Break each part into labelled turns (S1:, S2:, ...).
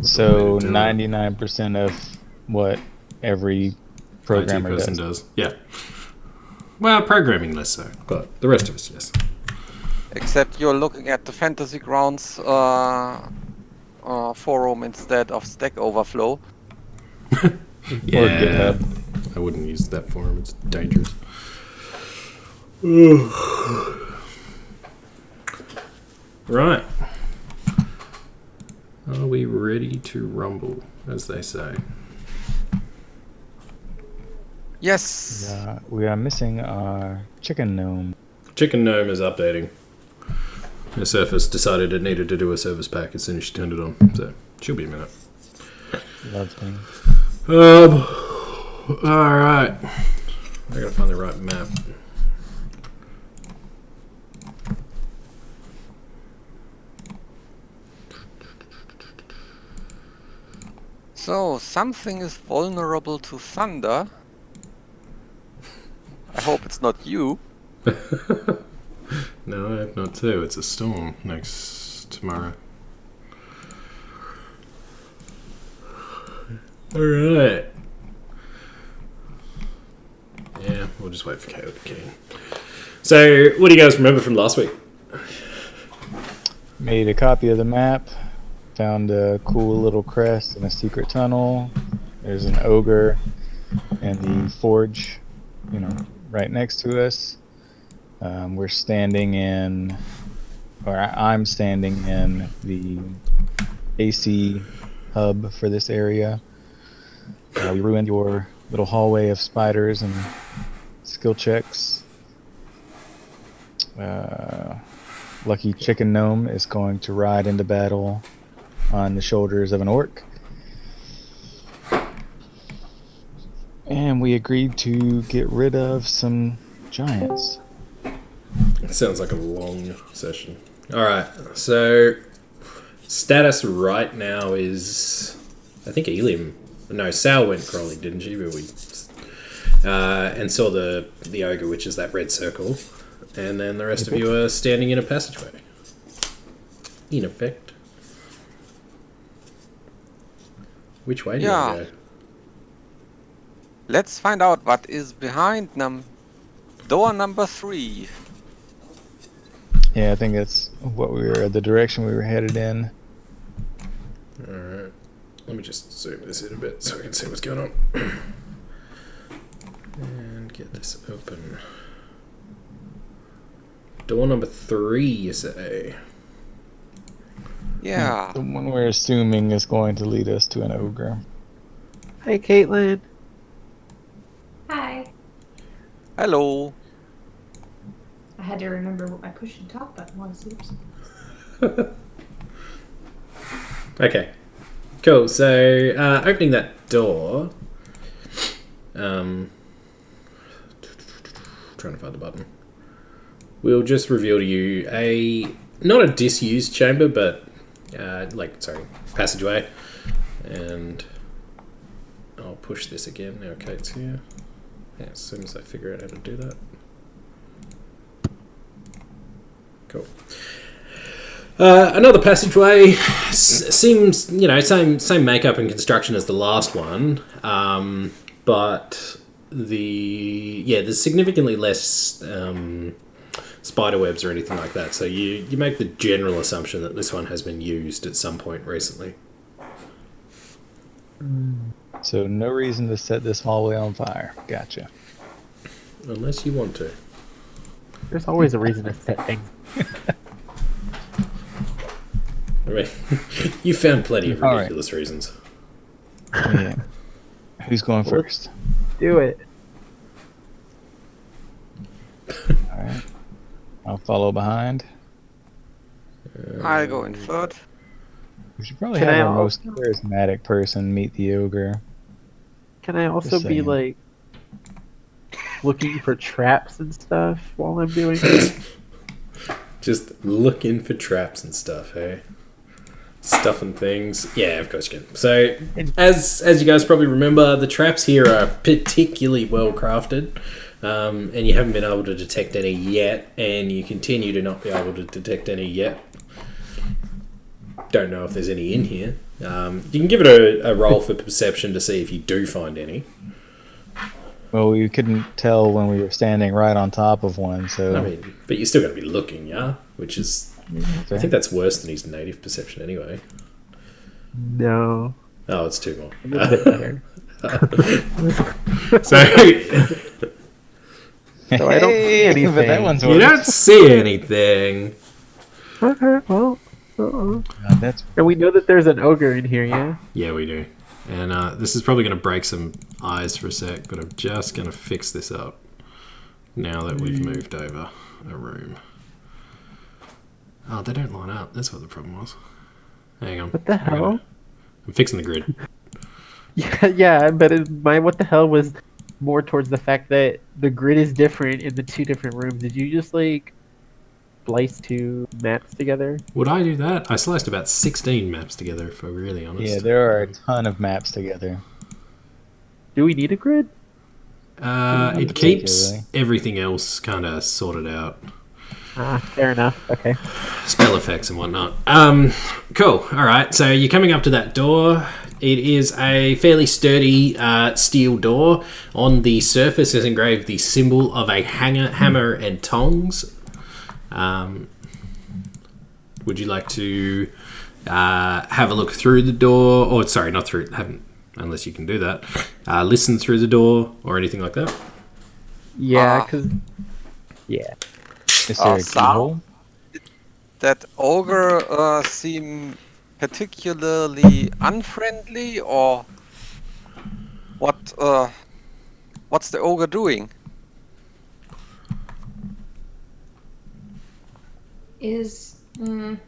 S1: So 99% of what every programmer
S2: IT person
S1: does.
S2: Yeah. Well, programming less so, but the rest of us, yes.
S3: Except you're looking at the Fantasy Grounds forum instead of Stack Overflow.
S2: Yeah,
S1: Or GitHub.
S2: I wouldn't use that forum. It's dangerous. Right. Are we ready to rumble, as they say?
S3: Yes.
S1: We are missing our chicken gnome.
S2: Chicken Gnome is updating. The Surface decided it needed to do a service pack as soon as she turned it on, so she'll be a minute.
S1: Lovely.
S2: Alright. I gotta find the right map.
S3: So, something is vulnerable to thunder. I hope it's not you.
S2: No, not two. It's a storm next tomorrow. Alright. Yeah, we'll just wait for Caleb to get in. So, what do you guys remember from last week?
S1: Made a copy of the map. Found a cool little crest in a secret tunnel. There's an ogre and the forge, right next to us. We're standing in, or I'm standing in the AC hub for this area. We ruined your little hallway of spiders and skill checks. Lucky Chicken Gnome is going to ride into battle on the shoulders of an orc. And we agreed to get rid of some giants.
S2: It sounds like a long session. Alright, so status right now is, I think Eliam, no, Sal went crawling, didn't she? But and saw the ogre, which is that red circle. And then the rest of you are standing in a passageway. In effect. Which way do you want to go?
S3: Let's find out what is behind door number 3.
S1: Yeah, I think that's the direction we were headed in.
S2: Alright. Let me just zoom this in a bit so I can see what's going on. And get this open. Door number 3, you say?
S3: Yeah.
S1: The one we're assuming is going to lead us to an ogre.
S4: Hey, Caitlin.
S5: Hi.
S3: Hello.
S5: I had to remember what my push and talk button was. Oops.
S2: Okay. Cool. So, opening that door. Trying to find the button. We'll just reveal to you not a disused chamber, but passageway. And I'll push this again. Now Kate's here. Yeah, as soon as I figure out how to do that. Cool. Another passageway seems, same makeup and construction as the last one, but there's significantly less spider webs or anything like that. So you make the general assumption that this one has been used at some point recently.
S1: So no reason to set this hallway on fire. Gotcha.
S2: Unless you want to.
S4: There's always a reason to set things.
S2: I mean, you found plenty of
S1: All
S2: ridiculous reasons.
S1: Yeah. Who's going first?
S4: Do it.
S1: Alright. I'll follow behind.
S3: I'll go in third.
S1: We should probably
S4: Can
S1: have
S4: I
S1: our most
S4: also-
S1: charismatic person meet the ogre.
S4: Can I also
S1: Just
S4: be
S1: saying.
S4: like looking for traps and stuff while I'm doing it?
S2: Just looking for traps and stuff, hey? Stuffing things. Yeah, of course you can. So, as you guys probably remember, the traps here are particularly well crafted, and you haven't been able to detect any yet, and you continue to not be able to detect any yet. Don't know if there's any in here. You can give it a roll for perception to see if you do find any.
S1: Well, we couldn't tell when we were standing right on top of one, so...
S2: I mean, but you're still going to be looking, yeah? Which is... I think that's worse than his native perception anyway.
S4: No.
S2: Oh, it's 2 more.
S4: A bit better.
S2: So,
S4: So I don't see anything.
S1: But that one's
S2: you
S1: worse.
S2: don't see anything.
S4: Okay, well.
S1: That's
S4: And we know that there's an ogre in here, yeah?
S2: Yeah, we do. And this is probably going to break some eyes for a sec, but I'm just going to fix this up now that we've moved over a room. Oh, they don't line up. That's what the problem was. Hang on.
S4: What the hell?
S2: I'm fixing the grid.
S4: Yeah, but my what the hell was more towards the fact that the grid is different in the 2 different rooms. Did you just, like, splice 2 maps together?
S2: Would I do that? I sliced about 16 maps together, if I'm really honest.
S1: Yeah, there are a ton of maps together.
S4: Do we need a grid?
S2: It keeps
S1: particularly.
S2: everything else kind of sorted out.
S4: Fair enough. Okay.
S2: Spell effects and whatnot. Cool. All right. So you're coming up to that door. It is a fairly sturdy steel door. On the surface is engraved the symbol of a hammer and tongs. Would you like to have a look through the door? Or sorry, not through. Unless you can do that. Listen through the door or anything like that.
S4: Yeah, because... Yeah.
S1: Is there a
S3: Sal?
S1: keyhole?
S3: That ogre seem particularly unfriendly, or what? What's the ogre doing?
S5: Is
S2: Do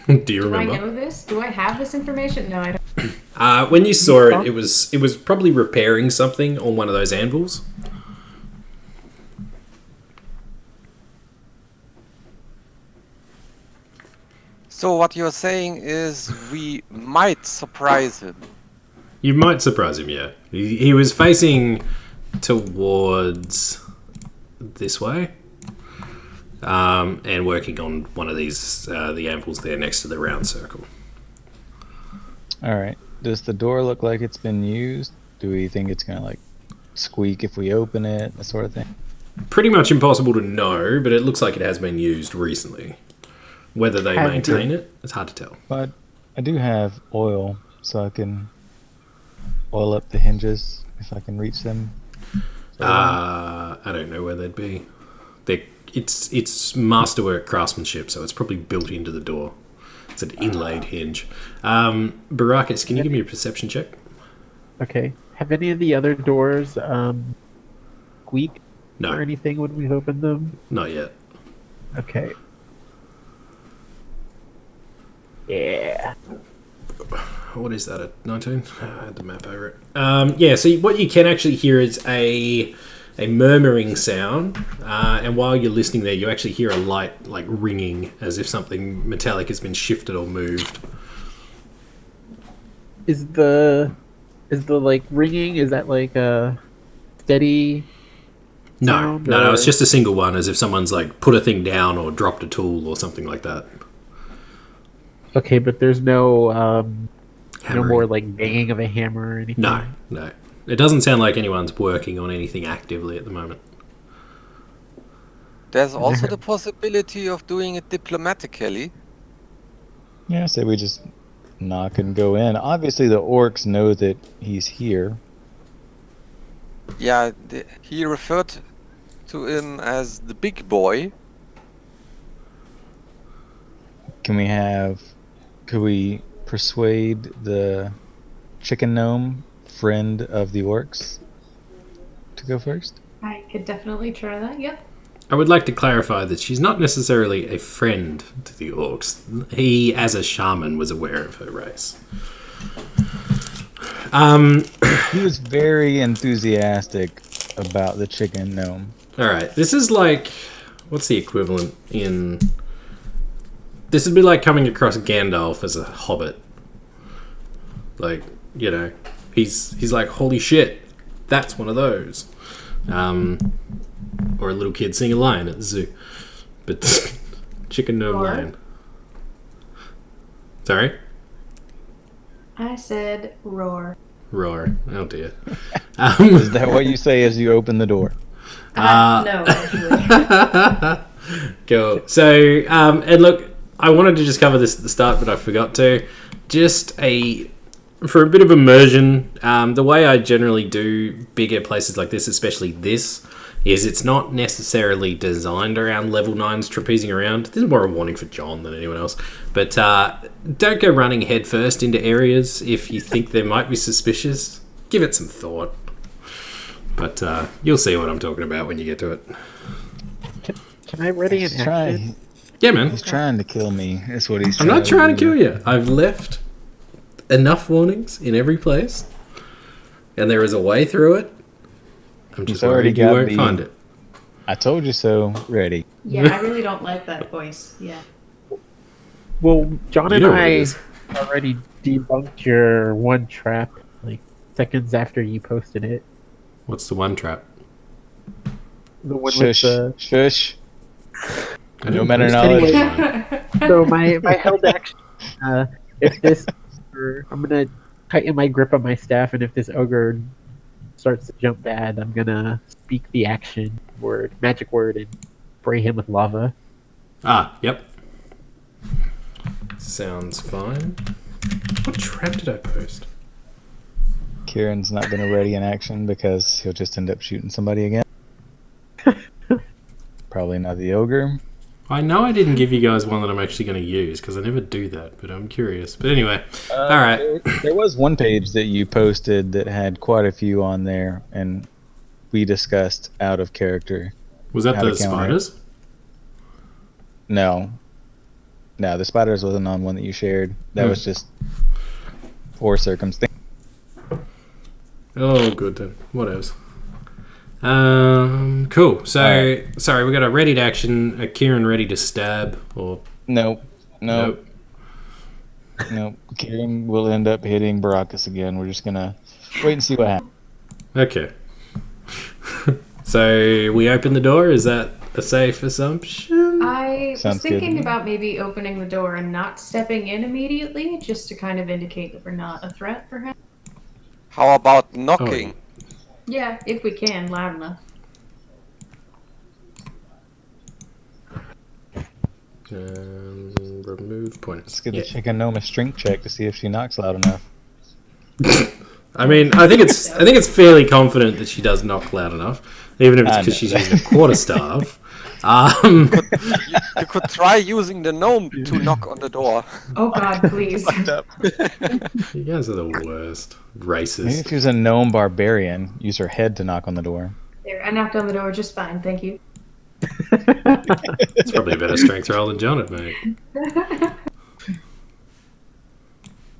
S2: you
S5: do I
S2: remember?
S5: know this? Do I have this information? No, I don't.
S2: When you saw it, it was probably repairing something on one of those anvils.
S3: So what you're saying is we might surprise him.
S2: You might surprise him, yeah. He was facing towards this way, and working on one of these, the anvils there next to the round circle.
S1: All right. Does the door look like it's been used? Do we think it's gonna like squeak if we open it, that sort of thing?
S2: Pretty much impossible to know, but it looks like it has been used recently. Whether they maintain it, it's hard to tell.
S1: But I do have oil, so I can oil up the hinges if I can reach them.
S2: I don't know where they'd be. It's masterwork craftsmanship, so it's probably built into the door. It's an inlaid hinge. Barakis, can you give me a perception check?
S4: Okay. Have any of the other doors squeaked
S2: No,
S4: or anything when we've opened them?
S2: not yet.
S4: Okay. Yeah.
S2: What is that, a 19? I had the map over it. Yeah, so what you can actually hear is a murmuring sound, and while you're listening there, you actually hear a light like ringing as if something metallic has been shifted or moved.
S4: Is the like ringing? Is that like a steady?
S2: No,
S4: sound,
S2: no,
S4: or-
S2: it's just a single one, as if someone's like put a thing down or dropped a tool or something like that.
S4: Okay, but there's no no
S2: Hammering.
S4: more like banging of a hammer or anything.
S2: No. It doesn't sound like anyone's working on anything actively at the moment.
S3: There's also the possibility of doing it diplomatically.
S1: Yeah, I say we just knock and go in. Obviously, the orcs know that he's here.
S3: Yeah, he referred to him as the big boy.
S1: Could we persuade the chicken gnome friend of the orcs to go first?
S5: I could definitely try that. Yep.
S2: I would like to clarify that she's not necessarily a friend to the orcs. He, as a shaman, was aware of her race.
S1: He was very enthusiastic about the chicken gnome.
S2: Alright, this is like... What's the equivalent in... This would be like coming across Gandalf as a hobbit. Like, you know, he's like, holy shit, that's one of those. Or a little kid seeing a lion at the zoo. But chicken gnome
S5: Or-
S2: lion. Sorry?
S5: I said roar.
S2: Roar. Oh dear.
S1: Is that what you say as you open the door?
S5: No, actually.
S2: Cool. So, and look, I wanted to just cover this at the start, but I forgot to. For a bit of immersion, the way I generally do bigger places like this, especially this, is it's not necessarily designed around level 9s trapezing around. This is more a warning for John than anyone else. But don't go running headfirst into areas if you think they might be suspicious. Give it some thought. But you'll see what I'm talking about when you get to it.
S4: Can I ready an
S1: He's
S4: action?
S1: trying.
S2: Yeah, man.
S1: He's trying to kill me. That's what he's.
S2: I'm not trying to kill you. I've left enough warnings in every place, and there is a way through it. I'm just
S1: He's already
S2: worried you
S1: got
S2: won't
S1: the-
S2: find it.
S1: I told you so. Ready.
S5: Yeah, I really don't like that voice. Yeah.
S4: Well, John
S2: You
S4: and
S2: know what it
S4: I
S2: is.
S4: already debunked your one trap like seconds after you posted it.
S2: What's the one trap?
S4: The one
S1: Shush.
S4: with the
S1: Shush.
S2: I
S1: No
S2: didn't
S1: meta
S2: post
S1: knowledge.
S2: anything.
S4: so my held action. If this, I'm gonna tighten my grip on my staff, and if this ogre starts to jump bad, I'm gonna speak the action word, magic word, and spray him with lava.
S2: Yep. Sounds fine. What trap did I post?
S1: Kieran's not going to ready in action because he'll just end up shooting somebody again. Probably not the ogre.
S2: I know I didn't give you guys one that I'm actually going to use because I never do that, but I'm curious. But anyway, all right.
S1: There was one page that you posted that had quite a few on there, and we discussed out of character.
S2: Was that
S1: How to
S2: the
S1: counter it.
S2: spiders?
S1: No, the spiders wasn't on one that you shared. That was just poor circumstance.
S2: Oh, good then. What else? Cool. So,
S1: Alright.
S2: sorry, we got a ready to action, a Kieran ready to stab, or
S1: Nope.
S2: nope.
S1: Kieran will end up hitting Baracus again. We're just gonna wait and see what happens.
S2: Okay. So we open the door. Is that a safe assumption?
S5: I
S1: Sounds
S5: was
S1: good.
S5: thinking about maybe opening the door and not stepping in immediately, just to kind of indicate that we're not a threat, perhaps.
S3: How about knocking?
S5: Yeah, if we can, loud enough.
S2: Remove points.
S1: Let's give the chicken gnome a strength check to see if she knocks loud enough.
S2: I mean, I think it's fairly confident that she does knock loud enough, even if it's
S1: I
S2: because
S1: know.
S2: she's using a quarterstaff.
S3: You could try using the gnome to knock on the door.
S5: Oh god, please.
S2: You guys are the worst.
S1: Maybe
S2: Racist.
S1: if she was a gnome barbarian, use her head to knock on the door.
S5: There, I knocked on the door just fine, thank you.
S2: It's probably a better strength roll than John had made.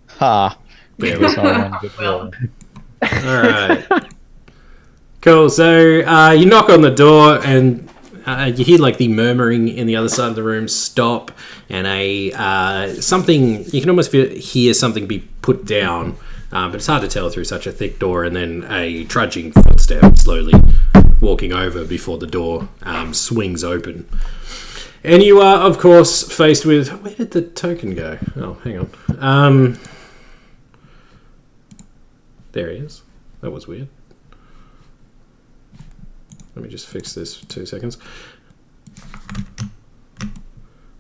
S1: Ha!
S2: There
S1: That
S2: we
S1: was
S2: go.
S1: not one good roll.
S2: Alright. Cool, so you knock on the door and you hear like the murmuring in the other side of the room stop, and something, you can almost hear something be put down, but it's hard to tell through such a thick door, and then a trudging footstep slowly walking over before the door swings open. And you are, of course, faced with... Where did the token go? Oh, hang on. There he is. That was weird. Let me just fix this for 2 seconds.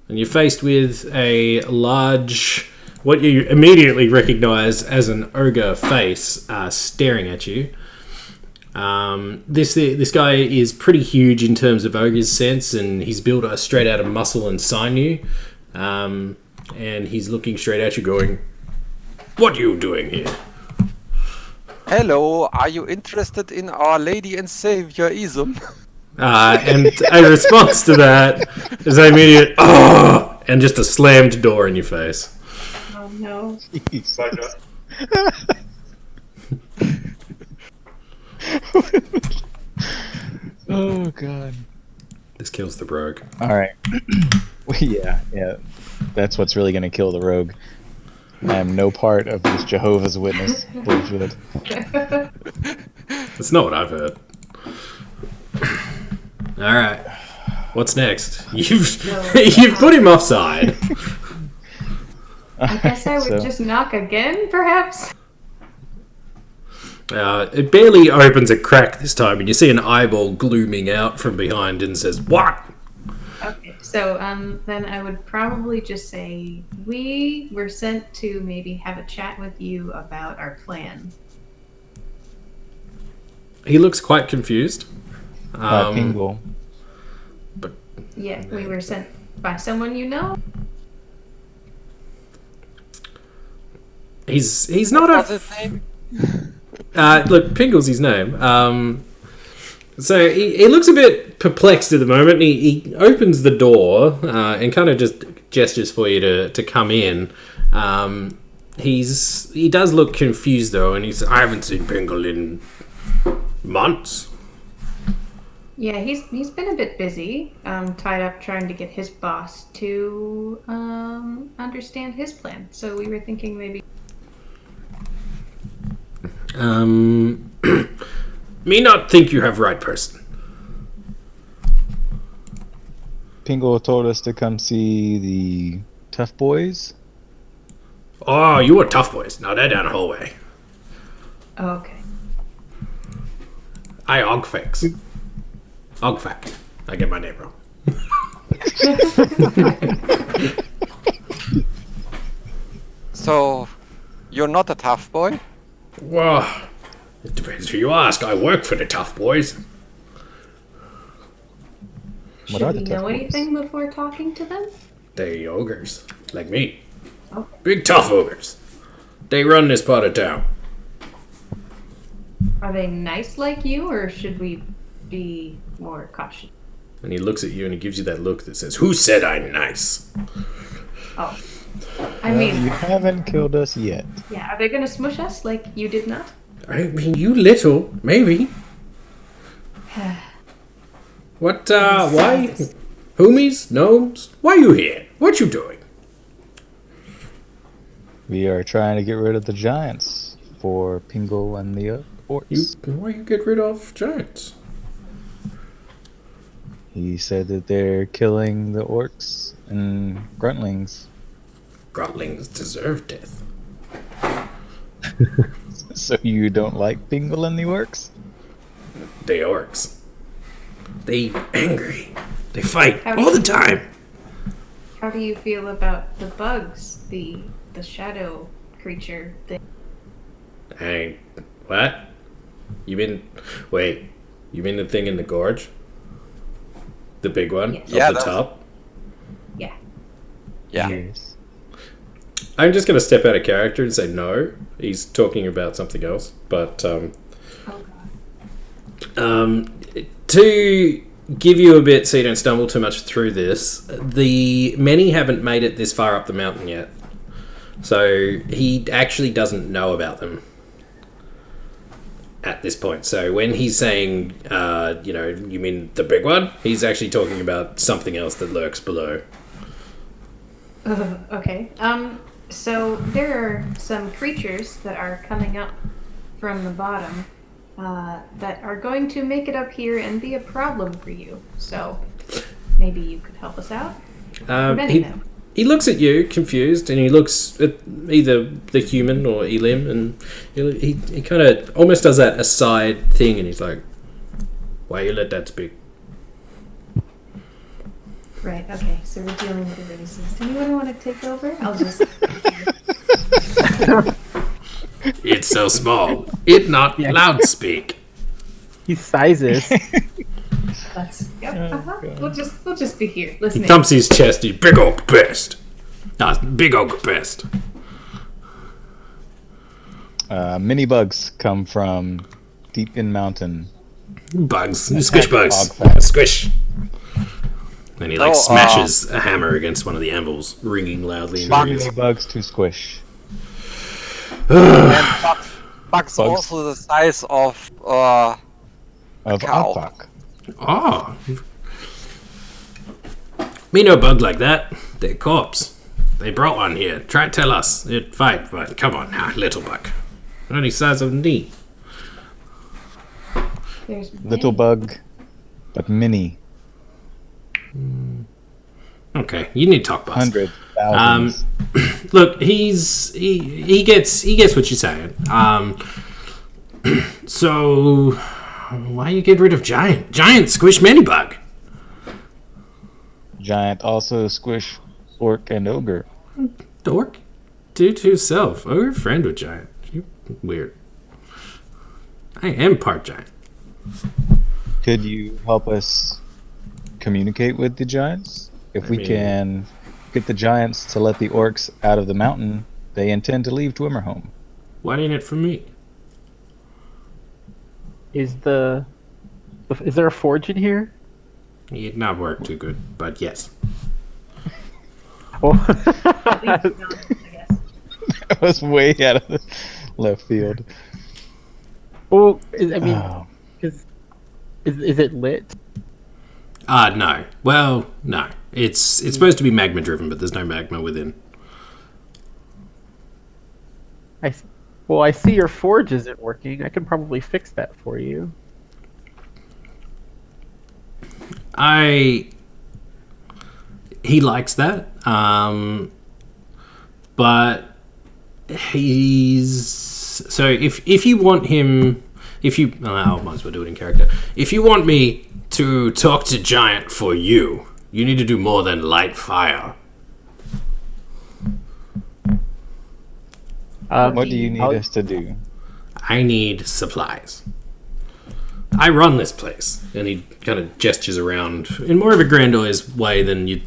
S2: And you're faced with a large, what you immediately recognize as an ogre face staring at you. This guy is pretty huge in terms of ogre's sense, and he's built straight out of muscle and sinew. And he's looking straight at you going, "What are you doing here?"
S3: Hello, are you interested in Our Lady and Savior Ism?
S2: And a response to that is an immediate "oh!" and just a slammed door in your face.
S5: Oh no.
S1: Jesus. Oh god.
S2: This kills the rogue.
S1: All right. Yeah. That's what's really gonna kill the rogue. I am no part of this Jehovah's Witness bullshit.
S2: That's not what I've heard. All right. What's next? You've put him offside.
S5: I guess I would
S1: So,
S5: just knock again, perhaps?
S2: It barely opens a crack this time, and you see an eyeball glooming out from behind and says, "What?"
S5: Okay, so then I would probably just say we were sent to maybe have a chat with you about our plan.
S2: He looks quite confused.
S1: Pingle.
S5: Yeah, we were sent by someone you know.
S2: He's not
S3: What's
S2: a.
S3: his name?
S2: Look, Pingle's his name. So he looks a bit perplexed at the moment. He opens the door and kind of just gestures for you to come in. He does look confused though, and I haven't seen Pingle in months.
S5: Yeah, he's been a bit busy, tied up trying to get his boss to understand his plan. So we were thinking maybe.
S2: Me not think you have right person.
S1: Pingle told us to come see the Tough Boys.
S2: Oh, you are tough boys. No, they're down the hallway.
S5: Oh, okay.
S2: I Ogfax. Ogfac. I get my name wrong.
S3: So, you're not a tough boy?
S2: Well, it depends who you ask. I work for the tough boys.
S1: What
S5: Should
S1: are
S5: we
S1: the Tough
S5: know
S1: Boys?
S5: anything before talking to them?
S2: They ogres, like me.
S5: Okay.
S2: Big tough ogres. They run this part of town.
S5: Are they nice like you, or should we be more cautious?
S2: And he looks at you and he gives you that look that says, "Who said I'm nice?"
S5: Oh, I
S1: Well,
S5: mean,
S1: you haven't killed us yet.
S5: yeah. Are they gonna smush us like you did not?
S2: I mean, you little, maybe. What, why? Homies? Gnomes? Why you here? What you doing?
S1: We are trying to get rid of the giants for Pingle and the orcs.
S2: Why you get rid of giants?
S1: He said that they're killing the orcs and gruntlings.
S2: Grotlings deserve death.
S1: So you don't like Pingle and the orcs?
S2: They orcs. They angry. They fight
S5: How
S2: all
S5: do
S2: the time.
S5: How do you feel about the bugs, the shadow creature thing?
S2: Hey, what? You mean the thing in the gorge? The big one?
S5: Yes.
S3: Yeah,
S2: Up the
S3: that's-
S2: top?
S5: Yeah.
S3: Yeah.
S1: Yes.
S2: I'm just going to step out of character and say no. He's talking about something else. But,
S5: Oh god.
S2: to give you a bit so you don't stumble too much through this, many haven't made it this far up the mountain yet. So he actually doesn't know about them at this point. So when he's saying, you mean the big one? He's actually talking about something else that lurks below.
S5: Okay. So there are some creatures that are coming up from the bottom that are going to make it up here and be a problem for you. So maybe you could help us out. Preventing them.
S2: He looks at you, confused, and he looks at either the human or Elim, and he kind of almost does that aside thing, and he's like, "Why you let that speak?"
S5: Right. Okay. So we're dealing with a racist. Anyone want to take over? I'll just.
S2: It's so small, it not
S4: Yeah.
S2: loud speak.
S4: He sizes.
S5: Let's. Yep.
S1: Oh,
S5: Uh-huh.
S1: God.
S5: We'll just be here
S2: He
S5: listening.
S2: thumps his chest. He's big oak best. Nah, big oak best.
S1: Mini bugs come from deep in mountain.
S2: Bugs, squish bugs,
S1: Hog fat.
S2: squish. And he like
S3: Oh,
S2: smashes a hammer against one of the anvils, ringing loudly in your ears.
S1: Mini bugs to squish.
S3: And bugs also the size of
S1: Of
S3: cow.
S1: Alpak.
S2: Oh. Me no bug like that. They're corpse. They brought one here. Try to tell us. It fight, but come on now, little bug. Only size of knee.
S5: There's
S1: Little bug, but mini.
S2: Okay, you need to talk, boss.
S1: 100,000 thousands.
S2: Look, he gets what you're saying. So why you get rid of Giant? Giant squish Manybug.
S1: Giant also squish orc and ogre.
S2: Dork, do to yourself. Oh, you're a friend with Giant. You weird. I am part Giant.
S1: Could you help us communicate with the giants? If we can get the giants to let the orcs out of the mountain, they intend to leave Dwimmerhome.
S2: Why didn't it from me?
S4: Is there a forge in here?
S2: It not work too good, but yes.
S4: Oh.
S5: At least not, I guess.
S1: That was way out of the left field.
S4: Well, I mean,
S1: Oh.
S4: is it lit?
S2: No. Well, no. It's supposed to be magma driven, but there's no magma within.
S4: I see your forge isn't working. I can probably fix that for you.
S2: He likes that, but he's so if you want him, I might as well do it in character. If you want me to talk to Giant for you, you need to do more than light fire.
S1: What do you need us to do?
S2: I need supplies. I run this place. And he kind of gestures around in more of a grandiose way than you'd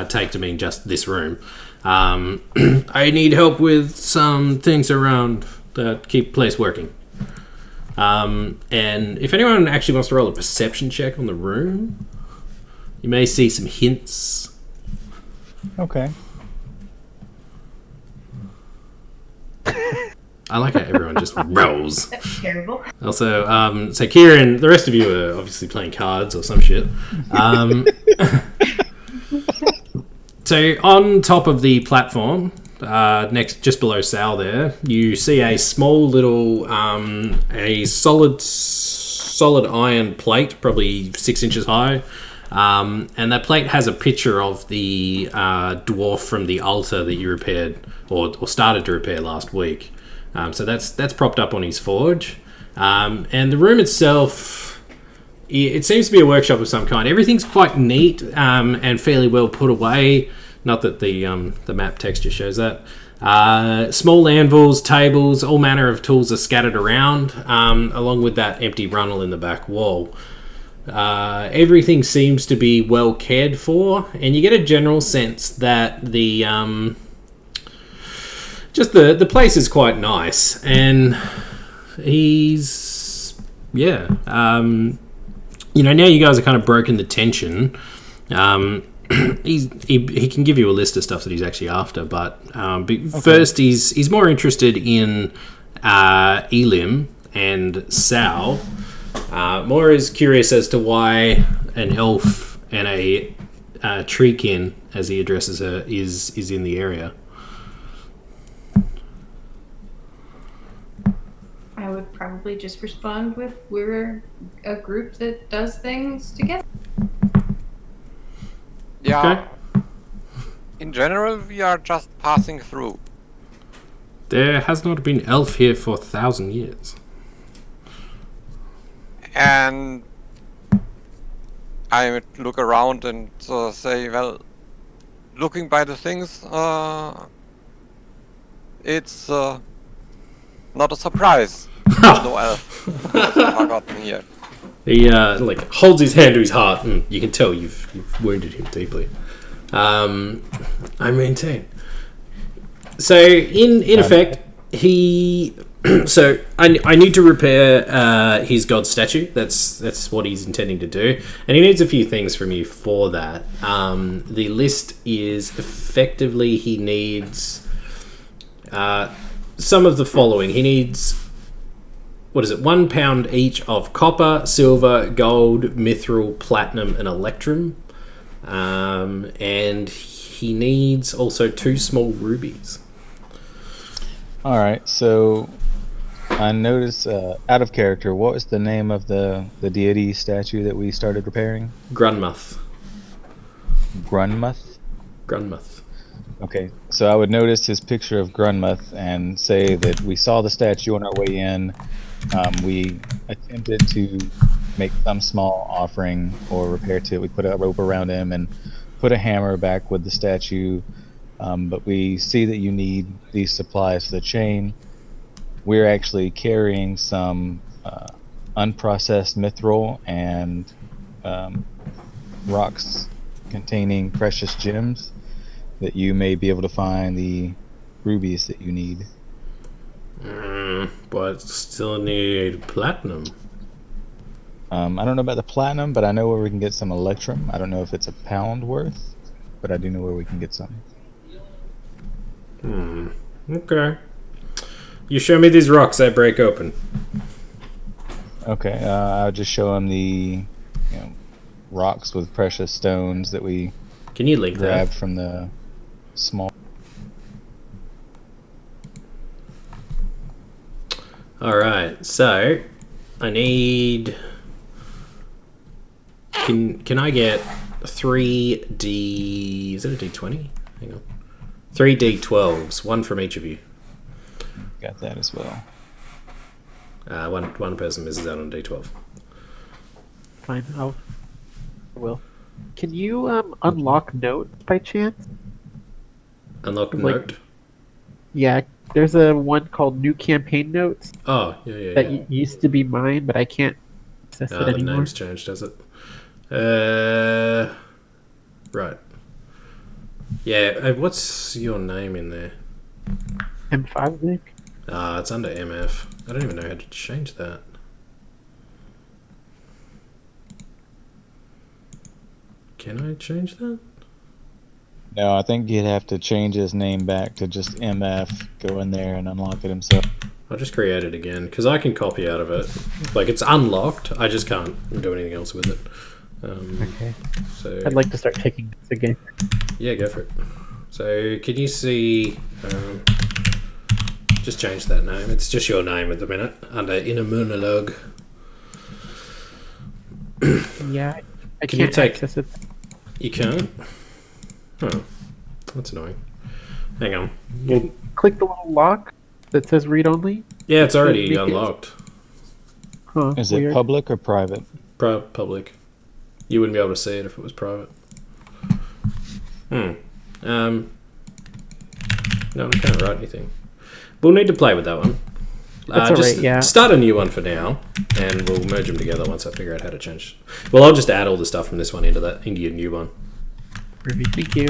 S2: take to mean just this room. I need help with some things around that keep the place working. And if anyone actually wants to roll a perception check on the room, you may see some hints.
S1: Okay.
S2: I like how everyone just rolls.
S5: That's terrible.
S2: Also, so Kieran, the rest of you are obviously playing cards or some shit. So on top of the platform, next just below Sal there, you see a small little, a solid iron plate, probably 6 inches high. And that plate has a picture of the dwarf from the altar that you repaired or started to repair last week. So that's propped up on his forge. And the room itself, it seems to be a workshop of some kind. Everything's quite neat and fairly well put away. Not that the map texture shows that. Small anvils, tables, all manner of tools are scattered around, along with that empty runnel in the back wall. Everything seems to be well cared for, and you get a general sense that the place is quite nice, and he's now you guys are kind of broken the tension. He can give you a list of stuff that he's actually after, but first he's more interested in Elim and Sal. More is curious as to why an elf and a treekin, as he addresses her, is in the area.
S5: I would probably just respond with, we're a group that does things together.
S3: Yeah.
S2: Okay.
S3: In general, we are just passing through.
S2: There has not been elf here for 1,000 years.
S3: And I would look around and say, well, looking by the things, it's not a surprise. No elf has forgotten here.
S2: He holds his hand to his heart, and you can tell you've wounded him deeply. I maintain. So in effect, he. So I need to repair his god statue. That's what he's intending to do, and he needs a few things from you for that. The list is effectively he needs some of the following. He needs, what is it, 1 pound each of copper, silver, gold, mithril, platinum, and electrum. And he needs also 2 small rubies.
S1: All right, so I noticed, out of character, what was the name of the deity statue that we started repairing?
S2: Grunmuth.
S1: Grunmuth?
S2: Grunmuth.
S1: Okay, so I would notice his picture of Grunmuth and say that we saw the statue on our way in. We attempted to make some small offering or repair to it. We put a rope around him and put a hammer back with the statue. But we see that you need these supplies for the chain. We're actually carrying some unprocessed mithril and rocks containing precious gems that you may be able to find the rubies that you need.
S2: But still need platinum.
S1: I don't know about the platinum, but I know where we can get some electrum. I don't know if it's a pound worth, but I do know where we can get some.
S2: Okay. You show me these rocks that break open.
S1: Okay, I'll just show him the rocks with precious stones that we
S2: Can you link
S1: grabbed
S2: that?
S1: from the small.
S2: Alright, so I need. Can I get 3D. Is it a D20? Hang on. 3 D12s, one from each of you.
S1: Got that as well.
S2: One person misses out on D12.
S4: Fine, I will. Can you unlock notes by chance?
S2: Unlock
S4: Like-
S2: note.
S4: Yeah, there's a one called New Campaign Notes
S2: Oh, yeah.
S4: that used to be mine, but I can't access it
S2: The
S4: anymore.
S2: name's changed, does it? Right. Yeah, what's your name in there?
S4: M5, I think.
S2: It's under MF. I don't even know how to change that. Can I change that?
S1: No, I think you'd have to change his name back to just MF, go in there and unlock it himself.
S2: I'll just create it again, because I can copy out of it. Like, it's unlocked, I just can't do anything else with it.
S4: Okay.
S2: So,
S4: I'd like to start taking this again.
S2: yeah, go for it. So, can you see... just change that name. It's just your name at the minute, under Inner Monologue.
S4: Yeah, I
S2: Can you
S4: can't
S2: take-
S4: access it.
S2: You can't? Oh, that's annoying. Hang on.
S4: Well, click the little lock that says read only.
S2: Yeah, it's already
S4: Make it-
S2: unlocked.
S4: Huh,
S1: Is it
S4: weird.
S1: public or private?
S2: Public. You wouldn't be able to see it if it was private. No, I can't write anything. We'll need to play with that one.
S4: That's
S2: Just
S4: alright, yeah.
S2: start a new one for now, and we'll merge them together once I figure out how to change. Well, I'll just add all the stuff from this one into your new one.
S4: Ruby, thank you.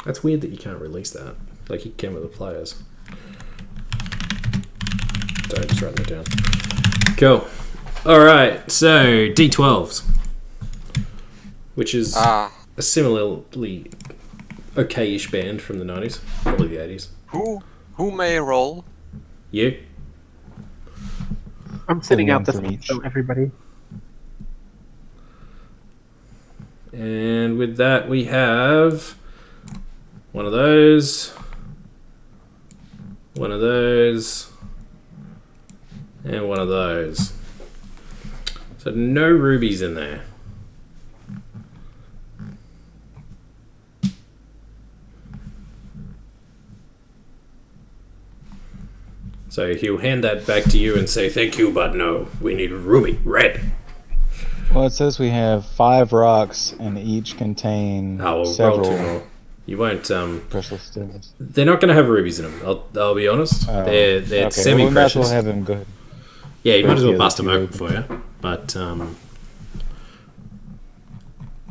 S2: That's weird that you can't release that. Like you can with the players. So just writing it down. Cool. Alright, so D12s. Which is a similarly okay-ish band from the 90s. Probably the 80s.
S3: Who may roll?
S2: You?
S4: I'm sitting
S1: One
S4: out this
S1: from
S4: one,
S1: each.
S4: so everybody.
S2: And with that we have one of those, one of those, and one of those. So no rubies in there. So he'll hand that back to you and say, thank you, but no, we need ruby, red.
S1: Well, it says we have 5 rocks and each contain
S2: Oh, we'll roll
S1: several
S2: 2 more. You won't,
S1: precious stones.
S2: they're not going to have rubies in them, I'll be honest.
S1: Oh,
S2: They're
S1: okay. Well, we might as
S2: semi-precious.
S1: well have him go ahead.
S2: Yeah, you might as well
S1: Yeah,
S2: bust them
S1: that's
S2: open for you. But,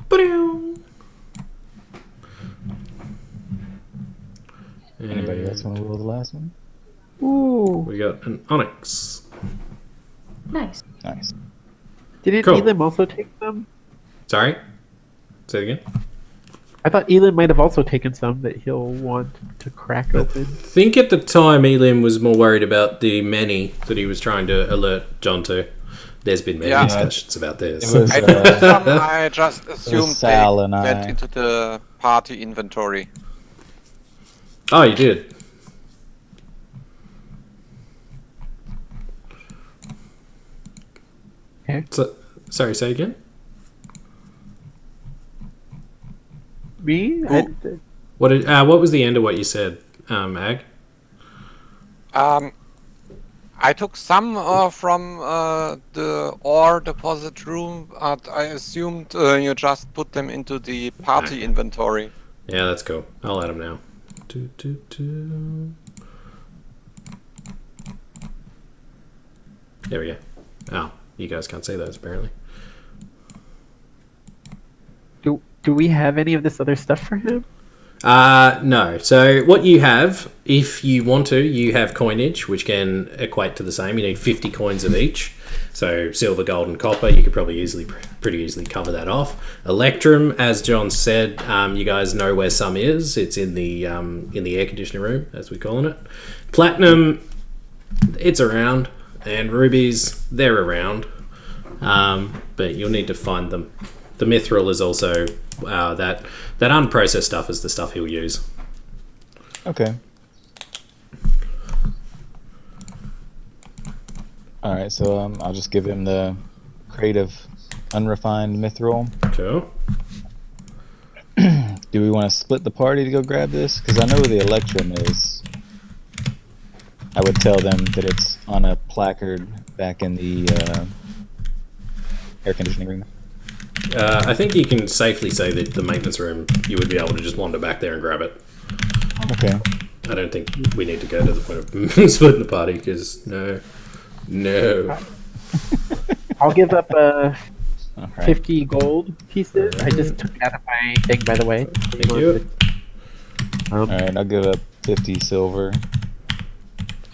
S2: ba-dow.
S1: Anybody else
S2: And
S1: want to roll the last one?
S4: Ooh.
S2: we got an onyx.
S5: Nice.
S1: Nice.
S4: Didn't
S2: Cool.
S4: Elam also take some?
S2: Sorry? Say it again?
S4: I thought Elam might have also taken some that he'll want to crack open.
S2: I think at the time Elim was more worried about the many that he was trying to alert John to. There's been many
S3: Yeah.
S2: discussions about this.
S1: It was,
S3: I just assumed
S1: Sal
S3: they
S1: and
S3: went
S1: I.
S3: into the party inventory.
S2: Oh, you did?
S4: Okay.
S2: So, sorry, say again?
S4: Me?
S2: What was the end of what you said, Ag?
S3: I took some from the ore deposit room, but I assumed you just put them into the party inventory.
S2: Yeah, that's cool. I'll add them now. There we go. Oh, you guys can't see those apparently.
S4: Do we have any of this other stuff for him?
S2: No. So what you have, if you want to, you have coinage, which can equate to the same. You need 50 coins of each. So silver, gold, and copper. You could probably pretty easily cover that off. Electrum, as John said, you guys know where some is. It's in the air conditioning room, as we're calling it. Platinum, it's around, and rubies, they're around, but you'll need to find them. The mithril is also that unprocessed stuff is the stuff he'll use.
S1: Okay. All right, so I'll just give him the crate of unrefined mithril.
S2: Sure.
S1: Do we want to split the party to go grab this? Because I know where the electrum is. I would tell them that it's on a placard back in the air conditioning room.
S2: I think you can safely say that the maintenance room, you would be able to just wander back there and grab it.
S1: Okay.
S2: I don't think we need to go to the point of splitting the party, because no.
S4: I'll give up
S1: All right.
S4: 50 gold pieces. I just took it out of my thing, by the way.
S2: Thank you.
S1: All right, I'll give up 50 silver.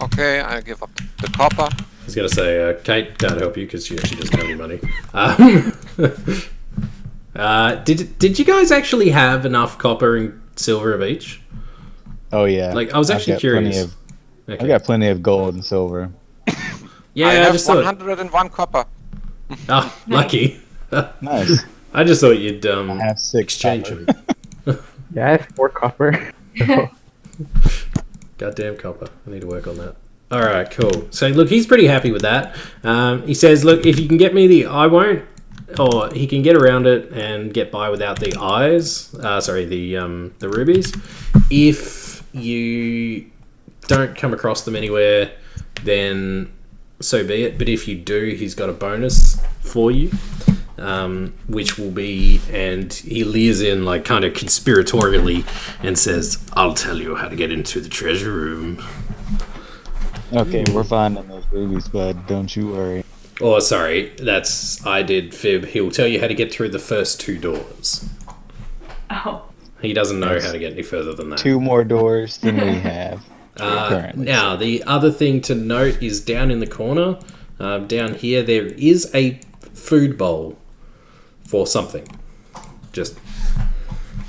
S3: Okay, I give up the copper.
S2: I was going to say, Kate can't help you because she doesn't have any money. Did you guys actually have enough copper and silver of each?
S1: Oh yeah.
S2: Like, I was actually curious.
S1: I got plenty of gold and silver.
S2: Yeah,
S3: I have
S2: just thought.
S3: 101 copper.
S2: Oh, lucky.
S1: Nice.
S2: I just thought you'd
S1: I have 6
S2: exchange
S1: copper.
S2: them.
S4: Yeah, I have 4 copper.
S2: Goddamn copper. I need to work on that. Alright, cool. So, look, he's pretty happy with that. He says, look, if you can get me the eye won't, or he can get around it and get by without the eyes, the rubies. If you don't come across them anywhere, then so be it. But if you do, he's got a bonus for you, which will be, and he leers in like kind of conspiratorially and says, I'll tell you how to get into the treasure room.
S1: Okay, we're finding those rubies, bud. Don't you worry.
S2: Oh, sorry, I did fib. He'll tell you how to get through the first 2 doors.
S5: Oh.
S2: He doesn't know how to get any further than that.
S1: 2 more doors than we have. Currently.
S2: Now, the other thing to note is down in the corner, down here, there is a food bowl for something.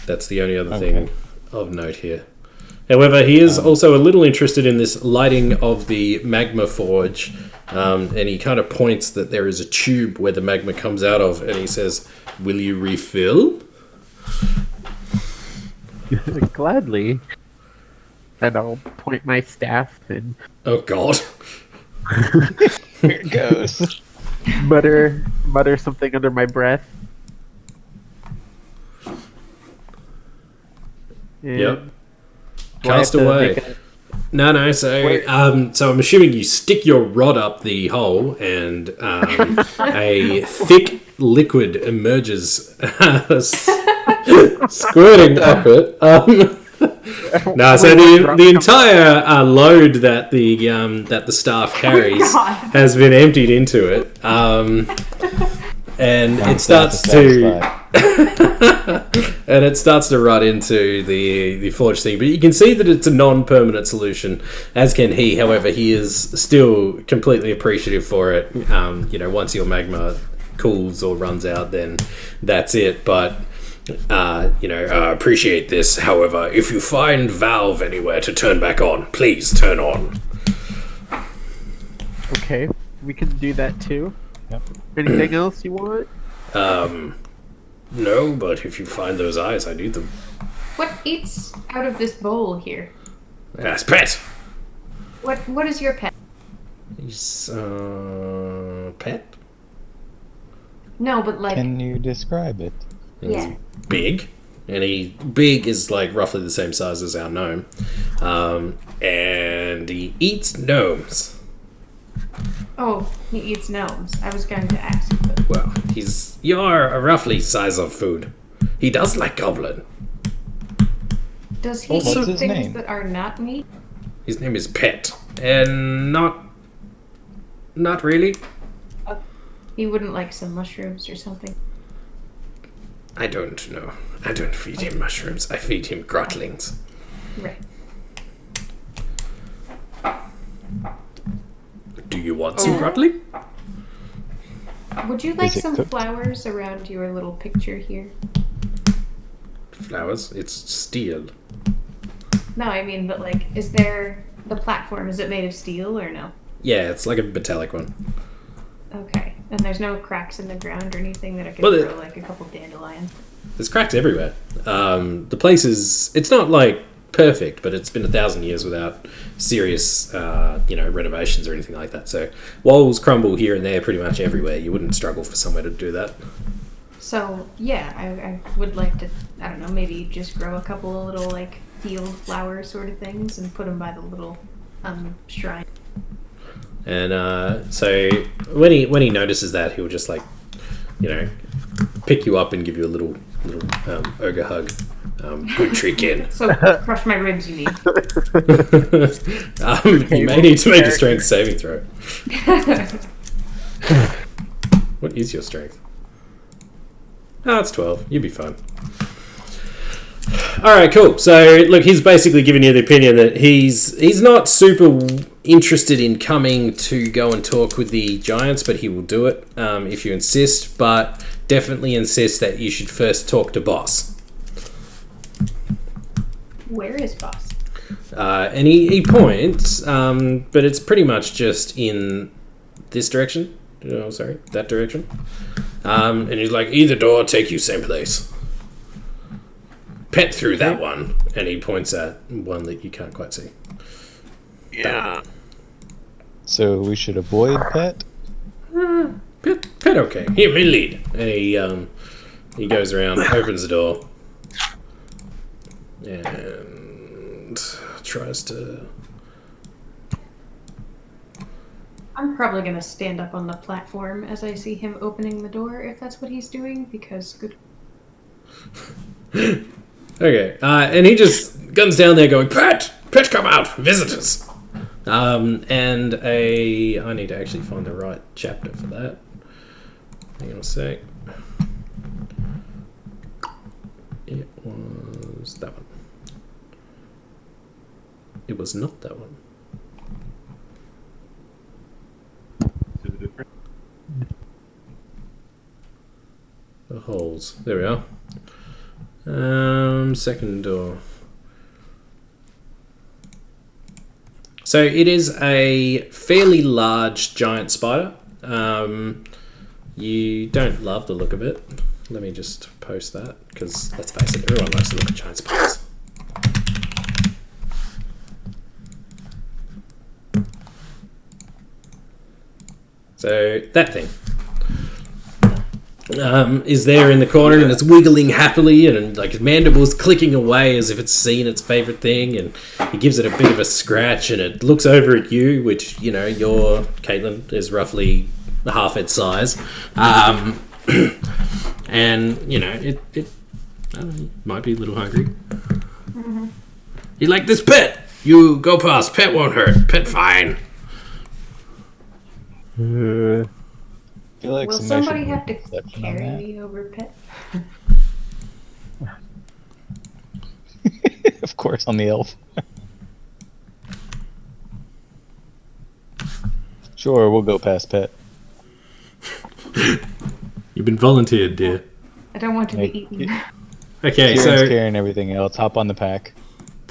S2: That's the only other thing of note here. However, he is also a little interested in this lighting of the magma forge, and he kind of points that there is a tube where the magma comes out of, and he says, will you refill?
S4: Gladly. And I'll point my staff and
S2: Oh, God.
S1: Here it goes.
S4: mutter something under my breath. And
S2: Yep.
S4: do I have
S2: Cast
S4: to
S2: away.
S4: make a-
S2: No. So I'm assuming you stick your rod up the hole, and a thick liquid emerges, squirting up it. No, so the entire load that the staff carries
S5: God.
S2: has been emptied into it, and it starts to. And it starts to run into the forge thing, but you can see that it's a non-permanent solution, as can he. However, he is still completely appreciative for it. Once your magma cools or runs out, then that's it. But appreciate this. However, if you find valve anywhere to turn back on, please turn on.
S4: Okay, we can do that too.
S1: Yep.
S4: Anything else you want?
S2: No, but if you find those eyes, I need them.
S5: What eats out of this bowl here?
S2: That's pet.
S5: What is your pet?
S2: He's pet.
S5: No, but like
S1: Can you describe it?
S5: yeah.
S2: Big. and big is like roughly the same size as our gnome, and he eats gnomes.
S5: Oh, he eats gnomes. I was going to ask you. But...
S2: Well, you're a roughly size of food. He does like goblin.
S5: Does he
S1: What's
S5: eat
S1: his
S5: things
S1: name?
S5: that are not meat?
S2: His name is Pet, and not really.
S5: He wouldn't like some mushrooms or something.
S2: I don't know. I don't feed him mushrooms. I feed him grotlings.
S5: Right.
S2: Do you want some grotling?
S5: Would you like
S1: it
S5: some
S1: cooked?
S5: flowers around your little picture here?
S2: Flowers? It's steel.
S5: No, I mean, but like, is there the platform? Is it made of steel or no?
S2: Yeah, it's like a metallic one.
S5: Okay, and there's no cracks in the ground or anything that I could
S2: Well,
S5: throw like a couple dandelions.
S2: There's cracks everywhere. The place it's not like perfect, but it's been 1,000 years without serious, renovations or anything like that. So walls crumble here and there pretty much everywhere. You wouldn't struggle for somewhere to do that.
S5: So yeah, I would like to, I don't know, maybe just grow a couple of little like field flower sort of things and put them by the little shrine.
S2: And so when he notices that, he'll just pick you up and give you a little ogre hug. Good trick in.
S5: So crush my ribs, you mean?
S2: You may need to make a strength saving throw. What is your strength? Oh, it's 12. You'll be fine. Alright, cool. So, look, he's basically giving you the opinion that he's not super interested in coming to go and talk with the giants, but he will do it if you insist, but definitely insist that you should first talk to Boss.
S5: Where is Boss?
S2: And he points, but it's pretty much just in this direction. Oh, sorry, that direction. And he's like, either door take you same place. Pet through that one, and he points at one that you can't quite see.
S3: Yeah.
S1: So we should avoid Pet?
S2: Pet okay. Here, me lead. And he goes around, opens the door, and tries to...
S5: I'm probably going to stand up on the platform as I see him opening the door, if that's what he's doing, because good...
S2: Okay, and he just guns down there going, Pet, come out, visitors. I need to actually find the right chapter for that. Hang on a sec. It was that one. It was not that one. The holes. There we are. Second door. So it is a fairly large giant spider. You don't love the look of it. Let me just post that, because let's face it, everyone likes to look at giant spiders. So that thing is there in the corner, and it's wiggling happily, and like its mandibles clicking away as if it's seen its favorite thing, and he gives it a bit of a scratch, and it looks over at you, which your Caitlin is roughly half its size, and it I don't know, might be a little hungry. Mm-hmm. You like this, Pet? You go past. Pet won't hurt. Pet fine.
S1: I feel like
S5: Will somebody have to carry me over Pet?
S1: Of course, on the elf. Sure, we'll go past Pet.
S2: You've been volunteered, dear.
S5: I don't want to be eaten.
S2: Okay,
S1: Kieran's
S2: so
S1: carrying everything else. Hop on the pack.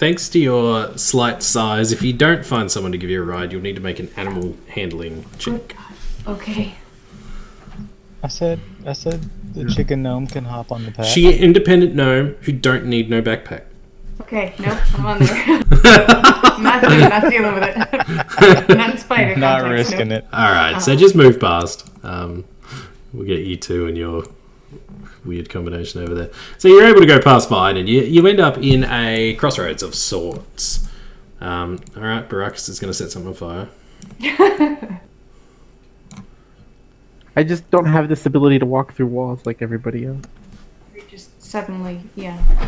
S2: thanks to your slight size, if you don't find someone to give you a ride, you'll need to make an animal handling check.
S5: Okay.
S1: I said the chicken gnome can hop on the pack.
S2: She an independent gnome who don't need no backpack.
S5: Okay, nope, I'm on there. not dealing with it. Not in spider
S1: Not
S5: context,
S1: risking
S5: nope.
S1: it.
S2: Alright, so just move past. We'll get you two and your weird combination over there. So you're able to go past fine, and you end up in a crossroads of sorts. All right, Baracus is going to set something on fire.
S4: I just don't have this ability to walk through walls like everybody else.
S5: You're just suddenly,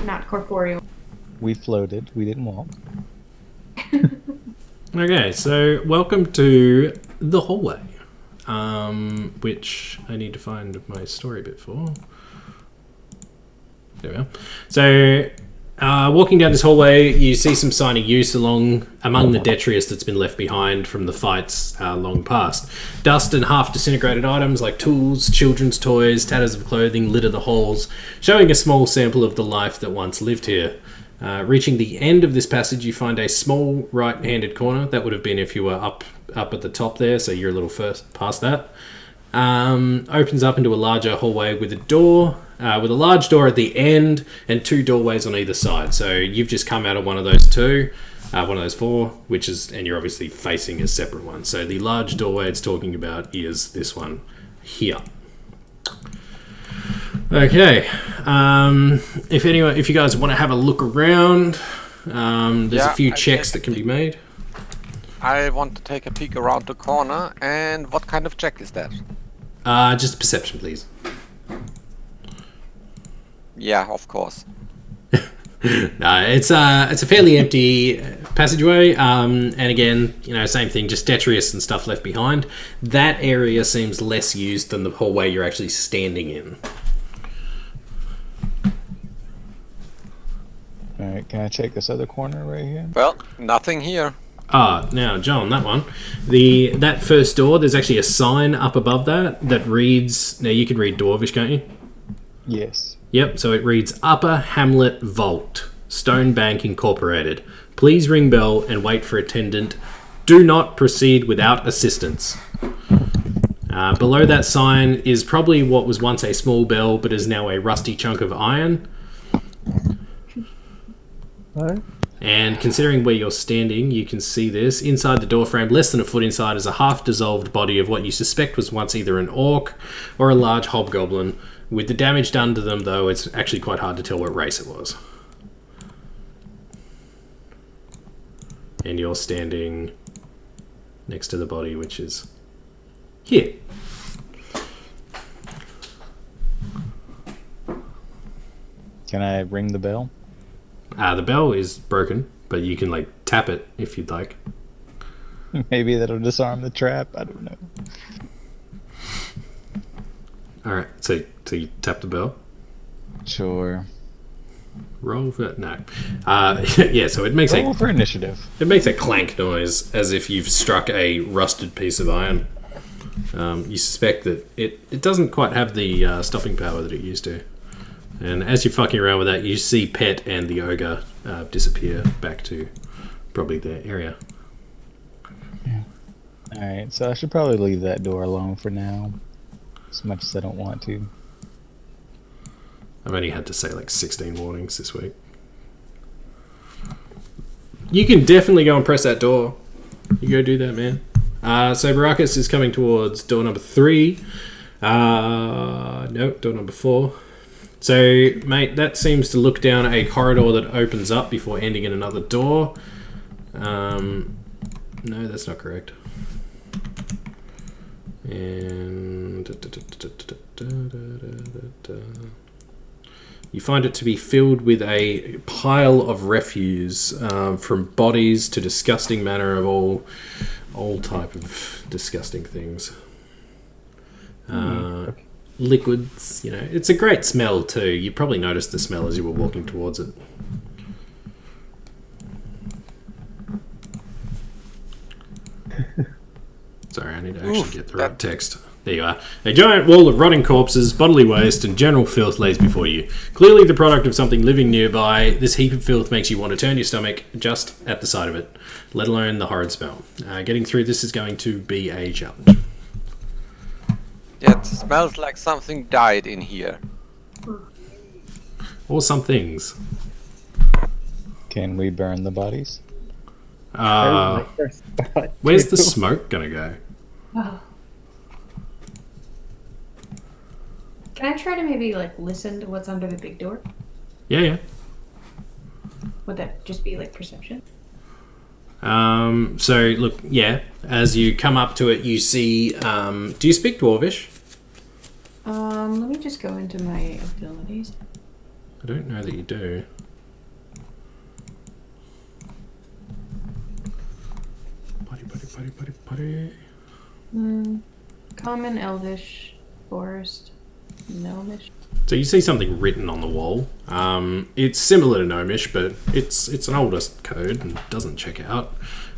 S5: not corporeal.
S1: We floated. We didn't walk.
S2: Okay, so welcome to the hallway, which I need to find my story bit for. There we are. So, walking down this hallway, you see some sign of use among the detritus that's been left behind from the fights long past. Dust and half-disintegrated items like tools, children's toys, tatters of clothing litter the halls, showing a small sample of the life that once lived here. Reaching the end of this passage, you find a small right-handed corner. That would have been if you were up at the top there, so you're a little first past that. Opens up into a larger hallway with a door, with a large door at the end and 2 doorways on either side. So you've just come out of one of those 2, one of those 4, and you're obviously facing a separate one. So the large doorway it's talking about is this one here. Okay, if you guys want to have a look around, there's a few checks that can be made.
S3: I want to take a peek around the corner, and what kind of check is that?
S2: Just perception, please.
S3: Yeah, of course.
S2: No, it's a fairly empty passageway, and again, same thing, just detritus and stuff left behind. That area seems less used than the hallway you're actually standing in.
S1: Alright, can I check this other corner right here?
S3: Well, nothing here.
S2: Now, John, that one. That first door, there's actually a sign up above that reads... Now, you can read Dwarvish, can't you?
S1: Yes.
S2: Yep, so it reads Upper Hamlet Vault, Stone Bank Incorporated. Please ring bell and wait for attendant. Do not proceed without assistance. Below that sign is probably what was once a small bell, but is now a rusty chunk of iron.
S4: What?
S2: And considering where you're standing, you can see this. Inside the doorframe, less than a foot inside, is a half-dissolved body of what you suspect was once either an orc or a large hobgoblin. With the damage done to them, though, it's actually quite hard to tell what race it was. And you're standing next to the body, which is here.
S1: Can I ring the bell?
S2: The bell is broken, but you can tap it if you'd like.
S1: Maybe that'll disarm the trap. I don't know.
S2: Alright, so you tap the bell.
S1: Sure.
S2: Roll for... No. Yeah, so it makes
S1: Roll for initiative.
S2: It makes a clank noise as if you've struck a rusted piece of iron. You suspect that it doesn't quite have the stopping power that it used to. And as you're fucking around with that, you see Pet and the ogre disappear back to probably their area.
S1: Alright, so I should probably leave that door alone for now. As much as I don't want to.
S2: I've only had to say 16 warnings this week. You can definitely go and press that door. You go do that, man. So Baracus is coming towards door number 3. No, door number 4. So, mate, that seems to look down a corridor that opens up before ending in another door. No, that's not correct. And... You find it to be filled with a pile of refuse, from bodies to disgusting manner of all type of disgusting things. Liquids, it's a great smell too. You probably noticed the smell as you were walking towards it. Sorry, I need to actually get the right text. There you are. A giant wall of rotting corpses, bodily waste, and general filth lays before you. Clearly the product of something living nearby, this heap of filth makes you want to turn your stomach just at the sight of it, let alone the horrid smell. Getting through this is going to be a challenge.
S3: Yeah, it smells like something died in here.
S2: Or some things.
S1: Can we burn the bodies?
S2: Where's the smoke gonna go?
S5: Oh. Can I try to maybe like listen to what's under the big door?
S2: Yeah.
S5: Would that just be like perception?
S2: So look, yeah. As you come up to it, you see. Do you speak Dwarvish?
S5: Let me just go into my abilities.
S2: I don't know that you do. Putty.
S5: Common, Elvish, Forest, Gnomish.
S2: So you see something written on the wall. It's similar to Gnomish, but it's an older code and doesn't check out.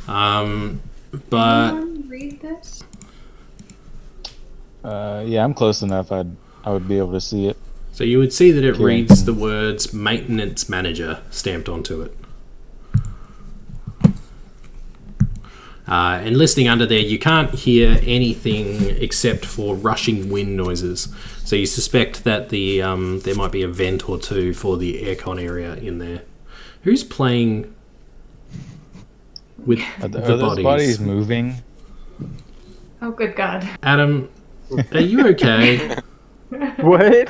S2: But
S5: Anyone read this?
S1: Yeah, I'm close enough. I would be able to see it.
S2: so you would see that it
S1: Okay.
S2: reads the words "maintenance manager" stamped onto it. And listening under there, you can't hear anything except for rushing wind noises. So you suspect that there might be a vent or two for the aircon area in there. Who's playing with
S1: Are
S2: the
S1: those
S2: bodies?
S1: bodies moving?
S5: Oh, good God.
S2: Adam, are you okay?
S4: What?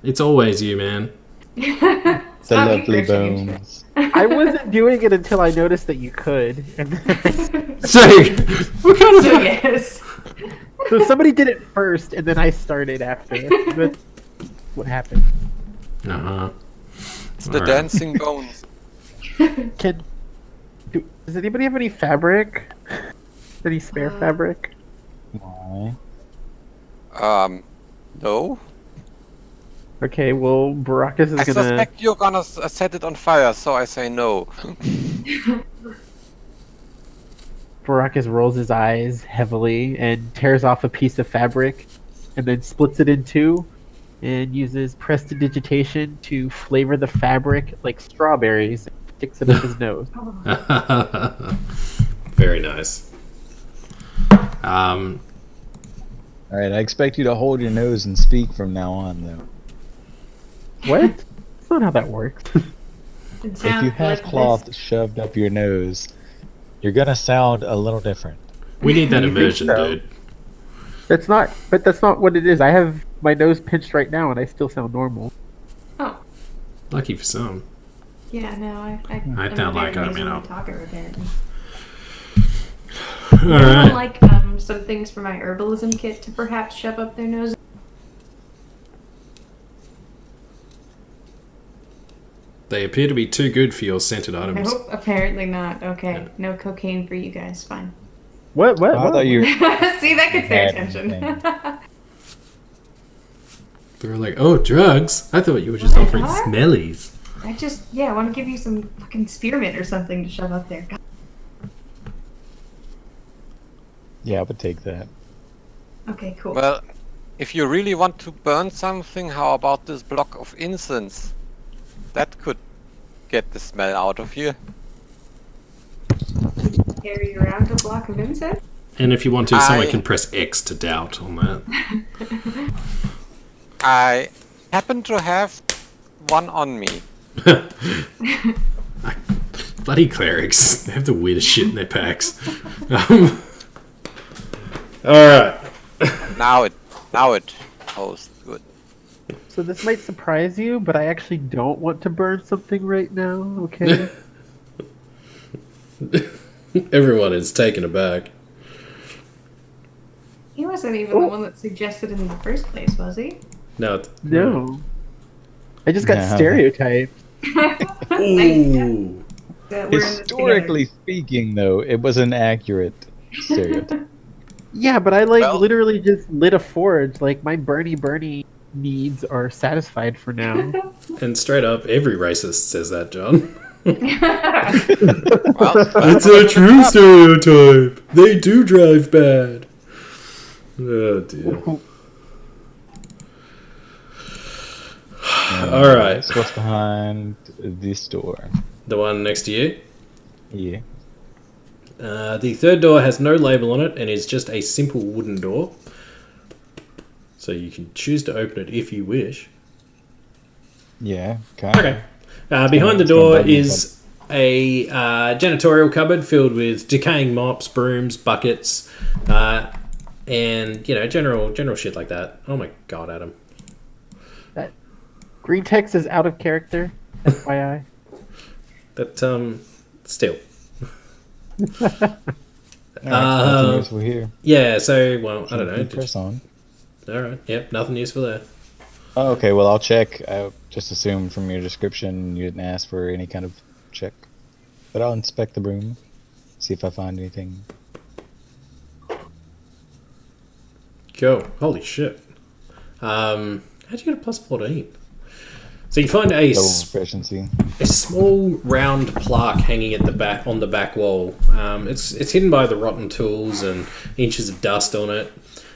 S2: It's always you, man.
S5: It's
S1: The
S5: not me
S1: lovely
S5: for a change.
S1: bones.
S4: I wasn't doing it until I noticed that you could. And then
S2: So, what kind of...
S5: So yes.
S4: so somebody did it first, and then I started after. That's what happened.
S2: Uh-huh.
S3: It's the
S2: Alright.
S3: dancing bones.
S4: Does anybody have any fabric? Any spare fabric?
S1: Why?
S3: No.
S4: Okay, well, Baracus is
S3: I
S4: gonna.
S3: suspect you're gonna set it on fire, so I say no.
S4: Baracus rolls his eyes heavily and tears off a piece of fabric, and then splits it in two, and uses prestidigitation to flavor the fabric like strawberries. And sticks it up his nose.
S2: Very nice.
S1: All right, I expect you to hold your nose and speak from now on, though.
S4: What? That's not how that works.
S1: If you have cloth shoved up your nose, you're gonna sound a little different.
S2: We need that
S4: You think
S2: immersion,
S4: so?
S2: dude.
S4: That's not what it is. I have my nose pinched right now, and I still sound normal.
S5: Oh,
S2: Lucky for some.
S5: yeah, no, I
S2: I sound like I'm, you know.
S5: talker apparently.
S2: All
S5: I
S2: right.
S5: like some things for my herbalism kit to perhaps shove up their nose.
S2: They appear to be too good for your scented items.
S5: Nope, apparently not. Okay,
S2: Yeah.
S5: no cocaine for you guys. Fine.
S4: What?
S1: I thought you.
S5: See, that gets their
S1: Bad
S5: attention.
S1: thing.
S2: They were like, "Oh, drugs! I thought you were just
S5: What?
S2: offering smellies."
S5: I want to give you some fucking spearmint or something to shove up there. God.
S1: Yeah, I would take that.
S5: Okay, cool.
S3: Well, if you really want to burn something, how about this block of incense? That could get the smell out of here.
S5: Carry around a block of incense?
S2: And if you want to, someone
S3: I-
S2: can press X to doubt on that.
S3: I happen to have one on me.
S2: Bloody clerics. They have the weirdest shit in their packs. All right.
S3: Now it goes good.
S4: So this might surprise you, but I actually don't want to burn something right now. Okay.
S2: Everyone is taken aback.
S5: He wasn't even the one that suggested it in the first place, was he?
S2: No.
S4: No. I just got
S1: No.
S4: stereotyped.
S2: Ooh.
S5: That we're in this
S1: Historically speaking, though, it was an accurate stereotype.
S4: Yeah, but I
S3: Well-
S4: literally just lit a forge. Like my Bernie needs are satisfied for now.
S2: And straight up, every racist says that, John.
S3: Well,
S2: It's a true stereotype. They do drive bad. Oh dear. All right.
S1: So what's behind this door?
S2: The one next to you.
S1: Yeah.
S2: The third door has no label on it and is just a simple wooden door. So you can choose to open it if you wish.
S1: Yeah. Kind of.
S2: Okay. Behind the
S1: it's gonna
S2: door
S1: bug me,
S2: is a janitorial cupboard filled with decaying mops, brooms, buckets, and general shit like that. Oh my god, Adam.
S4: That green text is out of character. FYI.
S2: That still.
S1: Nothing useful here.
S2: Yeah. So I don't know.
S1: Press on.
S2: All right. Yep. Nothing useful there.
S1: Oh, okay, well, I'll check. I just assumed from your description you didn't ask for any kind of check. But I'll inspect the broom, see if I find anything.
S2: Cool. Holy shit. How'd you get a plus 14? So you find a
S1: Double proficiency.
S2: small round plaque hanging at the back on the back wall. It's hidden by the rotten tools and inches of dust on it.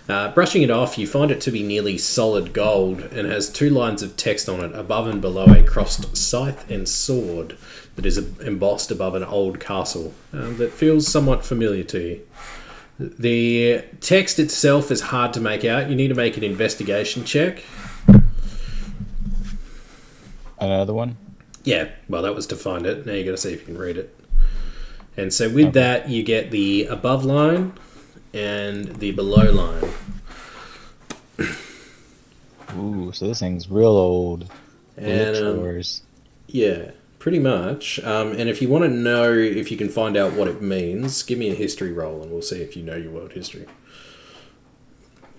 S2: Brushing it off, you find it to be nearly solid gold and has 2 lines of text on it, above and below a crossed scythe and sword that is embossed above an old castle that feels somewhat familiar to you. The text itself is hard to make out. You need to make an investigation check.
S1: Another one?
S2: Yeah, well, that was to find it. Now you got to see if you can read it. And so with that, you get the above line and the below line.
S1: Ooh, so this thing's real old.
S2: And
S1: Chores.
S2: yeah, pretty much. And if you want to know if you can find out what it means, give me a history roll and we'll see if you know your world history.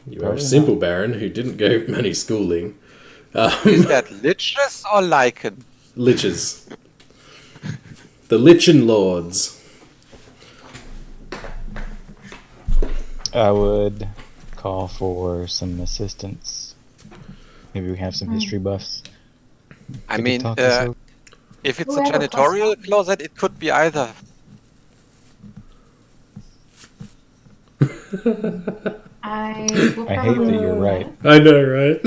S2: You are a
S1: Probably
S2: simple baron who didn't go many schooling.
S3: Is that liches or lichen?
S2: Liches. The Lichen Lords.
S1: I would call for some assistance. Maybe we have some history buffs.
S3: I
S1: Could
S3: mean,
S1: talk us over?
S3: if it's
S5: Who
S3: a
S5: had a
S3: janitorial
S5: plus
S3: closet, it could be either.
S5: I will
S1: I hate
S5: probably
S1: that you're
S5: roll
S1: right.
S5: that.
S2: I know, right?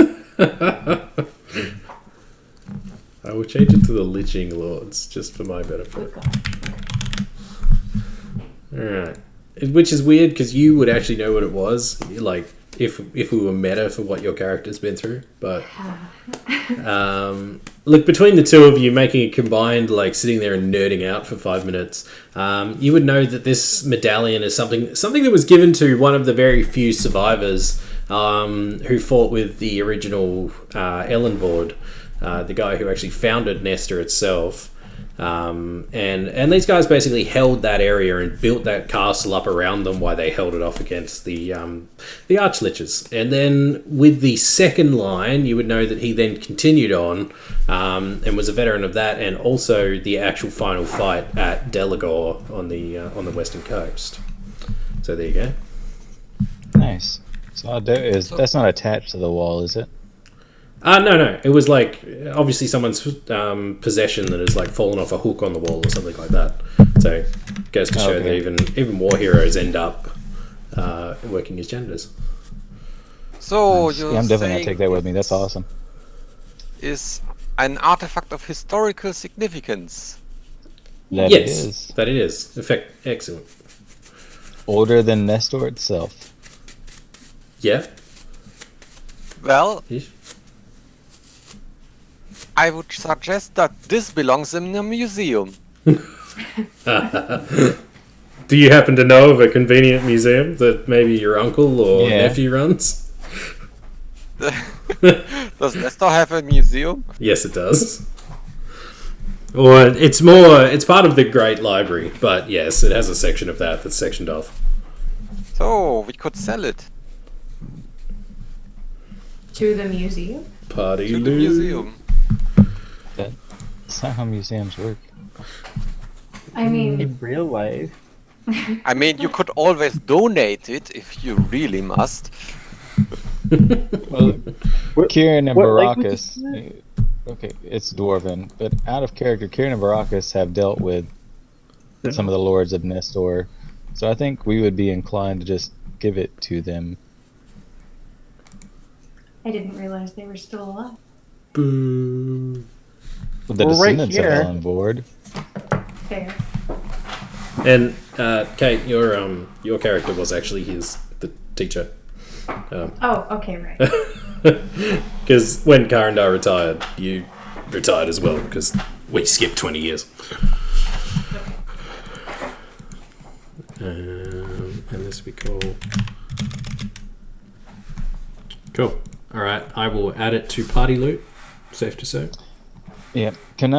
S2: I will change it to the Liching Lords, just for my benefit.
S5: Good God.
S2: Alright. Which is weird, because you would actually know what it was, like, if we were meta for what your character's been through, but... look, between the two of you making it combined, like, sitting there and nerding out for 5 minutes, you would know that this medallion is something that was given to one of the very few survivors who fought with the original Ellenvord, the guy who actually founded Nestor itself. And these guys basically held that area and built that castle up around them while they held it off against the Archliches. And then with the second line, you would know that he then continued on and was a veteran of that, and also the actual final fight at Delagor on the western coast. So there you go.
S1: Nice. So that's not attached to the wall, is it?
S2: No. It was like obviously someone's possession that has like fallen off a hook on the wall or something like that. So it goes to show that even war heroes end up working as janitors.
S3: So
S1: Nice.
S3: you're
S1: Yeah, I'm definitely gonna
S3: saying
S1: take that with me. That's awesome.
S3: is an artifact of historical significance.
S1: That
S2: yes,
S1: it is.
S2: that it is. In fact, excellent.
S1: Older than Nestor itself.
S2: Yeah.
S3: Well,
S2: Ish.
S3: I would suggest that this belongs in a museum.
S2: Do you happen to know of a convenient museum that maybe your uncle or
S1: Yeah.
S2: nephew runs?
S3: Does Nestor have a museum?
S2: Yes, it does. Or it's part of the Great Library, but yes, it has a section of that's sectioned off.
S3: So we could sell it
S5: To the museum?
S2: Party
S3: to the
S2: loo.
S3: museum.
S1: That's not how museums work.
S5: I mean,
S4: In real life.
S3: I mean, you could always donate it if you really must.
S1: Well, Kieran and
S4: what language is
S1: Baracus. Okay, it's Dwarven, but out of character, Kieran and Baracus have dealt with some of the lords of Nestor, so I think we would be inclined to just give it to them.
S5: I didn't realize they were still alive.
S2: Boo.
S1: The
S4: We're right
S1: descendants
S4: here.
S1: are on board.
S5: Fair.
S2: And Kate, your character was actually the teacher.
S5: Oh, okay, right.
S2: Because when Karandar retired, you retired as well, because we skipped 20 years. And this we call Cool. All right, I will add it to party loot. Safe to say.
S1: Yeah. Can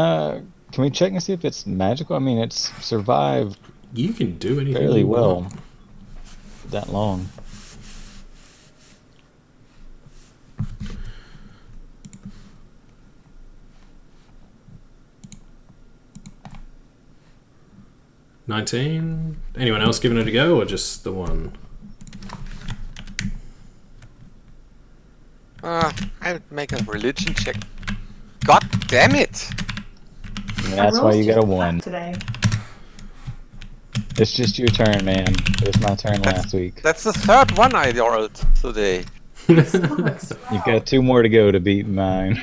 S1: we check and see if it's magical? I mean, it's survived
S2: You can do anything
S1: fairly
S2: you
S1: well
S2: want.
S1: that long.
S2: $19. Anyone else giving it a go, or just the one?
S3: I'll make a religion check. God damn it!
S1: And that's why you got a 1.
S5: today.
S1: It's just your turn, man. It was my turn last week.
S3: That's the third one I rolled today.
S1: You've got 2 more to go to beat mine.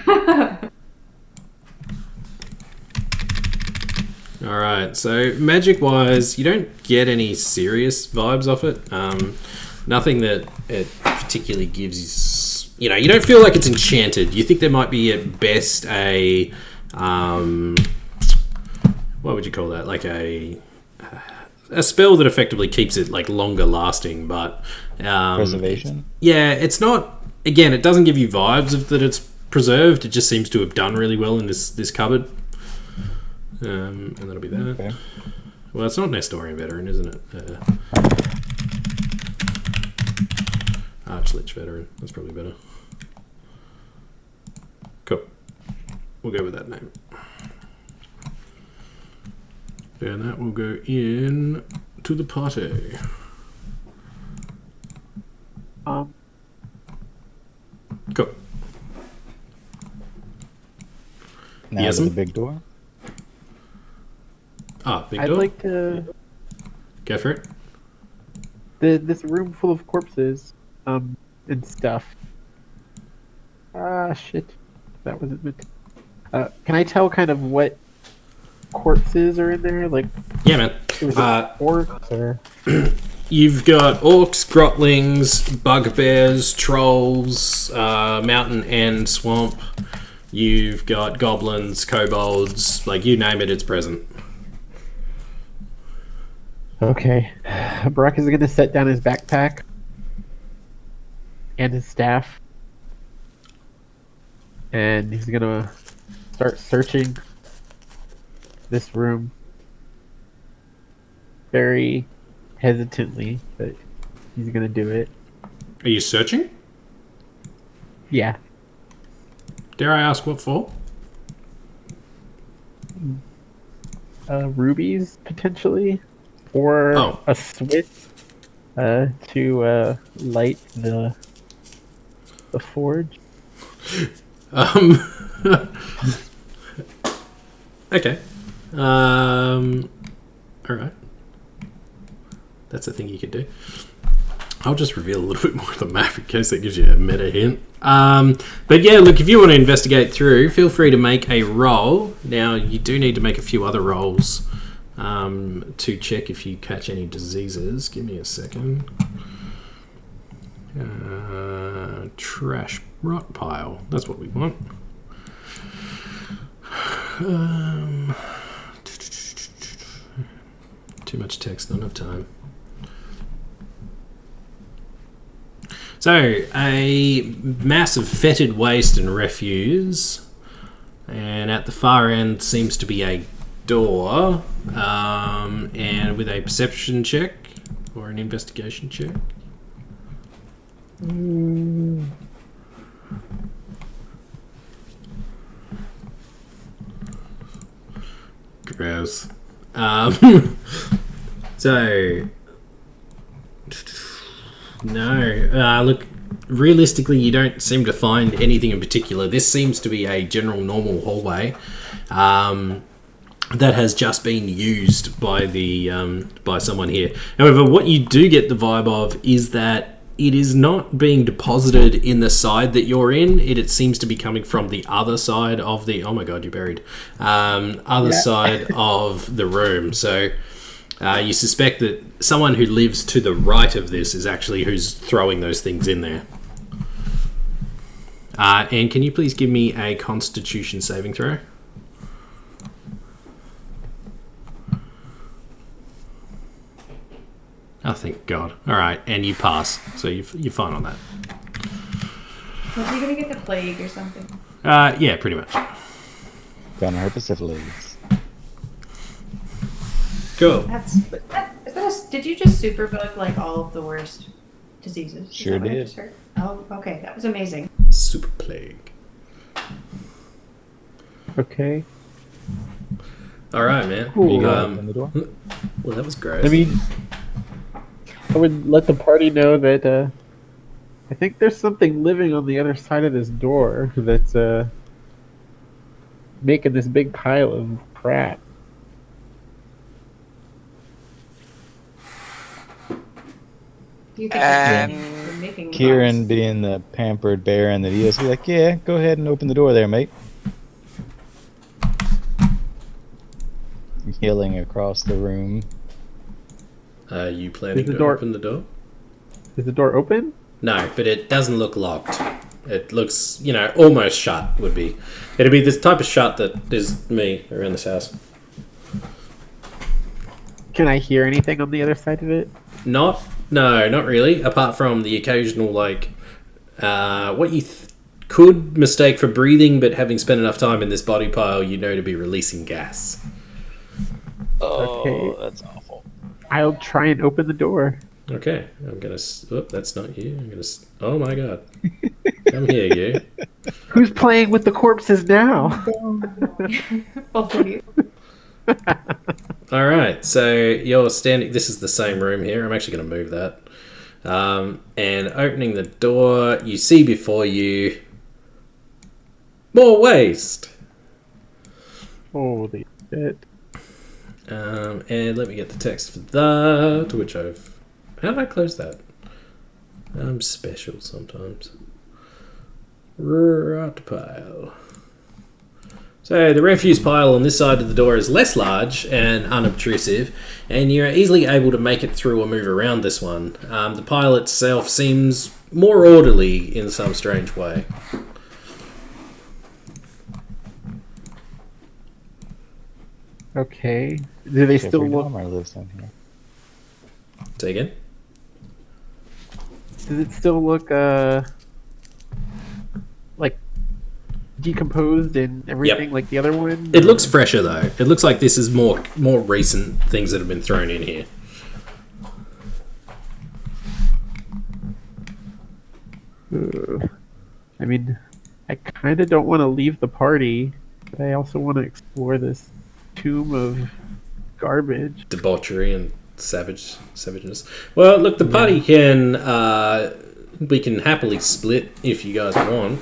S2: All right. So magic-wise, you don't get any serious vibes off it. Nothing that it particularly gives. You know, you don't feel like it's enchanted. You think there might be at best a what would you call that? Like a spell that effectively keeps it like longer lasting, but
S1: Preservation?
S2: Yeah, it's not. Again, it doesn't give you vibes of that it's preserved. It just seems to have done really well in this cupboard. And that'll be that.
S1: Okay.
S2: Well, it's not Nestorian Veteran, isn't it? Archlich Veteran. That's probably better. Cool. We'll go with that name. And that will go in to the party. Cool.
S1: Now
S2: Yes,
S1: to the
S2: hmm?
S1: big door.
S2: Big
S4: I'd
S2: door.
S4: like to.
S2: Go for it.
S4: This room full of corpses, and stuff. Shit. That wasn't meant. Can I tell kind of what corpses are in there? Like,
S2: Yeah, man.
S4: was it orcs or?
S2: You've got orcs, grotlings, bugbears, trolls, mountain and swamp. You've got goblins, kobolds, like you name it, it's present.
S4: Okay. Brock is gonna set down his backpack and his staff, and he's gonna start searching this room very hesitantly, but he's gonna do it.
S2: Are you searching?
S4: Yeah.
S2: Dare I ask what for?
S4: Rubies potentially, or
S2: Oh.
S4: a switch to light the forge.
S2: Okay. All right. That's a thing you could do. I'll just reveal a little bit more of the map in case that gives you a meta hint. But yeah, look, if you want to investigate through, feel free to make a roll. Now, you do need to make a few other rolls to check if you catch any diseases. Give me a second. Trash rot pile. That's what we want. Too much text, not enough time. So, a massive fetid waste and refuse, and at the far end seems to be a door, and with a perception check or an investigation check. Gross. So, no. Look, realistically, you don't seem to find anything in particular. This seems to be a general normal hallway that has just been used by the by someone here. However, what you do get the vibe of is that it is not being deposited in the side that you're in. It seems to be coming from the other side of the... Oh my god, you're buried. Other side of the room. So you suspect that someone who lives to the right of this is actually who's throwing those things in there. And can you please give me a Constitution saving throw? Oh, thank God. All right, and you pass. So you're fine on that.
S5: Was he gonna get the plague or something?
S2: Yeah, pretty much.
S1: Gonna herpes.
S2: Cool.
S5: Did you just superbug like all of the worst diseases? Is
S1: Sure
S5: that what I
S1: did.
S5: just heard? Oh, okay, that was amazing.
S2: Super plague.
S4: Okay.
S2: All right, man.
S4: Cool.
S1: You gonna open the door?
S2: Well, that was gross.
S4: I mean, I would let the party know that I think there's something living on the other side of this door that's making this big pile of crap.
S5: Do you think
S3: And
S5: we're making
S1: Kieran,
S5: noise?
S1: being the pampered baron that he is, be like, yeah, go ahead and open the door there, mate. Yelling across the room.
S2: Are you planning
S4: Is the
S2: to
S4: door-
S2: open the door?
S4: Is the door open?
S2: No, but it doesn't look locked. It looks, almost shut would be. It'd be this type of shut that is me around this house.
S4: Can I hear anything on the other side of it?
S2: No, not really. Apart from the occasional, what you could mistake for breathing, but having spent enough time in this body pile, to be releasing gas.
S4: Okay.
S1: That's awful.
S4: I'll try and open the door.
S2: Okay, I'm gonna. Oh, that's not you. I'm gonna. Oh my god! Come here, you.
S4: Who's playing with the corpses now?
S5: Both of you.
S2: All right, so you're standing. This is the same room here. I'm actually going to move that. And opening the door, you see before you more waste.
S4: Holy shit.
S2: And let me get the text for that, which I've. How did I close that? I'm special sometimes. Rot pile. So the refuse pile on this side of the door is less large and unobtrusive, and you're easily able to make it through or move around this one. The pile itself seems more orderly in some strange way.
S4: Okay. Do they still
S1: Jeffrey
S4: look?
S1: Dahmer lives in here.
S2: Say again?
S4: Does it still look like decomposed and everything like the other one?
S2: It looks fresher though. It looks like this is more recent things that have been thrown in here.
S4: I mean, I kind of don't want to leave the party, but I also want to explore this tomb of garbage.
S2: Debauchery and savageness. Well, look, the party can we can happily split if you guys want.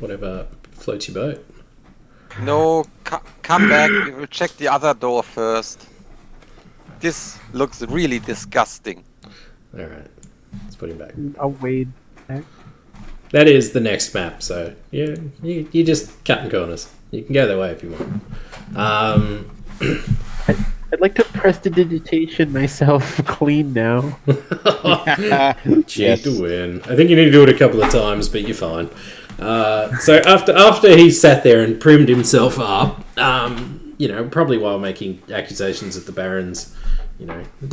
S2: Whatever floats your boat.
S3: no, come back. We will check the other door first. This looks really disgusting.
S2: All right, let's put him back.
S4: I'll wade back.
S2: That is the next map. So yeah, you just cutting corners. You can go that way if you want.
S4: I'd like to prestidigitation myself clean now.
S2: Cheat to win. I think you need to do it a couple of times, but you're fine. So after he sat there and primed himself up, probably while making accusations at the Baron's,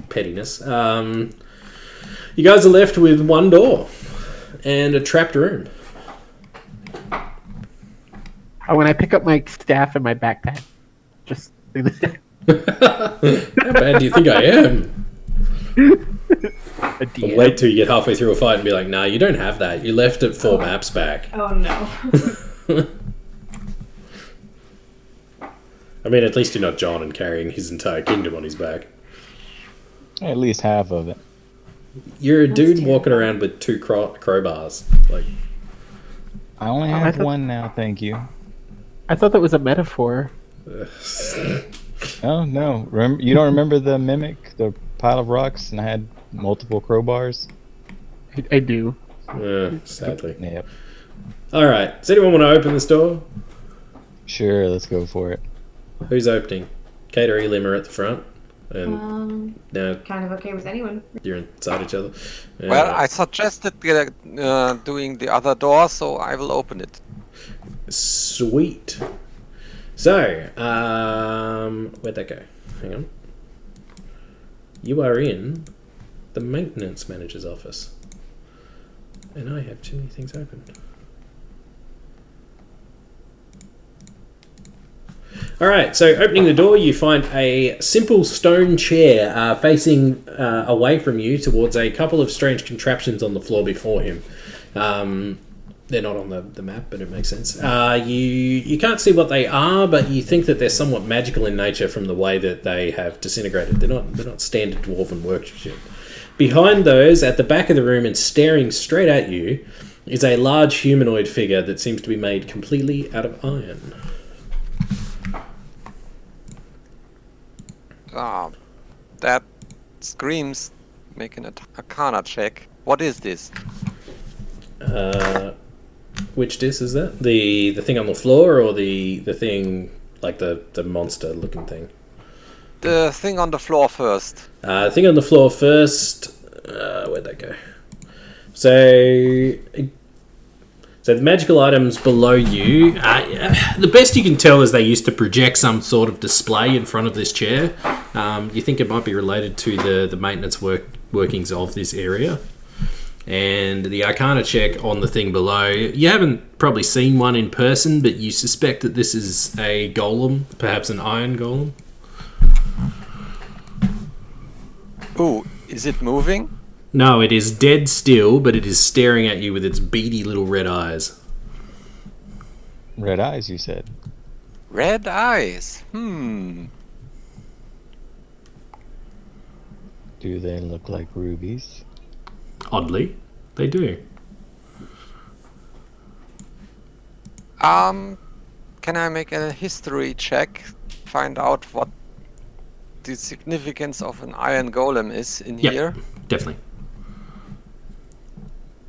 S2: pettiness, you guys are left with one door and a trapped room.
S4: Oh, when I pick up my staff and my backpack, just
S2: How bad do you think I am?
S4: a DM.
S2: I'll wait till you get halfway through a fight and be like, nah, you don't have that. You left it 4 maps back.
S5: Oh no.
S2: I mean, at least you're not John and carrying his entire kingdom on his back.
S1: At least half of it.
S2: You're a dude
S5: terrible.
S2: walking around with 2 crowbars. Like,
S1: I only
S4: I
S1: have
S4: thought-
S1: one now, thank you.
S4: I thought that was a metaphor.
S1: Oh, no. You don't remember the mimic, the pile of rocks, and I had multiple crowbars?
S4: I do.
S2: sadly.
S1: Yep.
S2: All right. Does anyone want to open this door?
S1: Sure, let's go for it.
S2: Who's opening? Kate or Elim are at the front, and now
S5: Kind of okay with anyone.
S2: you're inside each other.
S3: Well, I suggested doing the other door, so I will open it.
S2: Sweet. So, where'd that go? Hang on. You are in the maintenance manager's office. And I have too many things open. Alright, so opening the door, you find a simple stone chair facing away from you towards a couple of strange contraptions on the floor before him. They're not on the map, but it makes sense. You can't see what they are, but you think that they're somewhat magical in nature from the way that they have disintegrated. They're not standard dwarven workmanship. Behind those, at the back of the room and staring straight at you, is a large humanoid figure that seems to be made completely out of iron.
S3: That screams. Making an Arcana check. What is this?
S2: Which disc is that? The thing on the floor, or the thing like the monster looking thing?
S3: The thing on the floor first.
S2: The thing on the floor first. Where'd that go? So the magical items below you. The best you can tell is they used to project some sort of display in front of this chair. You think it might be related to the maintenance workings of this area. And the Arcana check on the thing below, you haven't probably seen one in person, but you suspect that this is a golem, perhaps an iron golem.
S3: Ooh, is it moving?
S2: No, it is dead still, but it is staring at you with its beady little red eyes.
S1: Red eyes, you said.
S3: Red eyes.
S1: Do they look like rubies?
S2: Oddly, they do.
S3: Can I make a history check? Find out what the significance of an iron golem is in here?
S2: Definitely.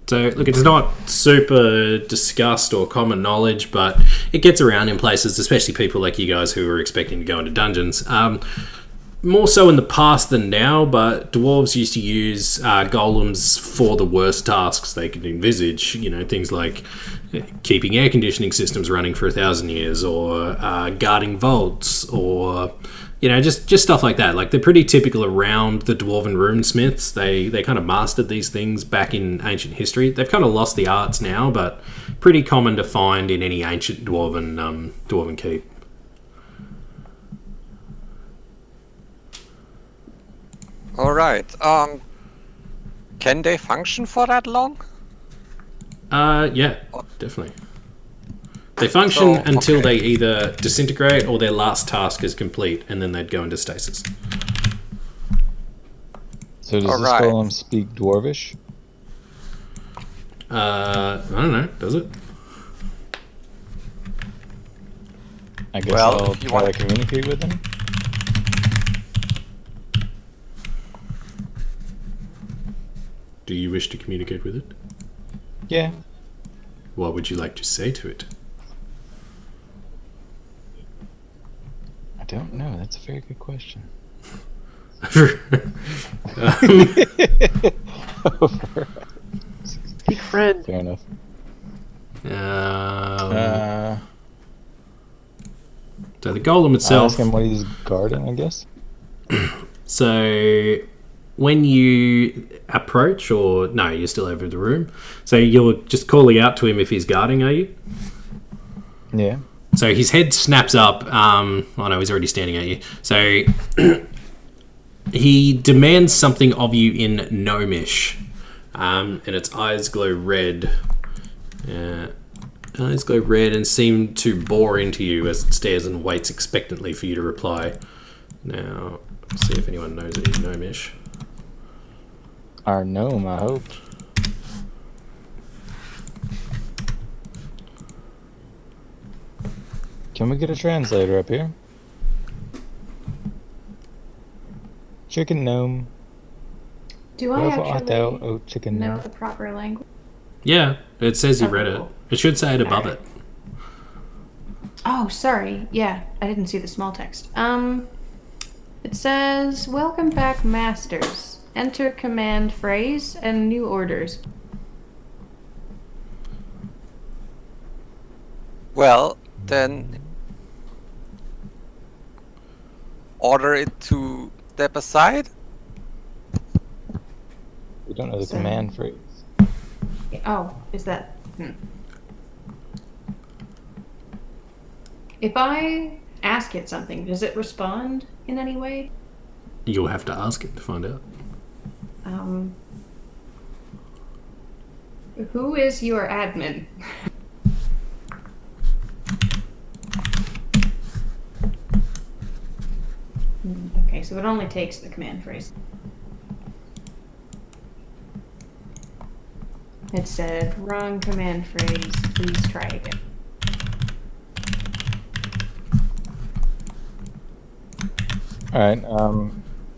S2: So, look, it's not super discussed or common knowledge, but it gets around in places, especially people like you guys who are expecting to go into dungeons. More so in the past than now, but dwarves used to use golems for the worst tasks they could envisage. You know, things like keeping air conditioning systems running for 1,000 years, or guarding vaults, or just stuff like that. Like, they're pretty typical around the dwarven runesmiths. They kind of mastered these things back in ancient history. They've kind of lost the arts now, but pretty common to find in any ancient dwarven keep.
S3: All right. Can they function for that long?
S2: Yeah, definitely. They function until they either disintegrate or their last task is complete, and then they'd go into stasis.
S1: So does this golem speak Dwarvish?
S2: I don't know. Does it?
S1: I guess I'll try to communicate with him.
S2: Do you wish to communicate with it?
S1: Yeah.
S2: What would you like to say to it?
S1: I don't know. That's a very good question.
S4: Speak friend.
S1: Fair enough.
S2: So the golem itself.
S1: I'll ask him what he's guarding, I guess.
S2: So when you approach, or no, you're still over the room. So you're just calling out to him if he's guarding, are you?
S1: Yeah.
S2: So his head snaps up. Oh no, he's already standing at you. So he demands something of you in Gnomish, and its eyes glow red. Eyes glow red and seem to bore into you as it stares and waits expectantly for you to reply. Now, let's see if anyone knows any Gnomish.
S1: Our gnome, I hope. Can we get a translator up here? Chicken gnome.
S5: Do I actually
S1: chicken
S5: know
S1: gnome.
S5: the proper language?
S2: Yeah, it says you read it.
S5: Cool.
S2: It should say it above it.
S5: Oh, sorry. Yeah, I didn't see the small text. It says, "Welcome back, masters. Enter command phrase and new orders."
S3: Well, then order it to step aside.
S1: We don't know the command phrase.
S5: Oh, is that... If I ask it something, does it respond in any way?
S2: You'll have to ask it to find out.
S5: Who is your admin? Okay, so it only takes the command phrase. It said, wrong command phrase, please try again.
S1: Alright,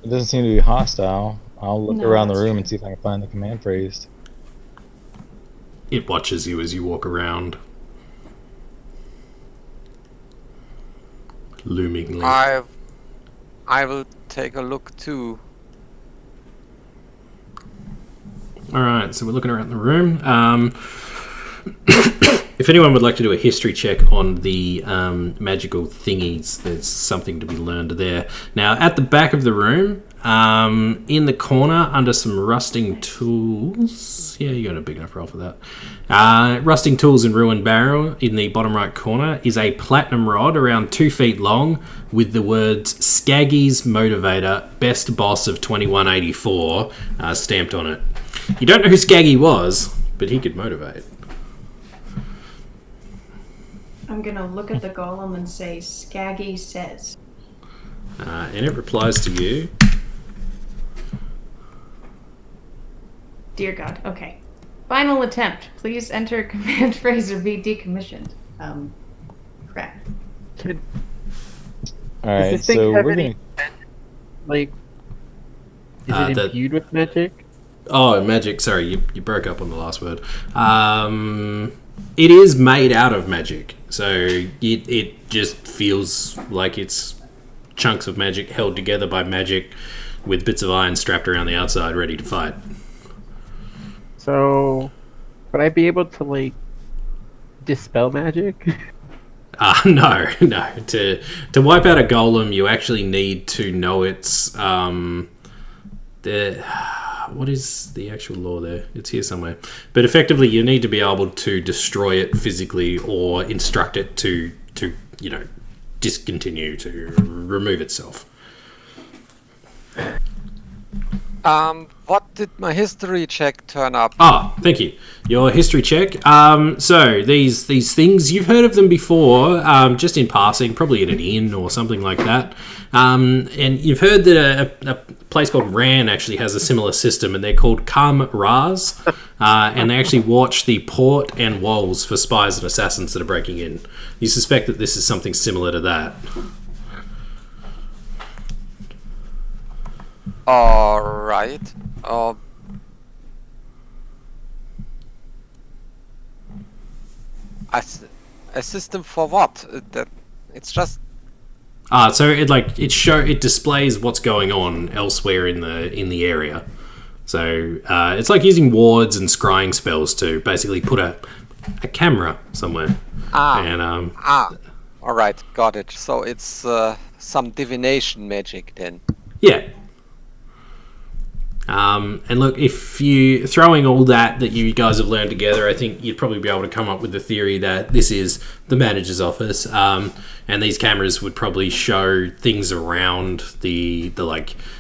S1: it doesn't seem to be hostile. I'll look
S5: No,
S1: around the
S5: that's
S1: room
S5: true.
S1: and see if I can find the command phrase.
S2: It watches you as you walk around. Loomingly.
S3: I will take a look too.
S2: Alright, so we're looking around the room. If anyone would like to do a history check on the magical thingies, there's something to be learned there. Now, at the back of the room, in the corner, under some rusting tools... Yeah, you got a big enough roll for that. Rusting tools and ruined barrel, in the bottom right corner, is a platinum rod around 2 feet long with the words Skaggy's Motivator, Best Boss of 2184 stamped on it. You don't know who Skaggy was, but he could motivate.
S5: I'm gonna look at the golem and say, Skaggy says.
S2: And it replies to you.
S5: Dear God, okay. Final attempt. Please enter command phrase or be decommissioned. Crap.
S4: Does
S1: Alright,
S4: this thing
S1: so
S4: have
S1: we're
S4: any
S1: gonna...
S4: like? Is it
S2: that-
S4: imbued with magic?
S2: Oh, magic. Sorry, you broke up on the last word. It is made out of magic. So it just feels like it's chunks of magic held together by magic with bits of iron strapped around the outside ready to fight.
S4: So, would I be able to like dispel magic?
S2: No. To wipe out a golem, you actually need to know its... what is the actual law there? It's here somewhere. But effectively, you need to be able to destroy it physically or instruct it to discontinue, to remove itself.
S3: What did my history check turn up?
S2: Thank you. Your history check. So these things, you've heard of them before, just in passing, probably in an inn or something like that. And you've heard that a place called Ran actually has a similar system, and they're called Kam-Ras. And they actually watch the port and walls for spies and assassins that are breaking in. You suspect that this is something similar to that.
S3: All right. A system for what? That it's just
S2: So it displays what's going on elsewhere in the area. So it's like using wards and scrying spells to basically put a camera somewhere.
S3: All right, got it. So it's some divination magic then.
S2: Yeah. And look, if you throwing all that you guys have learned together, I think you'd probably be able to come up with the theory that this is the manager's office, and these cameras would probably show things around the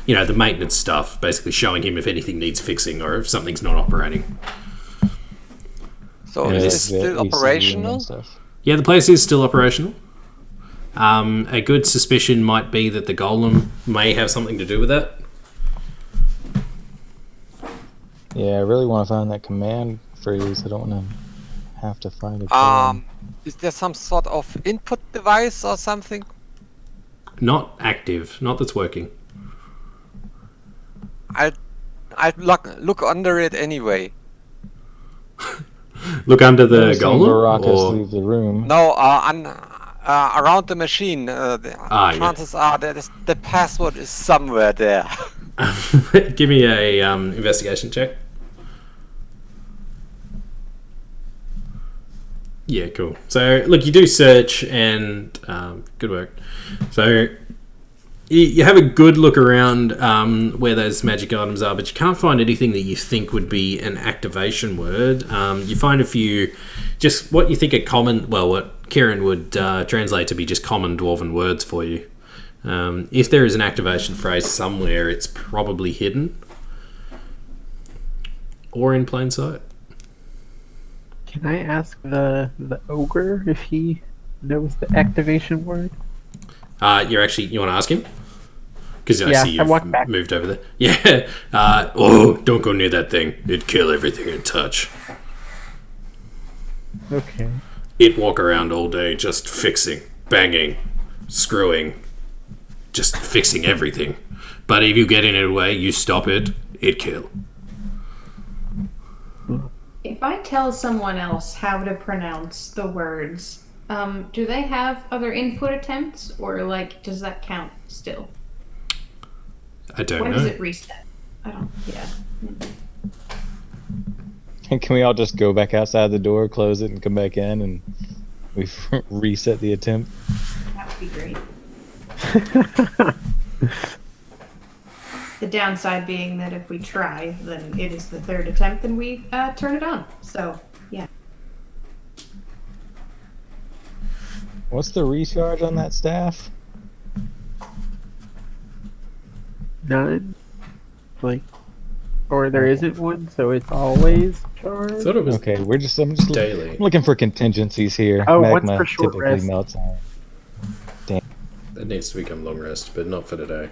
S2: maintenance stuff, basically showing him if anything needs fixing or if something's not operating.
S3: So
S1: Yeah,
S3: is
S1: the
S3: this still
S1: ECU and
S3: operational?
S1: stuff.
S2: Yeah, the place is still operational. A good suspicion might be that the golem may have something to do with that.
S1: Yeah, I really want to find that command phrase. I don't want to have to find it.
S3: Is there some sort of input device or something?
S2: Not active, not that's working.
S3: I'd look under it anyway.
S2: Look under the
S1: I've seen
S2: golem?
S1: Baracus
S2: Or...
S1: leave the room.
S3: No, around the machine. The
S2: yeah.
S3: chances are that the password is somewhere there.
S2: Give me a investigation check. Yeah, cool. So, look, you do search, and good work. So, you have a good look around where those magic items are, but you can't find anything that you think would be an activation word. You find a few just what you think a common, well, what Kieran would translate to be just common dwarven words for you. If there is an activation phrase somewhere, it's probably hidden or in plain sight.
S4: Can I ask the ogre if he knows the activation word?
S2: You want to ask him? Because I
S4: Yeah,
S2: see
S4: I
S2: you've
S4: walked back.
S2: moved over there. Yeah. Don't go near that thing. It'd kill everything in touch.
S4: Okay.
S2: It walk around all day just fixing, banging, screwing, just fixing everything. But if you get in its way, you stop it, it kill.
S5: If I tell someone else how to pronounce the words, do they have other input attempts, or like, does that count still?
S2: I don't
S5: When
S2: know.
S5: does it reset? I don't. Yeah.
S1: Can we all just go back outside the door, close it, and come back in, and we reset the attempt?
S5: That would be great. The downside being that if we try, then it is the third attempt, and we turn it on. So, yeah.
S1: What's the recharge on that staff?
S4: 9? Like, or there isn't one, so it's always
S2: I
S4: charged?
S2: thought it was
S1: Okay, I'm just
S2: daily.
S1: looking for contingencies here.
S4: Oh, one's
S1: Magma
S4: for short
S1: typically
S4: rest.
S1: melts on.
S2: That needs to become long rest, but not for today.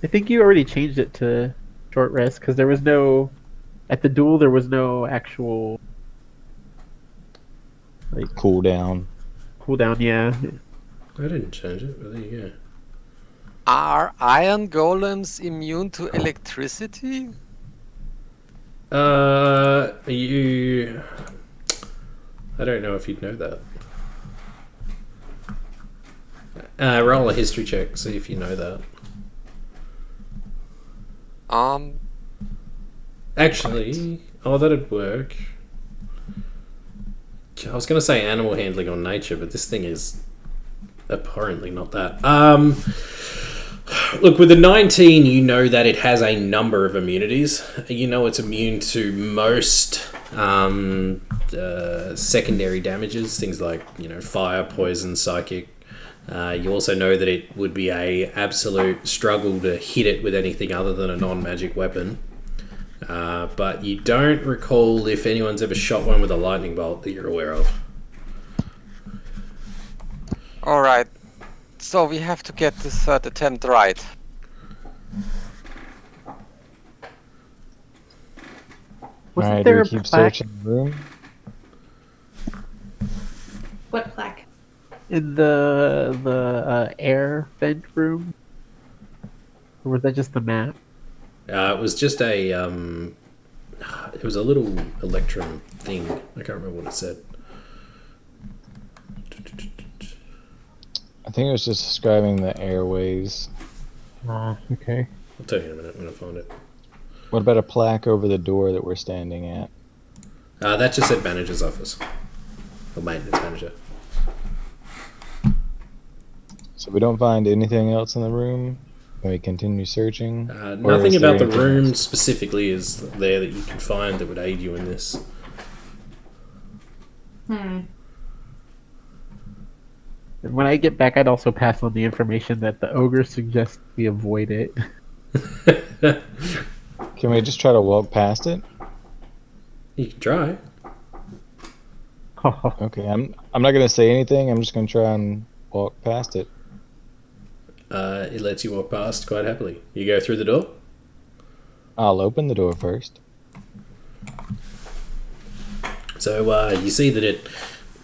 S4: I think you already changed it to short rest, because there was no... At the duel, there was no actual
S1: Cooldown.
S4: cooldown, yeah.
S2: I didn't change it, but there you
S3: Are iron golems immune to electricity?
S2: go. I don't know if you'd know that. Roll a history check, see if you know that. Actually, that'd work. I was going to say animal handling on nature, but this thing is apparently not that. Look, with the 19, you know that it has a number of immunities. You know it's immune to most secondary damages, things like fire, poison, psychic. You also know that it would be a absolute struggle to hit it with anything other than a non-magic weapon. But you don't recall if anyone's ever shot one with a lightning bolt that you're aware of.
S3: Alright. So we have to get this third attempt right.
S4: Wasn't
S1: Alright, do
S4: there
S1: we
S4: a
S1: keep
S4: plaque
S1: searching the room?
S5: What plaque?
S4: in the air vent room? Or was that just the map?
S2: It was just a it was a little electrum thing. I can't remember what it said.
S1: I think it was just describing the airways.
S4: Oh, okay.
S2: I'll tell you in a minute when I find it.
S1: What about a plaque over the door that we're standing at?
S2: That just said manager's office. Or maintenance manager.
S1: So we don't find anything else in the room? Can we continue searching? Or
S2: Nothing
S1: is there
S2: about the
S1: anything
S2: room
S1: else?
S2: specifically is there that you can find that would aid you in this.
S4: And when I get back, I'd also pass on the information that the ogre suggests we avoid it.
S1: Can we just try to walk past it?
S2: You can try.
S1: Okay, I'm not gonna say anything. I'm just gonna try and walk past it.
S2: It lets you walk past quite happily. You go through the door.
S1: I'll open the door first.
S2: So you see that it.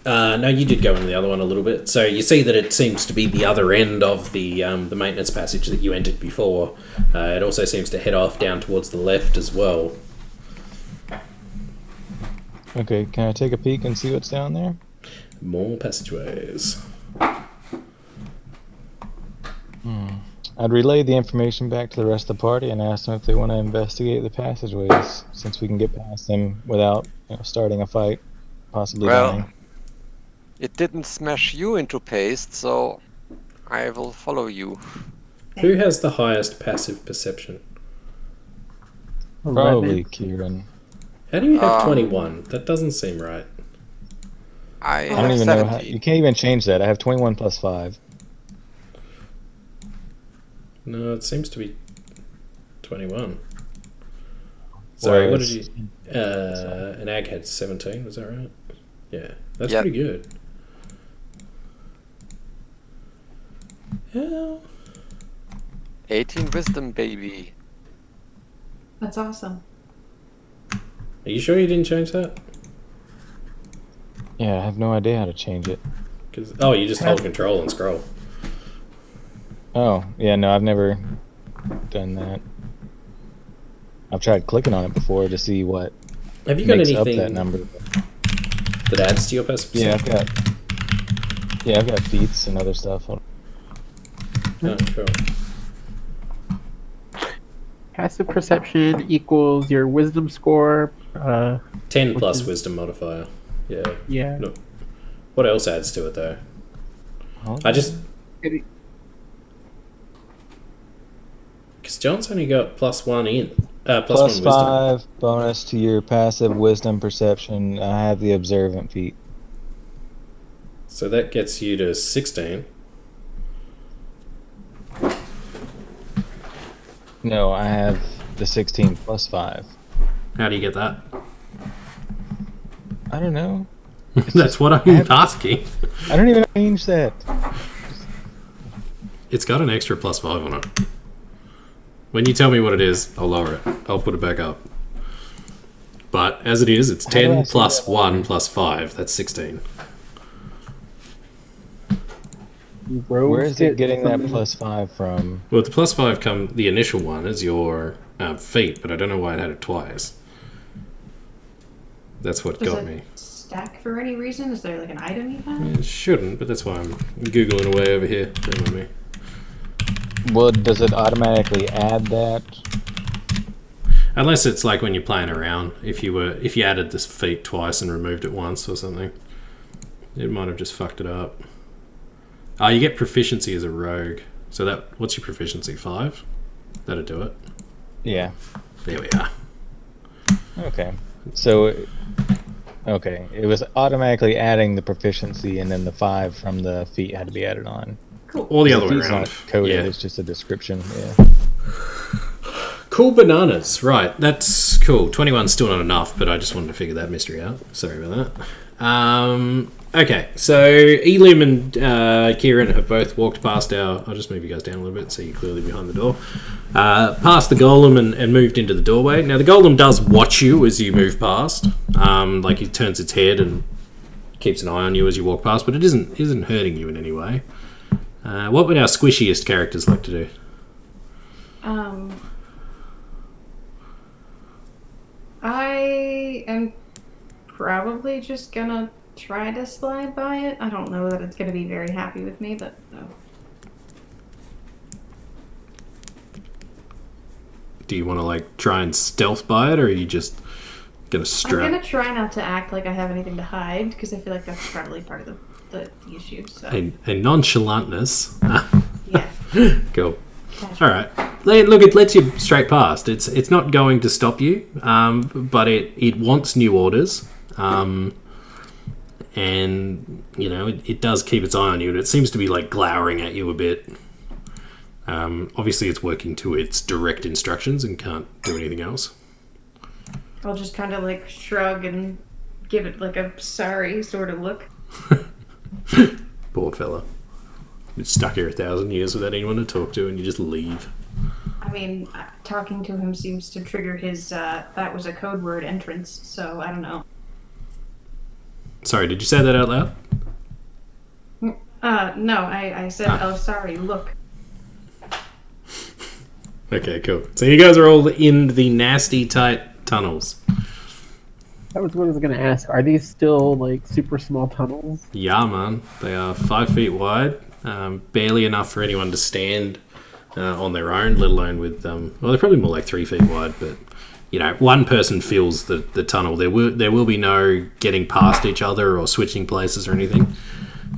S2: No, you did go into the other one a little bit. So you see that it seems to be the other end of the maintenance passage that you entered before. It also seems to head off down towards the left as well.
S1: Okay, can I take a peek and see what's down there?
S2: More passageways.
S1: I'd relay the information back to the rest of the party and ask them if they want to investigate the passageways, since we can get past them without starting a fight, possibly
S3: Well,
S1: dying.
S3: it didn't smash you into paste, so I will follow you.
S2: Who has the highest passive perception?
S1: Probably Kieran.
S2: How do you have 21? That doesn't seem right.
S3: I
S1: I don't
S3: have
S1: even know how.
S3: 17.
S1: You can't even change that. I have 21 plus 5.
S2: No, it seems to be 21. Sorry, what did you... an ag had 17, was that right? Yeah, that's
S3: Yep.
S2: pretty good. Yeah.
S3: 18 wisdom, baby.
S5: That's awesome.
S2: Are you sure you didn't change that?
S1: Yeah, I have no idea how to change it.
S2: Oh, you just hold control and scroll.
S1: Oh, yeah, no, I've never done that. I've tried clicking on it before to see what
S2: Have you got
S1: makes up
S2: anything
S1: that number.
S2: that adds to your passive
S1: Yeah,
S2: perception?
S1: I've got feats and other stuff.
S2: Oh, cool.
S4: Passive perception equals your wisdom score.
S2: 10
S4: Which
S2: plus
S4: is-
S2: wisdom modifier. Yeah.
S4: Yeah.
S2: No. What else adds to it, though?
S1: Hold
S2: I
S1: on.
S2: just... Because John's only got plus 1 in. Plus
S1: Plus
S2: 1 wisdom.
S1: 5 bonus to your passive wisdom perception. I have the observant feat.
S2: So that gets you to 16.
S1: No, I have the 16 plus 5.
S2: How do you get that?
S1: I don't know.
S2: That's what I'm asking.
S1: I don't even change that.
S2: It's got an extra plus 5 on it. When you tell me what it is, I'll lower it. I'll put it back up. But as it is, it's
S1: How do I
S2: 10
S1: see
S2: plus
S1: that?
S2: 1 plus 5. That's 16.
S1: Where is it getting that plus 5 from?
S2: Well, the plus 5 the initial one is your feet, but I don't know why it had it twice. That's what
S5: Does
S2: got
S5: it
S2: me.
S5: stack for any reason? Is there like an item you have?
S2: It shouldn't, but that's why I'm Googling away over here. Bear with me.
S1: Well, does it automatically add that?
S2: Unless it's like when you're playing around, if you added this feat twice and removed it once or something, it might have just fucked it up. Oh, you get proficiency as a rogue. So what's your proficiency? 5? That'll do it.
S1: Yeah.
S2: There we are.
S1: Okay. So, okay, it was automatically adding the proficiency, and then the 5 from the feat had to be added on.
S5: Cool.
S2: Or the other way
S1: feat's
S2: around.
S1: not coded;
S2: Yeah.
S1: it's just a description. Yeah.
S2: Cool bananas. Right, that's cool. 21's still not enough, but I just wanted to figure that mystery out. Sorry about that. Okay, so Elim and Kieran have both walked past I'll just move you guys down a little bit so you're clearly behind the door. Past the golem and moved into the doorway. Now, the golem does watch you as you move past. Like, it turns its head and keeps an eye on you as you walk past, but it isn't hurting you in any way. What would our squishiest characters like to do?
S5: I am probably just gonna try to slide by it. I don't know that it's gonna be very happy with me, but no.
S2: Do you want to, like, try and stealth by it, or are you just gonna strut?
S5: I'm gonna try not to act like I have anything to hide because I feel like that's probably part of the issue. So
S2: A nonchalantness.
S5: yeah.
S2: Cool. All right. Look, it lets you straight past. It's not going to stop you, but it wants new orders, and it does keep its eye on you. And it seems to be like glowering at you a bit. Obviously, it's working to its direct instructions and can't do anything else.
S5: I'll just kind of like shrug and give it like a sorry sort of look.
S2: Poor fella. Been stuck here 1,000 years without anyone to talk to, and you just leave.
S5: I mean, talking to him seems to trigger his, that was a code word entrance, so I don't know.
S2: Sorry, did you say that out loud?
S5: No, I said, oh, sorry, look.
S2: Okay, cool. So you guys are all in the nasty, tight tunnels.
S4: That was what I was going to ask. Are these still like super small tunnels?
S2: Yeah, man. They are 5 feet wide. Barely enough for anyone to stand on their own, let alone with... well, they're probably more like 3 feet wide, but... one person fills the tunnel. There will be no getting past each other or switching places or anything.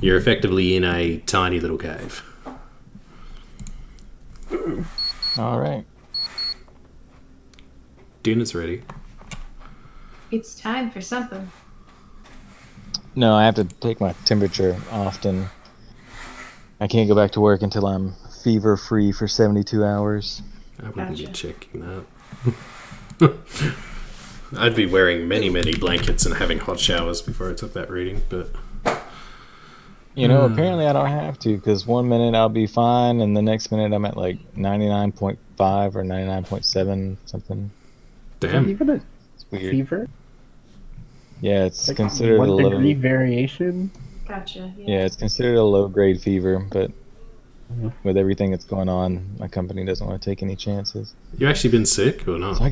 S2: You're effectively in a tiny little cave.
S1: All right.
S2: Dinner's ready.
S5: It's time for something.
S1: No, I have to take my temperature often. I can't go back to work until I'm fever-free for 72 hours.
S2: I wouldn't be
S5: Gotcha.
S2: checking that. I'd be wearing many, many blankets and having hot showers before I took that reading, but...
S1: You know, apparently I don't have to, because 1 minute I'll be fine, and the next minute I'm at like 99.5 or 99.7 something.
S2: Damn.
S4: Even a
S1: It's weird.
S4: fever?
S1: Yeah, it's
S4: Like
S1: considered a
S4: 1
S1: low.
S4: degree variation?
S5: Gotcha.
S1: Yeah, it's considered a low-grade fever, but
S4: Mhm.
S1: with everything that's going on, my company doesn't want to take any chances.
S2: You actually been sick or not?
S1: So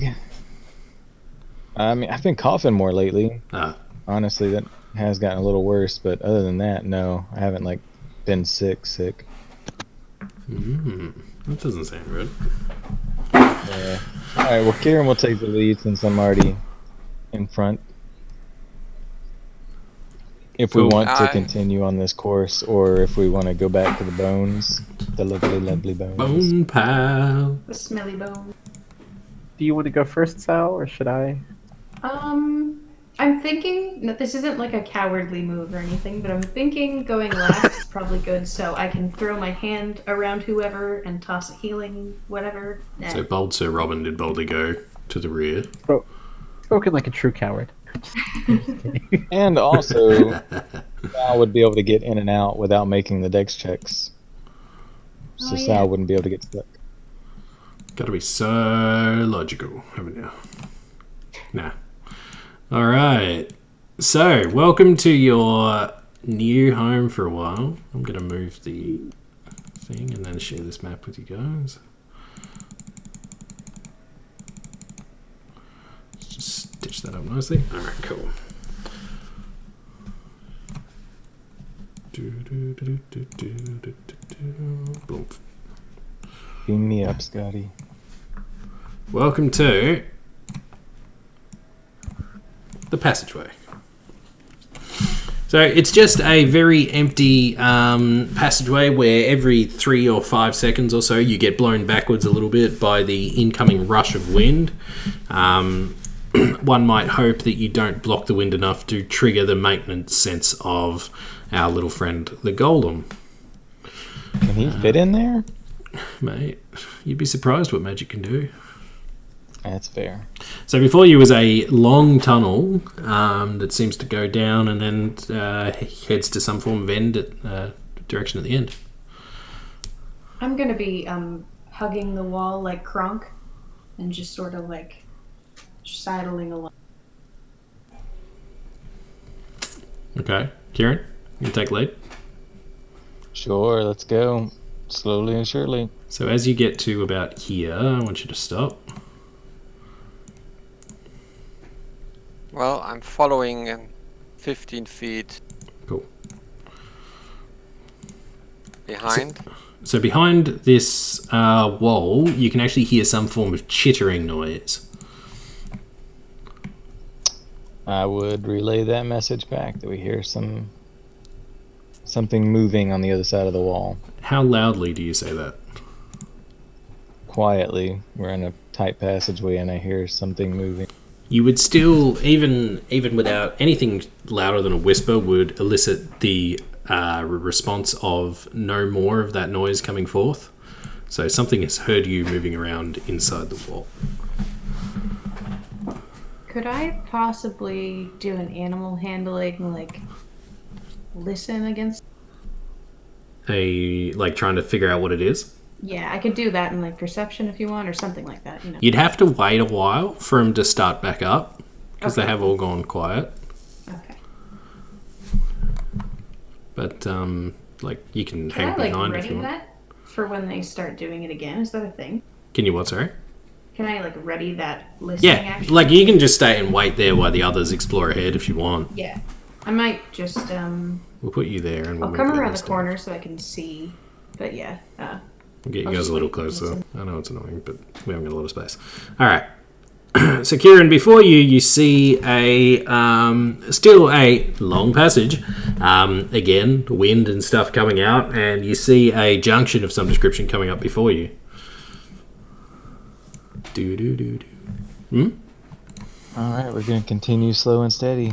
S1: I mean, I've been coughing more lately.
S2: Ah,
S1: Honestly, that has gotten a little worse, but other than that, no, I haven't like been sick.
S2: that doesn't sound good.
S1: Yeah. All right, well, Kieran will take the lead since I'm already in front. If we
S2: Cool.
S1: want to
S3: I-
S1: continue on this course, or if we want to go back to the bones, the lovely, lovely bones.
S2: Bone pal.
S5: The smelly bone.
S4: Do you want to go first, Sal, or should I?
S5: I'm thinking that this isn't like a cowardly move or anything, but I'm thinking going last is probably good, so I can throw my hand around whoever and toss a healing, whatever. Nah.
S2: So bold Sir Robin did boldly go to the rear.
S4: Spoken like a true coward.
S1: And also, Sal would be able to get in and out without making the dex checks. So
S5: Oh, yeah.
S1: Sal wouldn't be able to get stuck.
S2: Gotta be so logical, haven't you? Nah. Alright. So, welcome to your new home for a while. I'm gonna move the thing and then share this map with you guys. Let's just stitch that up nicely. Alright, cool. Boom.
S1: Beam me up, Scotty.
S2: Welcome to the passageway. So it's just a very empty passageway where every 3 or 5 seconds or so you get blown backwards a little bit by the incoming rush of wind. One might hope that you don't block the wind enough to trigger the maintenance sense of our little friend the golem.
S1: Can he fit in there?
S2: Mate, you'd be surprised what magic can do.
S1: That's fair.
S2: So before you was a long tunnel that seems to go down and then heads to some form of end direction at the end.
S5: I'm gonna be hugging the wall like Kronk and just sort of like sidling along.
S2: Okay, Kieran, you take lead.
S1: Sure, let's go. Slowly and surely.
S2: So as you get to about here, I want you to stop.
S3: Well, I'm following in 15 feet
S2: Cool.
S3: behind.
S2: So behind this wall, you can actually hear some form of chittering noise.
S1: I would relay that message back that we hear something moving on the other side of the wall.
S2: How loudly do you say that?
S1: Quietly, we're in a tight passageway and I hear something moving.
S2: You would still, even without anything louder than a whisper, would elicit the response of no more of that noise coming forth. So something has heard you moving around inside the wall.
S5: Could I possibly do an animal handling, like listen against?
S2: Like trying to figure out what it is.
S5: Yeah, I could do that in like perception if you want, or something like that. You know.
S2: You'd have to wait a while for them to start back up because they
S5: Okay.
S2: have all gone quiet.
S5: Okay.
S2: But like you can
S5: Can
S2: hang
S5: I like
S2: behind if
S5: ready
S2: you want.
S5: that for when they start doing it again? Is that a thing?
S2: Can you what? Sorry.
S5: Can I like ready that listening
S2: Yeah,
S5: action?
S2: like you can just stay and wait there while the others explore ahead if you want.
S5: Yeah. I might just
S2: We'll put you there and we'll
S5: I'll
S2: move
S5: come
S2: them
S5: around the
S2: this time.
S5: corner so I can see. But yeah.
S2: We'll get you
S5: I'll
S2: guys
S5: just
S2: a little
S5: wait and
S2: closer.
S5: listen.
S2: I know it's annoying, but we haven't got a lot of space. All right. So Kieran, before you see a still a long passage. Again, wind and stuff coming out, and you see a junction of some description coming up before you. Do do do do.
S1: All right, we're gonna continue slow and steady.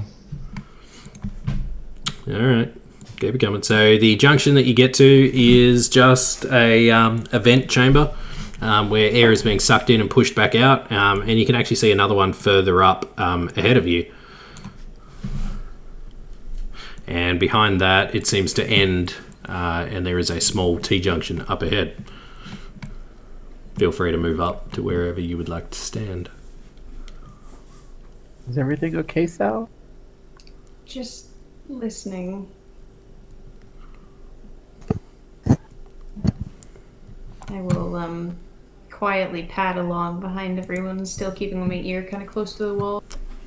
S2: All right, keep it coming. So the junction that you get to is just a vent chamber where air is being sucked in and pushed back out, and you can actually see another one further up ahead of you. And behind that, it seems to end, and there is a small T-junction up ahead. Feel free to move up to wherever you would like to stand.
S4: Is everything okay, Sal?
S5: Just listening. I will quietly pad along behind everyone, still keeping my ear kind of close to the wall.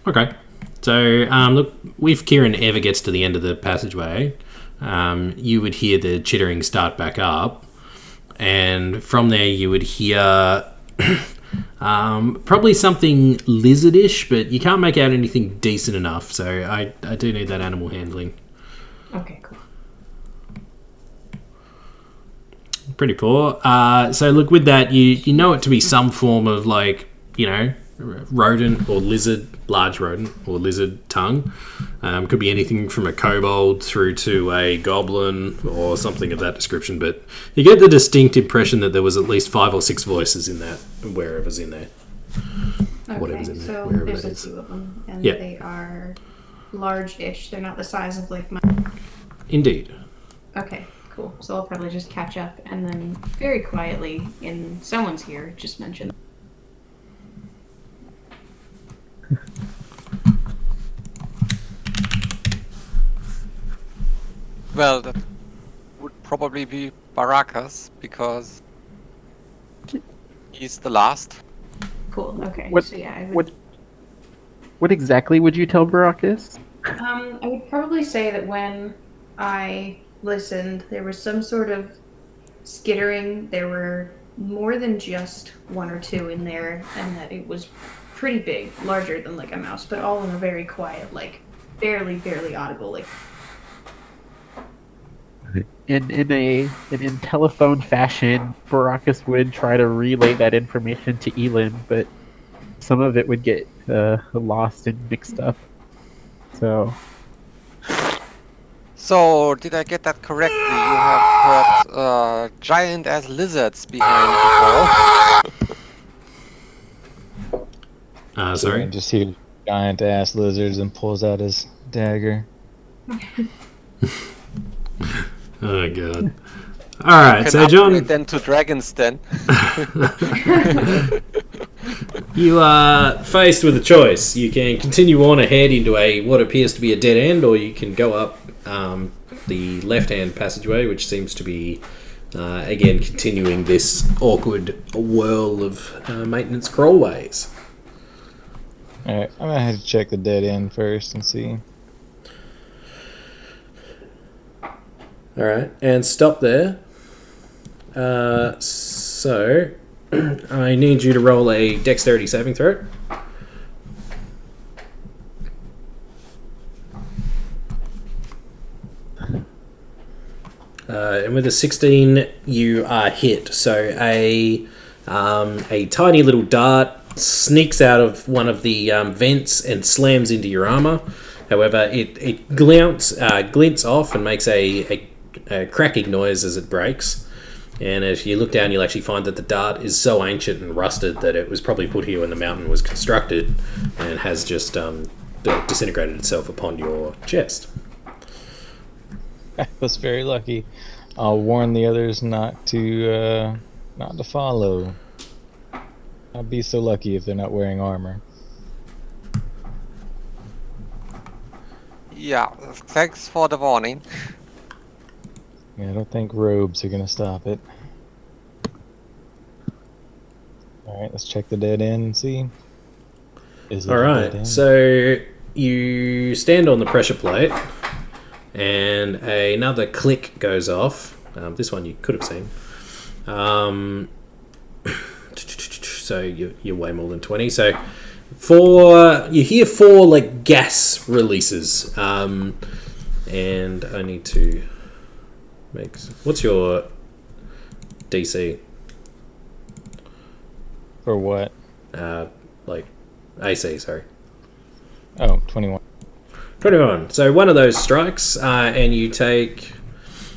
S2: Okay. So, look, if Kieran ever gets to the end of the passageway, you would hear the chittering start back up. And from there, you would hear probably something lizardish, but you can't make out anything decent enough. So I do need that animal handling.
S5: Okay, cool.
S2: Pretty poor. So look, with that, you know it to be some form of, like, you know, rodent or lizard, large rodent or lizard tongue. Could be anything from a kobold through to a goblin or something of that description, but you get the distinct impression that there was at least 5 or 6 voices in that, wherever's in there.
S5: Okay,
S2: Whatever's in there,
S5: so
S2: wherever
S5: there's
S2: that
S5: a
S2: is.
S5: few of them, and
S2: Yeah.
S5: they are large-ish. They're not the size of, like, my...
S2: Indeed.
S5: Okay, cool. So I'll probably just catch up, and then very quietly, in someone's here, just mention...
S3: Well, that would probably be Baracus, because he's the last.
S5: Cool, okay.
S4: What-
S5: So yeah, I would...
S4: What exactly would you tell Baracus?
S5: I would probably say that when I listened, there was some sort of skittering. There were more than just 1 or 2 in there, and that it was pretty big, larger than like a mouse, but all in a very quiet, like barely audible, like.
S4: In telephone fashion, Baracus would try to relay that information to Elim, but some of it would get lost and mixed up.
S3: So, did I get that correctly? You have heard giant as lizards behind the wall.
S2: Sorry.
S1: And just hear giant ass lizards and pulls out his dagger.
S2: Oh, God. All right,
S3: Can
S2: so John,
S3: upgrade then to dragons then.
S2: you are faced with a choice. You can continue on ahead into what appears to be a dead end, or you can go up the left-hand passageway, which seems to be, again, continuing this awkward whirl of maintenance crawlways.
S1: Alright, I'm gonna have to check the dead end first and see.
S2: All right, and stop there. So, I need you to roll a dexterity saving throw. And with a 16, you are hit. So a tiny little dart sneaks out of one of the vents and slams into your armor. However, it glints off and makes a cracking noise as it breaks. And as you look down, you'll actually find that the dart is so ancient and rusted that it was probably put here when the mountain was constructed and has just disintegrated itself upon your chest.
S1: I was very lucky. I'll warn the others not to follow. I'd be so lucky if they're not wearing armor.
S3: Yeah, thanks for the warning.
S1: Yeah, I don't think robes are gonna stop it. Alright, let's check the dead end and see. Is it a dead
S2: Alright,
S1: end?
S2: so you stand on the pressure plate and another click goes off. This one you could have seen. So you're way more than 20. So you hear 4 like gas releases. And I need to make... What's your DC?
S1: For what?
S2: Like AC, sorry.
S1: Oh, 21.
S2: 21. So one of those strikes, and you take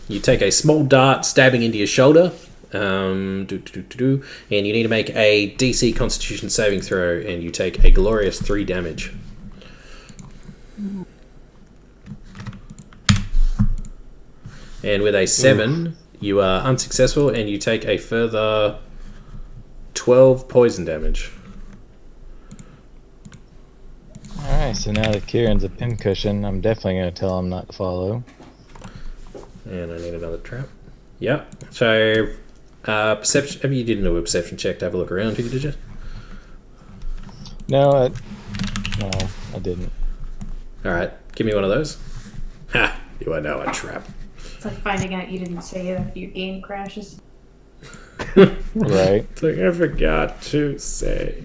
S2: a small dart stabbing into your shoulder. And you need to make a DC Constitution saving throw, and you take a glorious 3 damage. And with a 7, you are unsuccessful, and you take a further 12 poison damage.
S1: Alright, so now that Kieran's a pincushion, I'm definitely going to tell him not to follow.
S2: And I need another trap. Yep. So, perception. Have you didn't do a perception check to have a look around here, did you?
S1: No, I didn't.
S2: Alright, give me one of those. Ha! You are now a trap.
S5: It's like finding out you didn't say it after your game crashes.
S1: Right.
S2: It's like I forgot to say.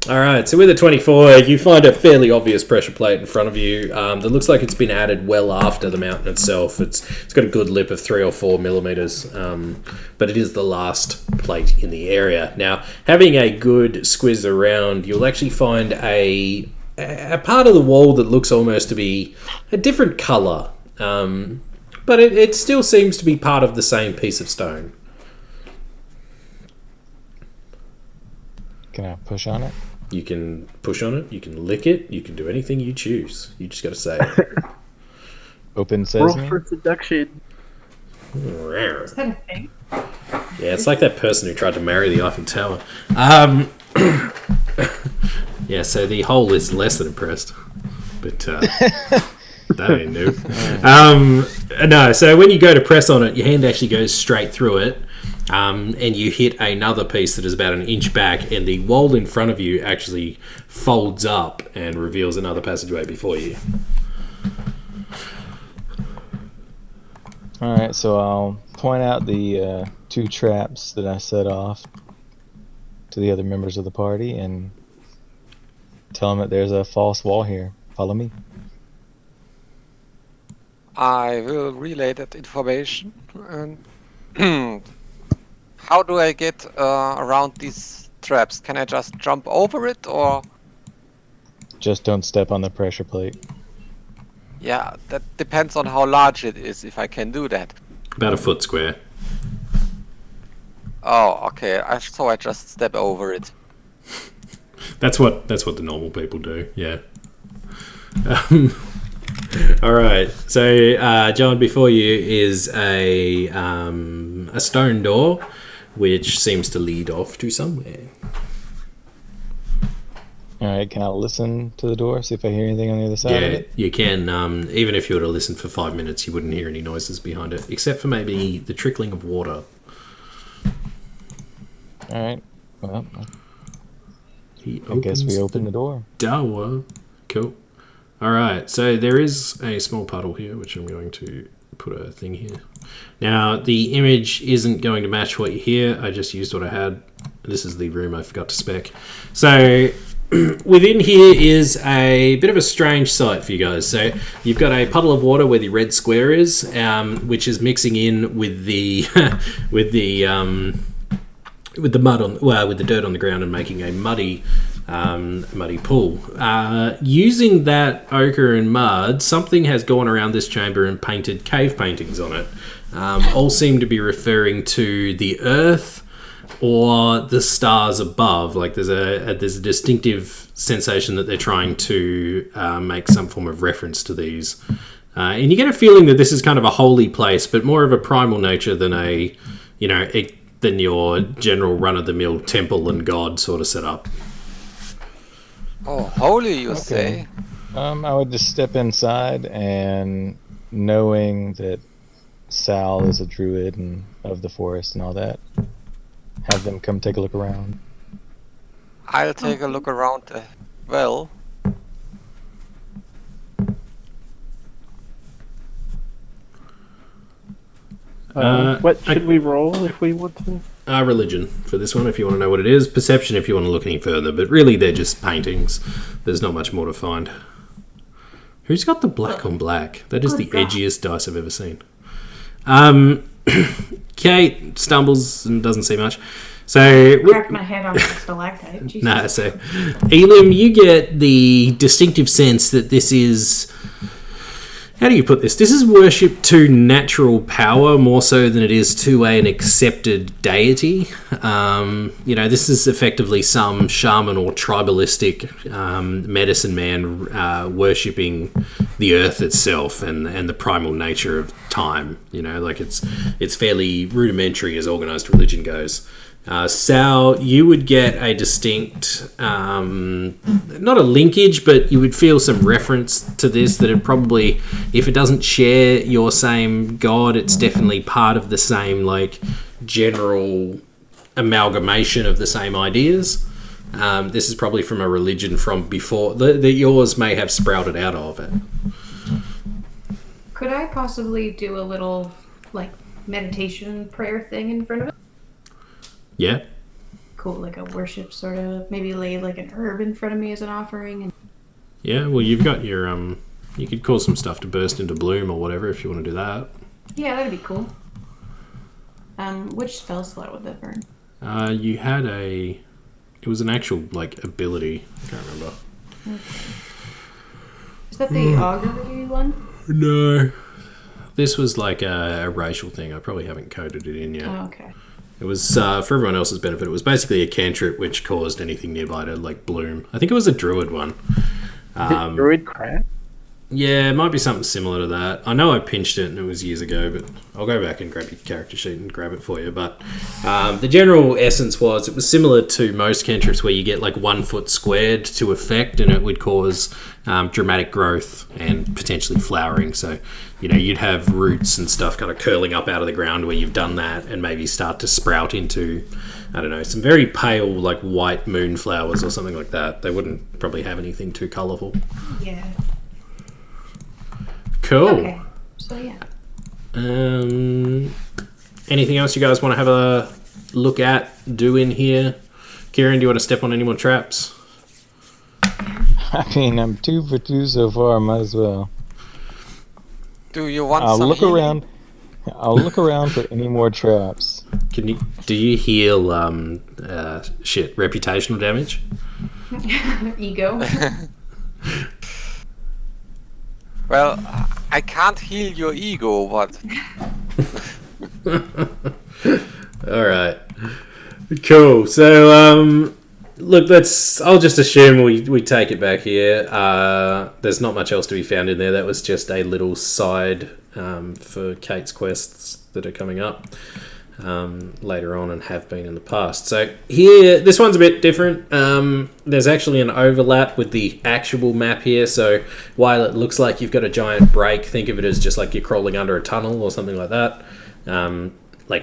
S2: Alright, so with a 24, you find a fairly obvious pressure plate in front of you that looks like it's been added well after the mountain itself. It's got a good lip of 3 or 4 millimeters, but it is the last plate in the area. Now, having a good squiz around, you'll actually find a part of the wall that looks almost to be a different colour, but it still seems to be part of the same piece of stone.
S1: Can I push on it?
S2: You can push on it, you can lick it, you can do anything you choose. You just got to say it.
S1: Open
S4: Roll
S1: sesame?
S4: for seduction.
S5: Is that a thing?
S2: Yeah, it's like that person who tried to marry the Eiffel Tower. Yeah, so the hole is less than impressed. But that ain't new. No, so when you go to press on it, your hand actually goes straight through it. And you hit another piece that is about an inch back, and the wall in front of you actually folds up and reveals another passageway before you.
S1: Alright, so I'll point out the 2 traps that I set off to the other members of the party and tell them that there's a false wall here. Follow me.
S3: I will relay that information. And how do I get around these traps? Can I just jump over it, or?
S1: Just don't step on the pressure plate.
S3: Yeah, that depends on how large it is, if I can do that.
S2: About a foot square.
S3: Oh, okay. So I just step over it.
S2: That's what the normal people do, yeah. Alright, so John, before you is a stone door which seems to lead off to somewhere.
S1: Alright, can I listen to the door, see if I hear anything on the other side of
S2: Yeah,
S1: it?
S2: you can. Even if you were to listen for 5 minutes, you wouldn't hear any noises behind it, except for maybe the trickling of water.
S1: Alright, well,
S2: He
S1: I guess we
S2: opens
S1: open the door.
S2: door. Cool. Alright, so there is a small puddle here, which I'm going to put a thing here. Now, the image isn't going to match what you hear. I just used what I had. This is the room I forgot to spec. So, within here is a bit of a strange sight for you guys. So, you've got a puddle of water where the red square is, which is mixing in with the with the mud on, well, with the dirt on the ground and making a muddy pool. Using that ochre and mud, something has gone around this chamber and painted cave paintings on it. All seem to be referring to the earth or the stars above. Like there's a distinctive sensation that they're trying to make some form of reference to these. And you get a feeling that this is kind of a holy place, but more of a primal nature than than your general run-of-the-mill temple and god sort of setup.
S3: Oh, holy, you say?
S1: I would just step inside and knowing that Sal is a druid and of the forest and all that, have them come take a look around.
S3: I'll take a look around. Well,
S4: What should we roll if we want to?
S2: Religion for this one, if you want to know what it is. Perception, if you want to look any further. But really, they're just paintings. There's not much more to find. Who's got the black on black? That is the edgiest dice I've ever seen. Kate stumbles and doesn't see much. So
S5: Crack my head on the stalactite. Jesus.
S2: no, so Elim, you get the distinctive sense that this is. How do you put this? This is worship to natural power more so than it is to an accepted deity. This is effectively some shaman or tribalistic medicine man worshipping the earth itself and the primal nature of time. It's fairly rudimentary as organized religion goes. Sal, you would get a distinct, not a linkage, but you would feel some reference to this that it probably, if it doesn't share your same god, it's definitely part of the same, general amalgamation of the same ideas. This is probably from a religion from before, that yours may have sprouted out of it.
S5: Could I possibly do a little, meditation prayer thing in front of it?
S2: Yeah?
S5: Cool, like a worship sort of, maybe lay an herb in front of me as an offering. And
S2: Yeah, well, you've got your, you could cause some stuff to burst into bloom or whatever if you want to do that.
S5: yeah, that'd be cool. Which spell slot would that burn?
S2: You had it was an actual, ability. I can't remember.
S5: Okay. Is that the augury one?
S2: No. This was a racial thing. I probably haven't coded it in yet.
S5: Oh, okay.
S2: It was, for everyone else's benefit, it was basically a cantrip which caused anything nearby to, bloom. I think it was a druid one.
S4: Is it druid crab?
S2: Yeah, it might be something similar to that. I know I pinched it and it was years ago, but I'll go back and grab your character sheet and grab it for you. But the general essence was it was similar to most cantrips where you get 1 foot squared to effect and it would cause dramatic growth and potentially flowering. So, you'd have roots and stuff kind of curling up out of the ground where you've done that and maybe start to sprout into, I don't know, some very pale, white moonflowers or something like that. They wouldn't probably have anything too colourful.
S5: Yeah.
S2: Cool.
S5: Okay. So, yeah.
S2: Anything else you guys want to have a look at, do in here? Kieran, do you want to step on any more traps?
S1: I mean, I'm 2 for 2 so far. Might as well.
S3: Do you want
S1: I'll
S3: some
S1: look
S3: healing?
S1: around. I'll look around for any more traps.
S2: Do you heal reputational damage?
S5: Ego.
S3: Well, I can't heal your ego, but
S2: All right. Cool. So, look, I'll just assume we take it back here. There's not much else to be found in there. That was just a little side for Kate's quests that are coming up later on and have been in the past. So here, this one's a bit different. There's actually an overlap with the actual map here. So while it looks like you've got a giant break, think of it as just like you're crawling under a tunnel or something like that.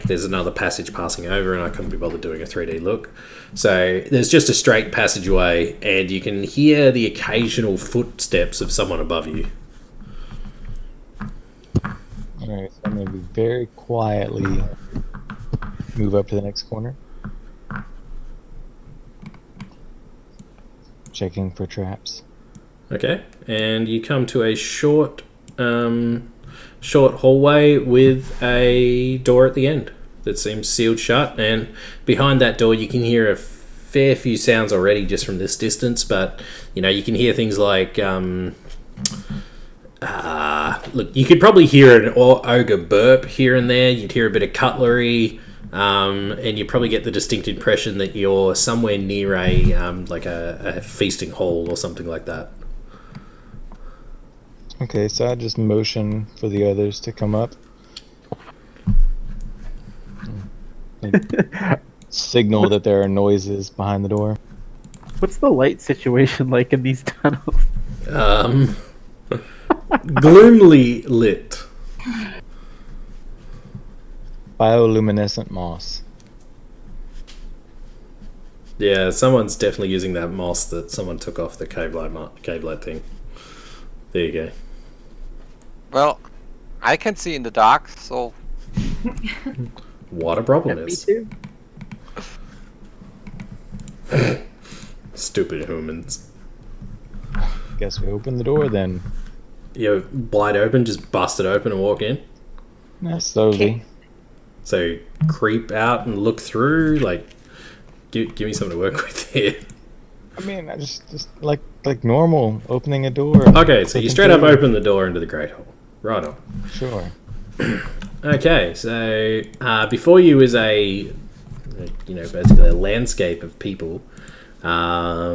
S2: There's another passage passing over and I couldn't be bothered doing a 3D look. So there's just a straight passageway and you can hear the occasional footsteps of someone above you.
S1: Alright, so I'm going to be very quietly move up to the next corner. Checking for traps.
S2: Okay, and you come to a short hallway with a door at the end that seems sealed shut, and behind that door you can hear a fair few sounds already just from this distance, but you can hear things like look, you could probably hear an ogre burp here and there. You'd hear a bit of cutlery, and you probably get the distinct impression that you're somewhere near a feasting hall or something like that.
S1: Okay, so I just motion for the others to come up. Signal that there are noises behind the door.
S4: What's the light situation like in these tunnels?
S2: Gloomily lit.
S1: Bioluminescent moss.
S2: Yeah, someone's definitely using that moss that someone took off the cave light thing. There you go.
S3: well, I can see in the dark, so
S2: What a problem
S4: Yeah, me
S2: is.
S4: too.
S2: Stupid humans.
S1: Guess we open the door then.
S2: You wide open, just bust it open and walk in.
S1: Yeah, slowly.
S2: So creep out and look through. Like, give me something to work with here.
S1: I mean, I just like normal opening a door.
S2: Okay, so you
S1: looking
S2: straight up
S1: through.
S2: open the door into the Great Hall. Right on.
S1: Sure.
S2: Okay, so before you is basically a landscape of people. Let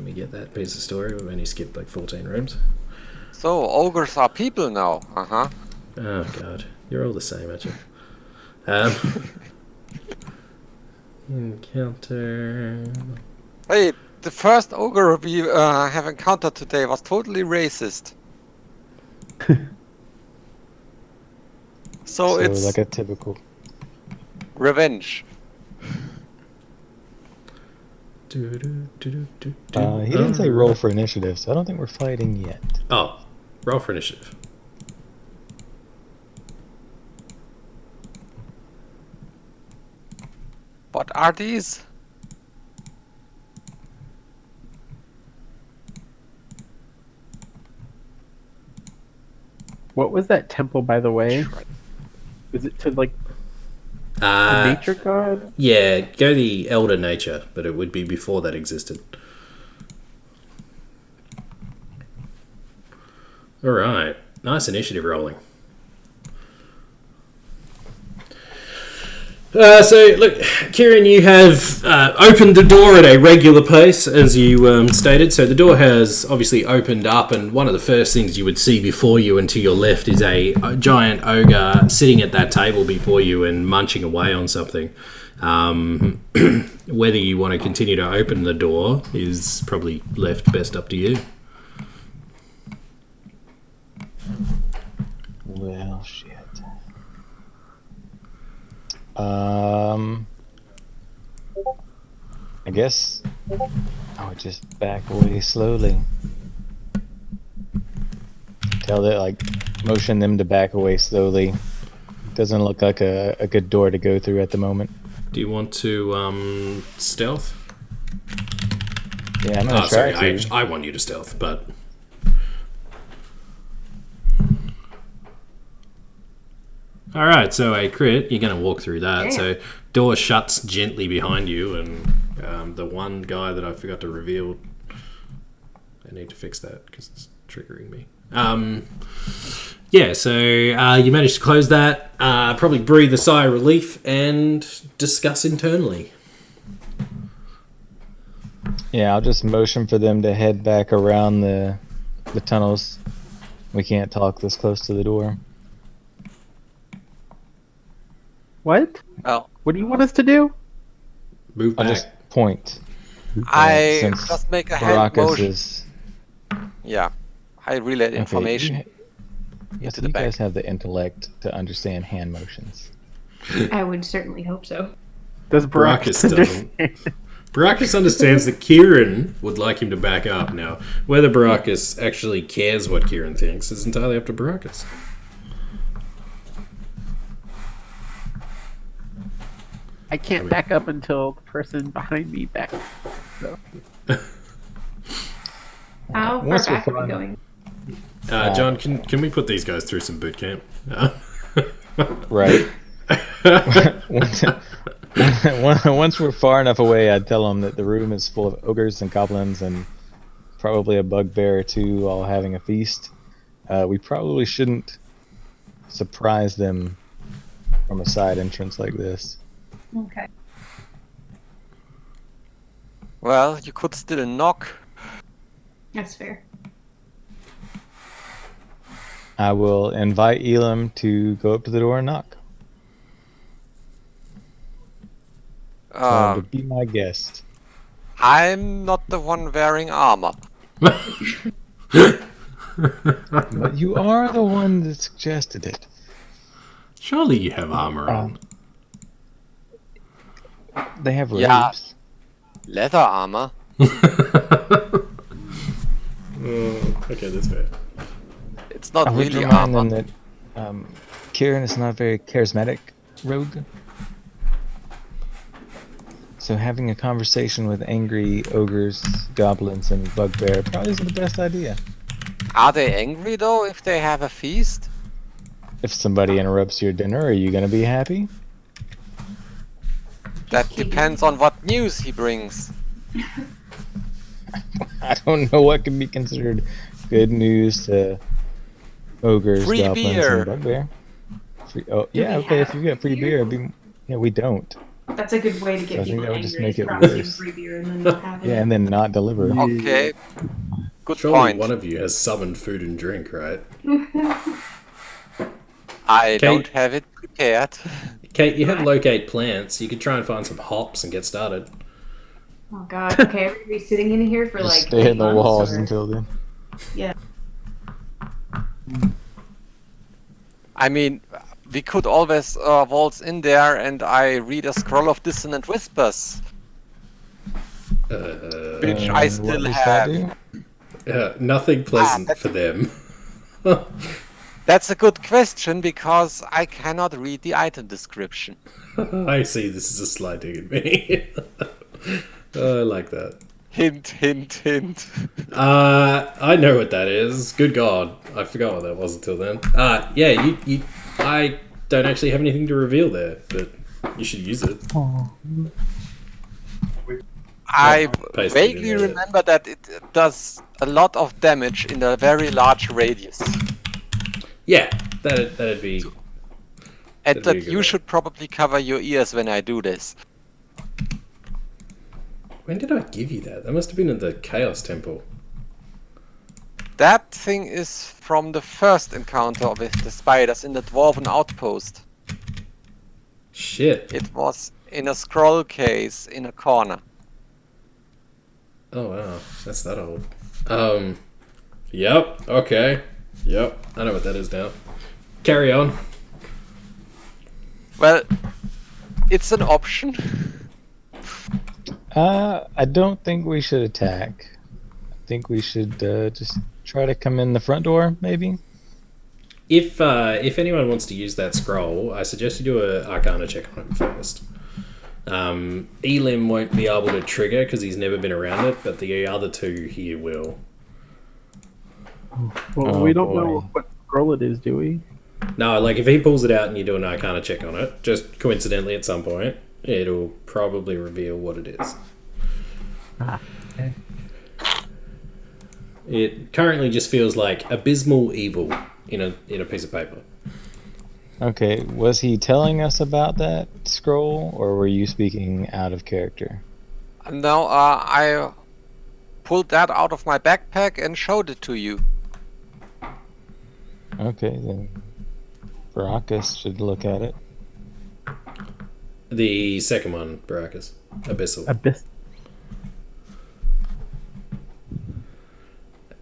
S2: me get that piece of story. We've only skipped like 14 rooms.
S3: So ogres are people now.
S2: Oh god, you're all the same, aren't you? Encounter.
S3: Hey, the first ogre we have encountered today was totally racist. So it's
S1: like a typical.
S3: revenge.
S1: He didn't say roll for initiative, so I don't think we're fighting yet.
S2: Oh, roll for initiative.
S3: What are these?
S4: What was that temple, by the way? Was it to like nature god?
S2: Yeah, go the Elder Nature, but it would be before that existed. Alright, nice initiative rolling. So, look, Kieran, you have opened the door at a regular pace, as you stated. So the door has obviously opened up, and one of the first things you would see before you and to your left is a giant ogre sitting at that table before you and munching away on something. Whether you want to continue to open the door is probably left best up to you.
S1: Well, shit. I guess I would just back away slowly. Motion them to back away slowly. Doesn't look like a good door to go through at the moment.
S2: Do you want to stealth?
S1: Yeah, I'm gonna try
S2: sorry,
S1: to.
S2: I want you to stealth, but... Alright, so a crit, you're going to walk through that.
S5: Damn.
S2: So door shuts gently behind you, and the one guy that I forgot to reveal... I need to fix that because it's triggering me. So you managed to close that, probably breathe a sigh of relief, and discuss internally.
S1: Yeah, I'll just motion for them to head back around the tunnels. We can't talk this close to the door.
S4: What?
S3: Well,
S4: What do you want us to do?
S2: Move
S1: I'll
S2: back.
S1: just point.
S3: I
S1: Since
S3: just make a hand
S1: Baracus
S3: motion.
S1: is.
S3: Yeah, I relay the information
S1: Yes,
S3: into the
S1: you
S3: back.
S1: guys have the intellect to understand hand motions.
S5: I would certainly hope so.
S4: Does
S2: Baracus
S4: Baracus
S2: doesn't.
S4: understand?
S2: Baracus understands that Kieran would like him to back up. Now, whether Baracus actually cares what Kieran thinks is entirely up to Baracus.
S4: I can't back up until the person behind me backs up. So.
S5: How far
S1: Once we're
S5: back are we
S1: fine.
S5: going?
S2: John, can we put these guys through some boot camp?
S1: Right. Once we're far enough away, I'd tell them that the room is full of ogres and goblins and probably a bugbear or two all having a feast. We probably shouldn't surprise them from a side entrance like this.
S5: Okay.
S3: Well, you could still knock.
S5: That's fair.
S1: I will invite Elam to go up to the door and knock. To be my guest.
S3: I'm not the one wearing armor.
S1: But you are the one that suggested it.
S2: Surely you have armor on.
S1: They have robes.
S3: Yeah. Leather armor.
S2: Okay, that's fair.
S3: It's not
S1: I would
S3: really
S1: remind
S3: armor.
S1: them that Kieran is not a very charismatic rogue. So having a conversation with angry ogres, goblins, and bugbear probably isn't the best idea.
S3: Are they angry though if they have a feast?
S1: If somebody interrupts your dinner, are you gonna be happy?
S3: That depends on what news he brings.
S1: I don't know what can be considered good news to ogres,
S3: Free
S1: goblins,
S3: beer.
S1: and bugbear. Oh,
S5: Do
S1: yeah,
S5: we
S1: okay.
S5: have
S1: If you get free beer, yeah, we don't.
S5: That's a good way to
S1: So I
S5: get
S1: think
S5: people
S1: that would just
S5: angry.
S1: make
S5: Is
S1: it
S5: promising
S1: worse.
S5: free beer and then not having
S1: Yeah,
S5: it.
S1: and then not deliver.
S3: Okay. Good
S2: Surely
S3: point.
S2: one of you has summoned food and drink, right?
S3: I
S2: Kate-
S3: don't have it prepared.
S2: Kate, you have locate plants. You could try and find some hops and get started.
S5: Oh god. Okay, are we sitting in here for
S1: Just
S5: like
S1: stay
S5: 8
S1: in the
S5: months,
S1: walls
S5: or-
S1: until then.
S5: Yeah.
S3: I mean, we could always waltz in there and I read a scroll of dissonant whispers. Which I
S1: And
S3: still
S1: what does
S3: have.
S1: that do?
S2: Nothing pleasant
S3: that's-
S2: for them.
S3: That's a good question because I cannot read the item description.
S2: I see this is a sly dig at me. I like that.
S3: Hint, hint, hint.
S2: I know what that is. Good God, I forgot what that was until then. Yeah, you. I don't actually have anything to reveal there, but you should use it.
S3: I
S2: Paste it in
S3: vaguely
S2: there.
S3: remember that it does a lot of damage in a very large radius.
S2: Yeah, that'd be.
S3: And
S2: That'd be a
S3: that
S2: good
S3: you
S2: one.
S3: should probably cover your ears when I do this.
S2: When did I give you that? That must have been in the Chaos Temple.
S3: That thing is from the first encounter with the spiders in the Dwarven Outpost.
S2: Shit.
S3: It was in a scroll case in a corner.
S2: Oh wow, that's that old. Yep. Okay. Yep. I know what that is now. Carry on.
S3: Well, it's an option.
S1: I don't think we should attack. I think we should just try to come in the front door, maybe.
S2: If anyone wants to use that scroll, I suggest you do a Arcana check on it first. Elim won't be able to trigger because he's never been around it, but the other two here will.
S4: Well,
S1: Oh,
S4: we don't
S1: boy.
S4: know what scroll it is, do we?
S2: No, like if he pulls it out and you do an Arcana check on it, just coincidentally at some point, it'll probably reveal what it is.
S4: Okay.
S2: It currently just feels like abysmal evil in a piece of paper.
S1: Okay, was he telling us about that scroll, or were you speaking out of character?
S3: No, I pulled that out of my backpack and showed it to you.
S1: Okay, then Baracus should look at it.
S2: The second one, Baracus. Abyssal.
S4: Abyss.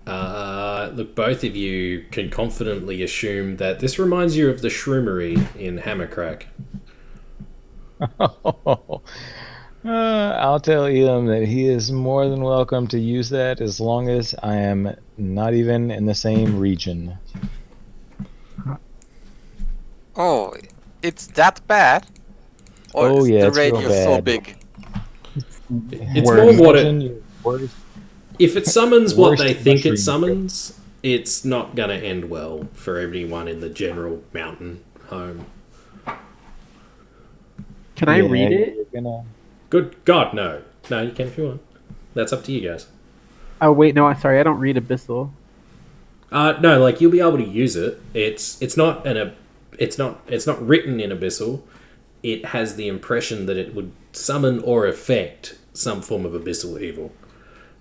S2: Look, both of you can confidently assume that this reminds you of the shroomery in Hammercrack.
S1: I'll tell Elam that he is more than welcome to use that as long as I am not even in the same region.
S3: Oh, it's that bad? Or
S1: Oh,
S3: is
S1: yeah,
S3: the
S1: it's real
S3: radius so
S1: bad.
S3: big?
S2: It's more what it.
S1: Imagine your
S2: If it summons what
S1: Worst
S2: they think it
S1: mushroom
S2: summons, it's not going to end well for everyone in the general mountain home.
S4: Can I read it?
S1: you're gonna-
S2: Good God, no. No, you can if you want. That's up to you guys.
S4: Oh wait, no, I'm sorry, I don't read Abyssal.
S2: No, like you'll be able to use it. It's not written in Abyssal. It has the impression that it would summon or affect some form of abyssal evil.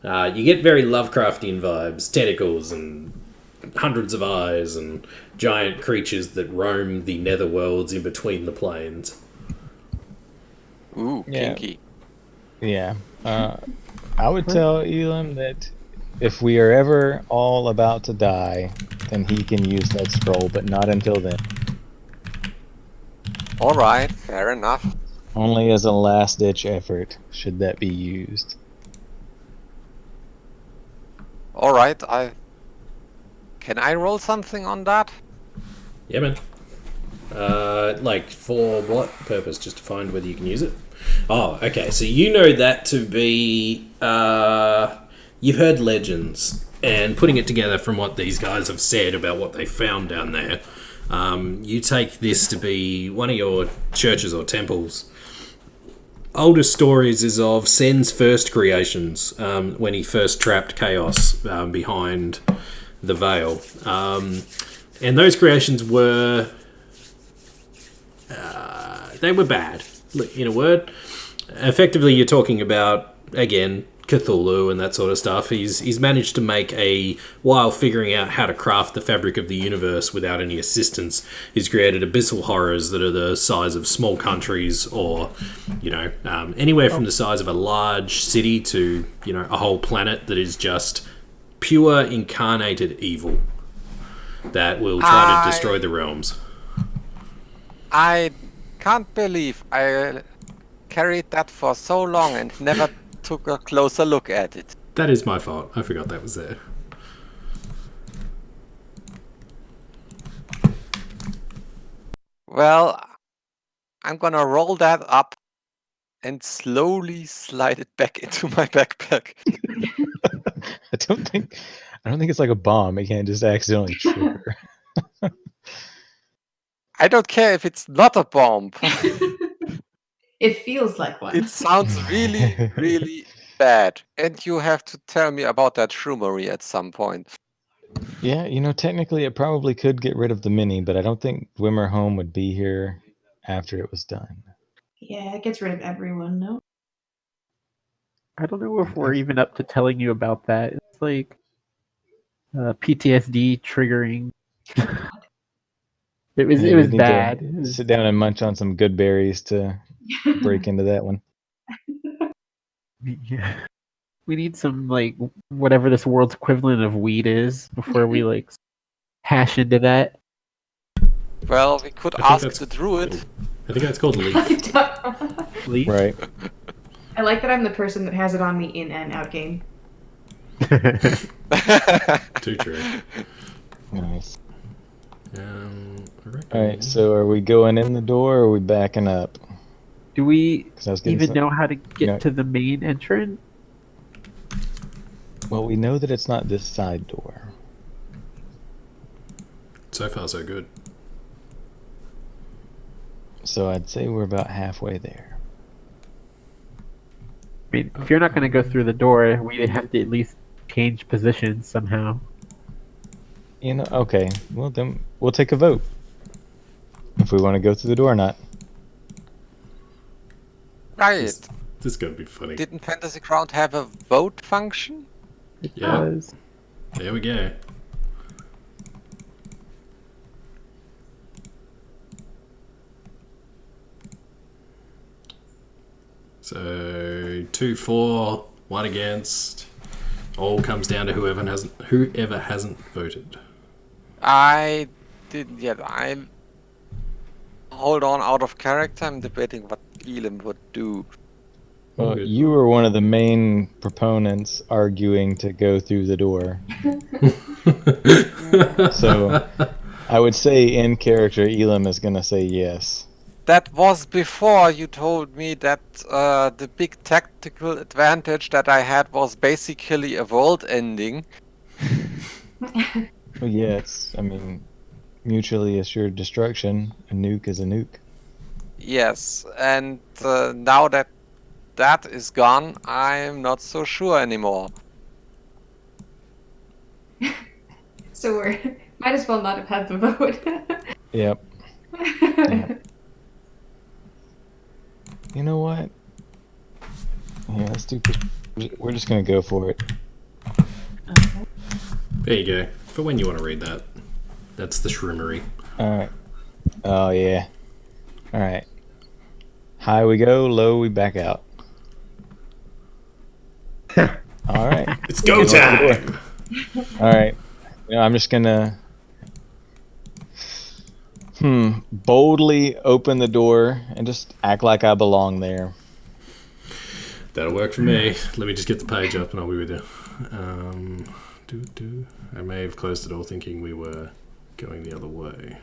S2: You get very Lovecraftian vibes, tentacles and hundreds of eyes and giant creatures that roam the netherworlds in between the planes.
S3: Ooh,
S1: Yeah.
S3: kinky.
S1: Yeah. I would tell Elam that if we are ever all about to die, then he can use that scroll, but not until then.
S3: Alright, fair enough.
S1: Only as a last-ditch effort should that be used.
S3: Alright, Can I roll something on that?
S2: Yeah, man. Like for what purpose? Just to find whether you can use it? Oh, okay. So you know that to be... you've heard legends, and putting it together from what these guys have said about what they found down there, You take this to be one of your churches or temples. Oldest stories is of Sen's first creations, when he first trapped chaos behind the veil. And those creations were... they were bad, in a word. Effectively, you're talking about, again, Cthulhu and that sort of stuff. He's managed to make while figuring out how to craft the fabric of the universe without any assistance, he's created abyssal horrors that are the size of small countries, or, anywhere from the size of a large city to, a whole planet that is just pure incarnated evil that will try to destroy the realms.
S3: I can't believe I carried that for so long and never took a closer look at it.
S2: That is my fault. I forgot that was there.
S3: Well, I'm gonna roll that up and slowly slide it back into my backpack.
S1: I don't think it's like a bomb. It can't just accidentally trigger.
S3: I don't care if it's not a bomb.
S5: It feels like one.
S3: It sounds really, really bad. And you have to tell me about that shroomery at some point.
S1: Yeah, technically it probably could get rid of the mini, but I don't think Dwimmerhome would be here after it was done.
S5: Yeah, it gets rid of everyone, no?
S4: I don't know if we're even up to telling you about that. It's like PTSD triggering. It was
S1: Yeah, we need
S4: bad.
S1: to sit down and munch on some good berries to break into that one.
S4: Yeah. We need some, like, whatever this world's equivalent of weed is before we, like, hash into that.
S3: Well, we could
S2: I think
S3: ask
S2: that's
S3: the druid.
S2: cool. I think that's called leaf.
S4: Leaf?
S1: Right.
S5: I like that I'm the person that has it on me in and out game.
S2: Too true.
S1: Nice.
S2: I
S1: All right, so are we going in the door or are we backing up?
S4: Do we
S1: 'Cause I was getting
S4: even
S1: some-
S4: know how to get to the main entrance?
S1: Well, we know that it's not this side door.
S2: So far, so good.
S1: So I'd say we're about halfway there.
S4: I mean, if you're not going to go through the door, we'd have to at least change positions somehow.
S1: Okay. Well, then we'll take a vote. If we want to go through the door or not.
S3: Right.
S2: This is gonna be funny.
S3: Didn't Fantasy Ground have a vote function?
S4: It
S2: Yeah.
S4: does.
S2: There we go. So 2-4, 1 against. All comes down to whoever hasn't voted.
S3: I didn't yet. Hold on, out of character. I'm debating what Elam would do.
S1: Well,
S2: good.
S1: you were one of the main proponents arguing to go through the door. So I would say in character, Elam is going to say yes.
S3: That was before you told me that the big tactical advantage that I had was basically a world ending.
S1: Well, yeah, mutually assured destruction. A nuke is a nuke.
S3: Yes, and now that that is gone, I'm not so sure anymore.
S5: So we're might as well not have had the vote.
S1: Yep. Yep. You know what? Yeah, let's do. We're just gonna go for it.
S5: Okay.
S2: There you go. For when you want to read that. That's the shroomery.
S1: All right. Oh yeah. All right. High we go, low we back out. All right.
S2: It's go time!
S1: All right. I'm just gonna boldly open the door and just act like I belong there.
S2: That'll work for me. Let me just get the page up and I'll be with you. I may have closed it all thinking we were going the other way.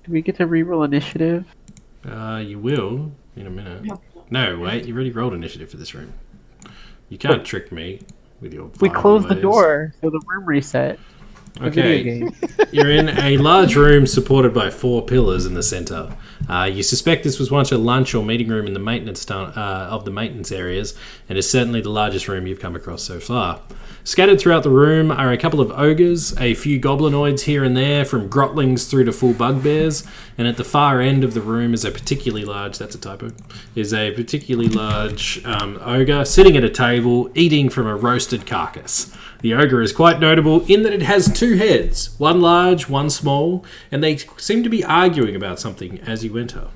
S4: Do we get to reroll initiative?
S2: You will in a minute. No, wait, you already rolled initiative for this room. You can't trick me with your
S4: We
S2: vile
S4: closed the
S2: ways.
S4: door, so the room reset. A video
S2: Okay.
S4: game.
S2: You're in a large room supported by 4 pillars in the center. You suspect this was once a lunch or meeting room in the maintenance of the maintenance areas, and is certainly the largest room you've come across so far. Scattered throughout the room are a couple of ogres, a few goblinoids here and there, from grotlings through to full bugbears, and at the far end of the room is a particularly large ogre sitting at a table eating from a roasted carcass. The ogre is quite notable in that it has 2 heads, one large, one small, and they seem to be arguing about something as you enter.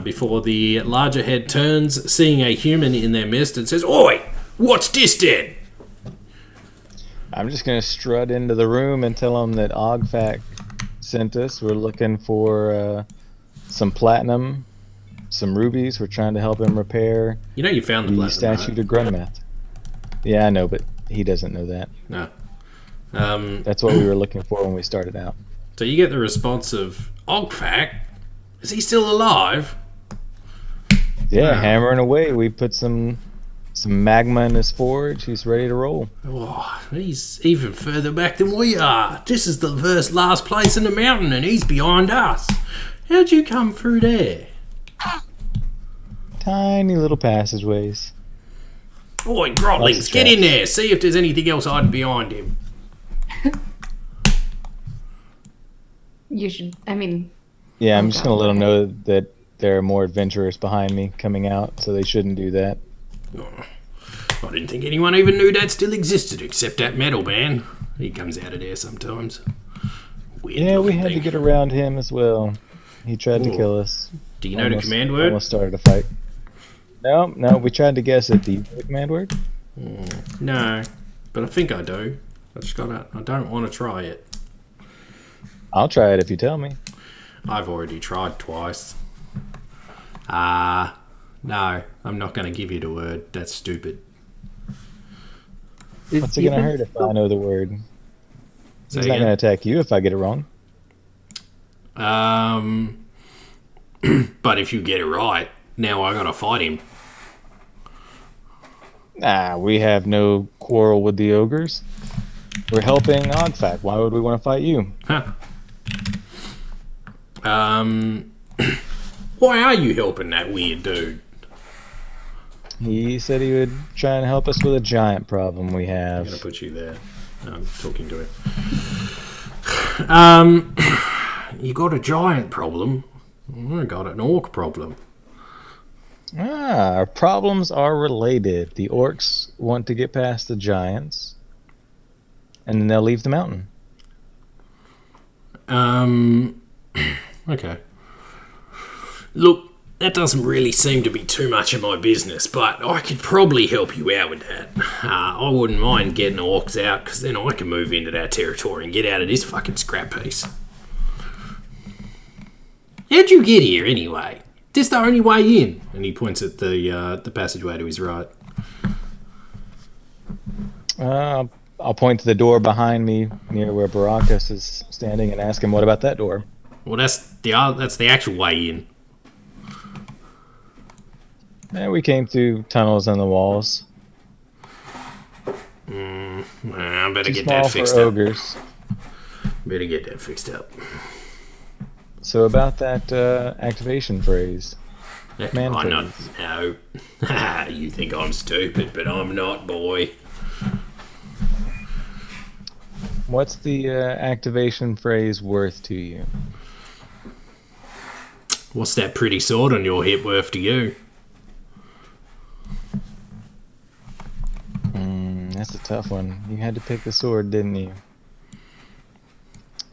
S2: Before the larger head turns, seeing a human in their midst, and says, "Oi, what's this then?"
S1: I'm just gonna strut into the room and tell them that Ogfac sent us. We're looking for some platinum, some rubies. We're trying to help him repair
S2: You know you found the
S1: the
S2: platinum,
S1: statue
S2: right?
S1: to Grunmeth. Yeah, I know, but he doesn't know that.
S2: No.
S1: That's what we were looking for when we started out.
S2: So you get the response of, "Ogfac? Is he still alive?"
S1: Yeah,
S2: Wow.
S1: hammering away. We put some magma in his forge. He's ready to roll.
S2: Oh, he's even further back than we are. This is the last place in the mountain, and he's behind us. How'd you come through there?
S1: Tiny little passageways.
S2: Oi, grotlings, get in there. See if there's anything else hiding behind him.
S5: You should. I mean,
S1: Yeah, I'm
S5: Oh,
S1: just
S5: God,
S1: gonna let them
S5: okay.
S1: know that there are more adventurers behind me coming out, so they shouldn't do that.
S2: Oh, I didn't think anyone even knew that still existed, except that metal man. He comes out of there sometimes. Weird
S1: Yeah, we
S2: looking
S1: had to
S2: thing.
S1: get around him as well. He tried to
S2: Ooh.
S1: kill us.
S2: Do you know the command word?
S1: Almost started a fight. No, we tried to guess it. Do you know the command word?
S2: No, but I think I do. I don't want to try it.
S1: I'll try it if you tell me.
S2: I've already tried twice. No, I'm not going to give you the word. That's stupid.
S1: What's it gonna hurt if I know the word?
S2: Say
S1: He's not
S2: again?
S1: gonna attack you if I get it wrong.
S2: But if you get it right, now I gotta fight him.
S1: Nah, we have no quarrel with the ogres. We're helping Ogfac. Why would we want to fight you?
S2: Huh. Why are you helping that weird dude?
S1: He said he would try and help us with a giant problem we
S2: I'm gonna
S1: have.
S2: put you there. I'm talking to him. You got a giant problem. I got an orc problem.
S1: Our problems are related. The orcs want to get past the giants, and then they'll leave the mountain.
S2: Okay. Look, that doesn't really seem to be too much of my business, but I could probably help you out with that. I wouldn't mind getting orcs out, because then I can move into that territory and get out of this fucking scrap piece. How'd you get here, anyway? This the only way in? And he points at the passageway to his right.
S1: I'll point to the door behind me near where Baracus is standing and ask him, what about that door?
S2: Well, that's the actual way in.
S1: Yeah, we came through tunnels in the walls.
S2: I better
S1: Too
S2: get
S1: small
S2: that
S1: for
S2: fixed up.
S1: ogres.
S2: Better get that fixed up.
S1: So about that activation phrase. Man
S2: I'm not.
S1: phrase.
S2: No. You think I'm stupid, but I'm not, boy.
S1: What's the activation phrase worth to you?
S2: What's that pretty sword on your hip worth to you?
S1: That's a tough one. You had to pick the sword, didn't you?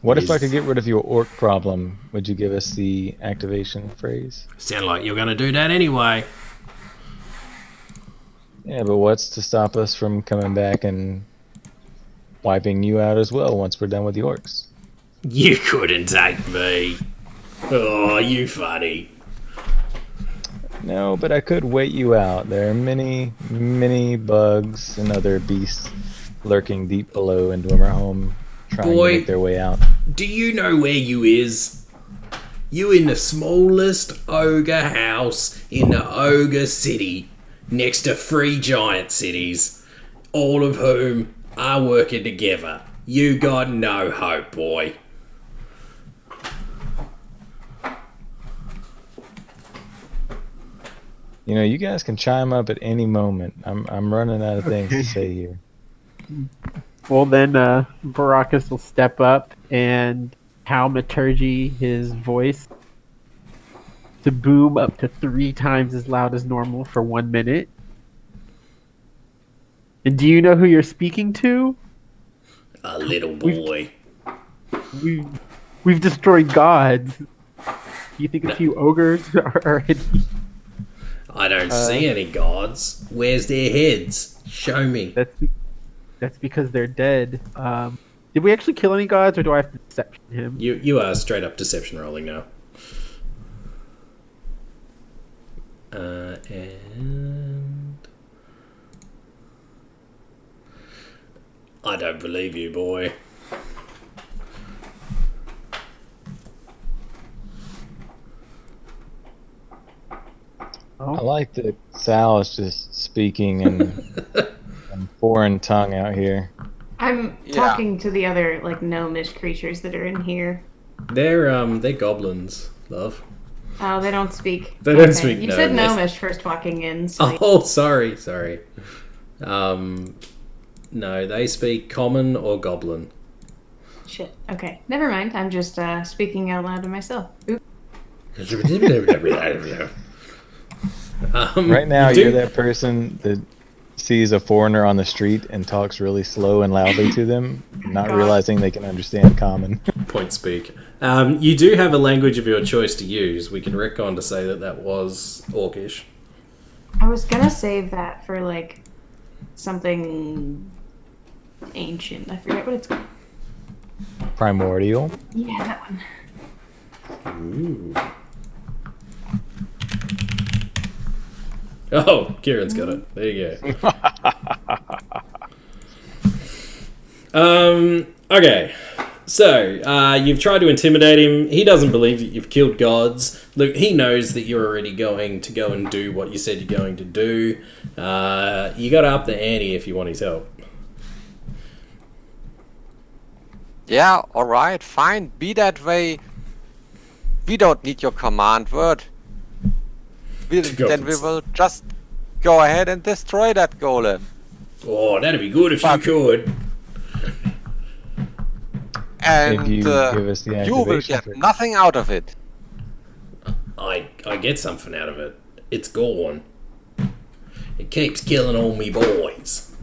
S1: What if I could get rid of your orc problem? Would you give us the activation phrase?
S2: Sound like you're gonna do that anyway.
S1: Yeah, but what's to stop us from coming back and wiping you out as well once we're done with the orcs?
S2: You couldn't take me. Oh, you funny.
S1: No, but I could wait you out. There are many, many bugs and other beasts lurking deep below in Dwimmerhome, trying to
S2: Boy.
S1: make their way out.
S2: Do you know where you is? You in the smallest ogre house in the ogre city, next to 3 giant cities, all of whom are working together. You got no hope, boy.
S1: You know, you guys can chime up at any moment. I'm running out of things to say here.
S4: Well, then Baracus will step up and thaumaturgy his voice to boom up to 3 times as loud as normal for 1 minute. And do you know who you're speaking to?
S2: A little boy.
S4: We've destroyed gods. Do you think a few ogres are
S2: I don't see any gods. Where's their heads? Show me.
S4: That's because they're dead. Did we actually kill any gods, or do I have to deception him?
S2: You are straight up deception rolling now. And I don't believe you, boy.
S1: I like that Sal is just speaking in foreign tongue out here.
S5: I'm talking to the other like gnomish creatures that are in here.
S2: They're goblins, love.
S5: Oh, they don't speak.
S2: They don't speak
S5: You said
S2: gnomish.
S5: gnomish first walking in. So
S2: Oh, sorry. No, they speak common or goblin.
S5: shit. Okay, never mind. I'm just speaking out loud to myself. Oops.
S1: Right now, you're that person that sees a foreigner on the street and talks really slow and loudly to them, not realizing they can understand common.
S2: Point speak. You do have a language of your choice to use. We can retcon to say that was Orcish.
S5: I was gonna save that for like something ancient. I forget what it's called.
S1: Primordial.
S5: Yeah, that one.
S2: Ooh. Oh, Kieran's got it. There you go. Okay. So, you've tried to intimidate him. He doesn't believe that you've killed gods. Look, he knows that you're already going to go and do what you said you're going to do. You got to up the ante if you want his help.
S3: Yeah, alright, fine. Be that way. We don't need your command word. Then we will just go ahead and destroy that golem.
S2: Oh, that'd be good if you could.
S3: And
S1: If you give us the
S3: you will
S1: activation
S3: get
S1: for-
S3: nothing out of it.
S2: I get something out of it. It's gone. It keeps killing all me boys.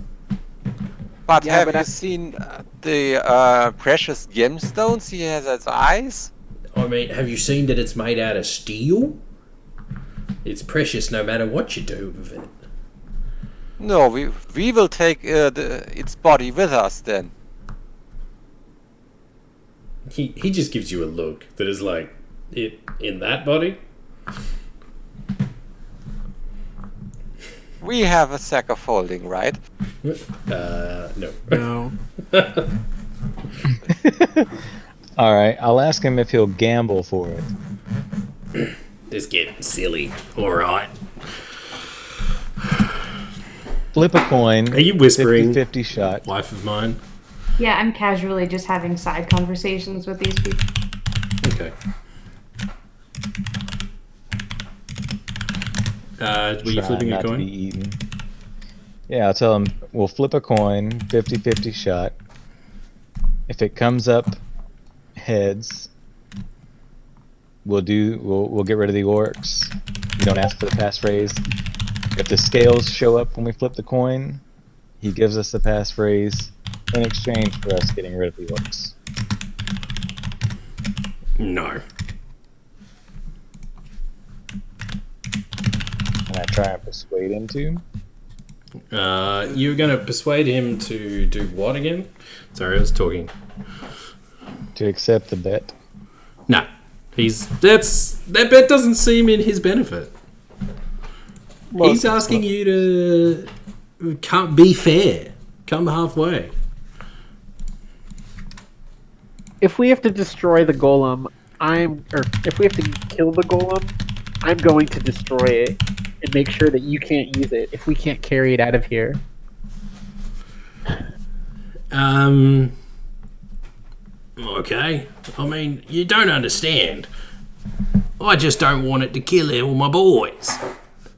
S3: But
S4: Yeah,
S3: have
S4: but
S3: you
S4: I-
S3: seen the precious gemstones he has as eyes?
S2: I mean, have you seen that it's made out of steel? It's precious no matter what you do with it.
S3: No, we will take its body with us then.
S2: He just gives you a look that is like, it in that body?
S3: We have a sack of holding, right?
S2: No.
S4: No.
S1: All right, I'll ask him if he'll gamble for it.
S2: It's getting silly. Alright.
S1: Flip a coin.
S2: Are you whispering?
S1: 50-50 shot.
S2: Wife of mine.
S5: Yeah, I'm casually just having side conversations with these people.
S2: Okay. Were you
S1: Try
S2: flipping a
S1: not to be
S2: coin?
S1: eaten. Yeah, I'll tell him we'll flip a coin, 50-50 shot. If it comes up heads, we'll get rid of the orcs. You don't ask for the passphrase. If the scales show up when we flip the coin, he gives us the passphrase in exchange for us getting rid of the orcs.
S2: No.
S1: And I try and persuade him to.
S2: You're going to persuade him to do what again? Sorry, I was talking.
S1: To accept the bet.
S2: No. That bet doesn't seem in his benefit. He's asking you to be fair. Come halfway.
S4: If we have to destroy the golem, if we have to kill the golem, I'm going to destroy it and make sure that you can't use it if we can't carry it out of here.
S2: okay? I mean, you don't understand. I just don't want it to kill all my boys.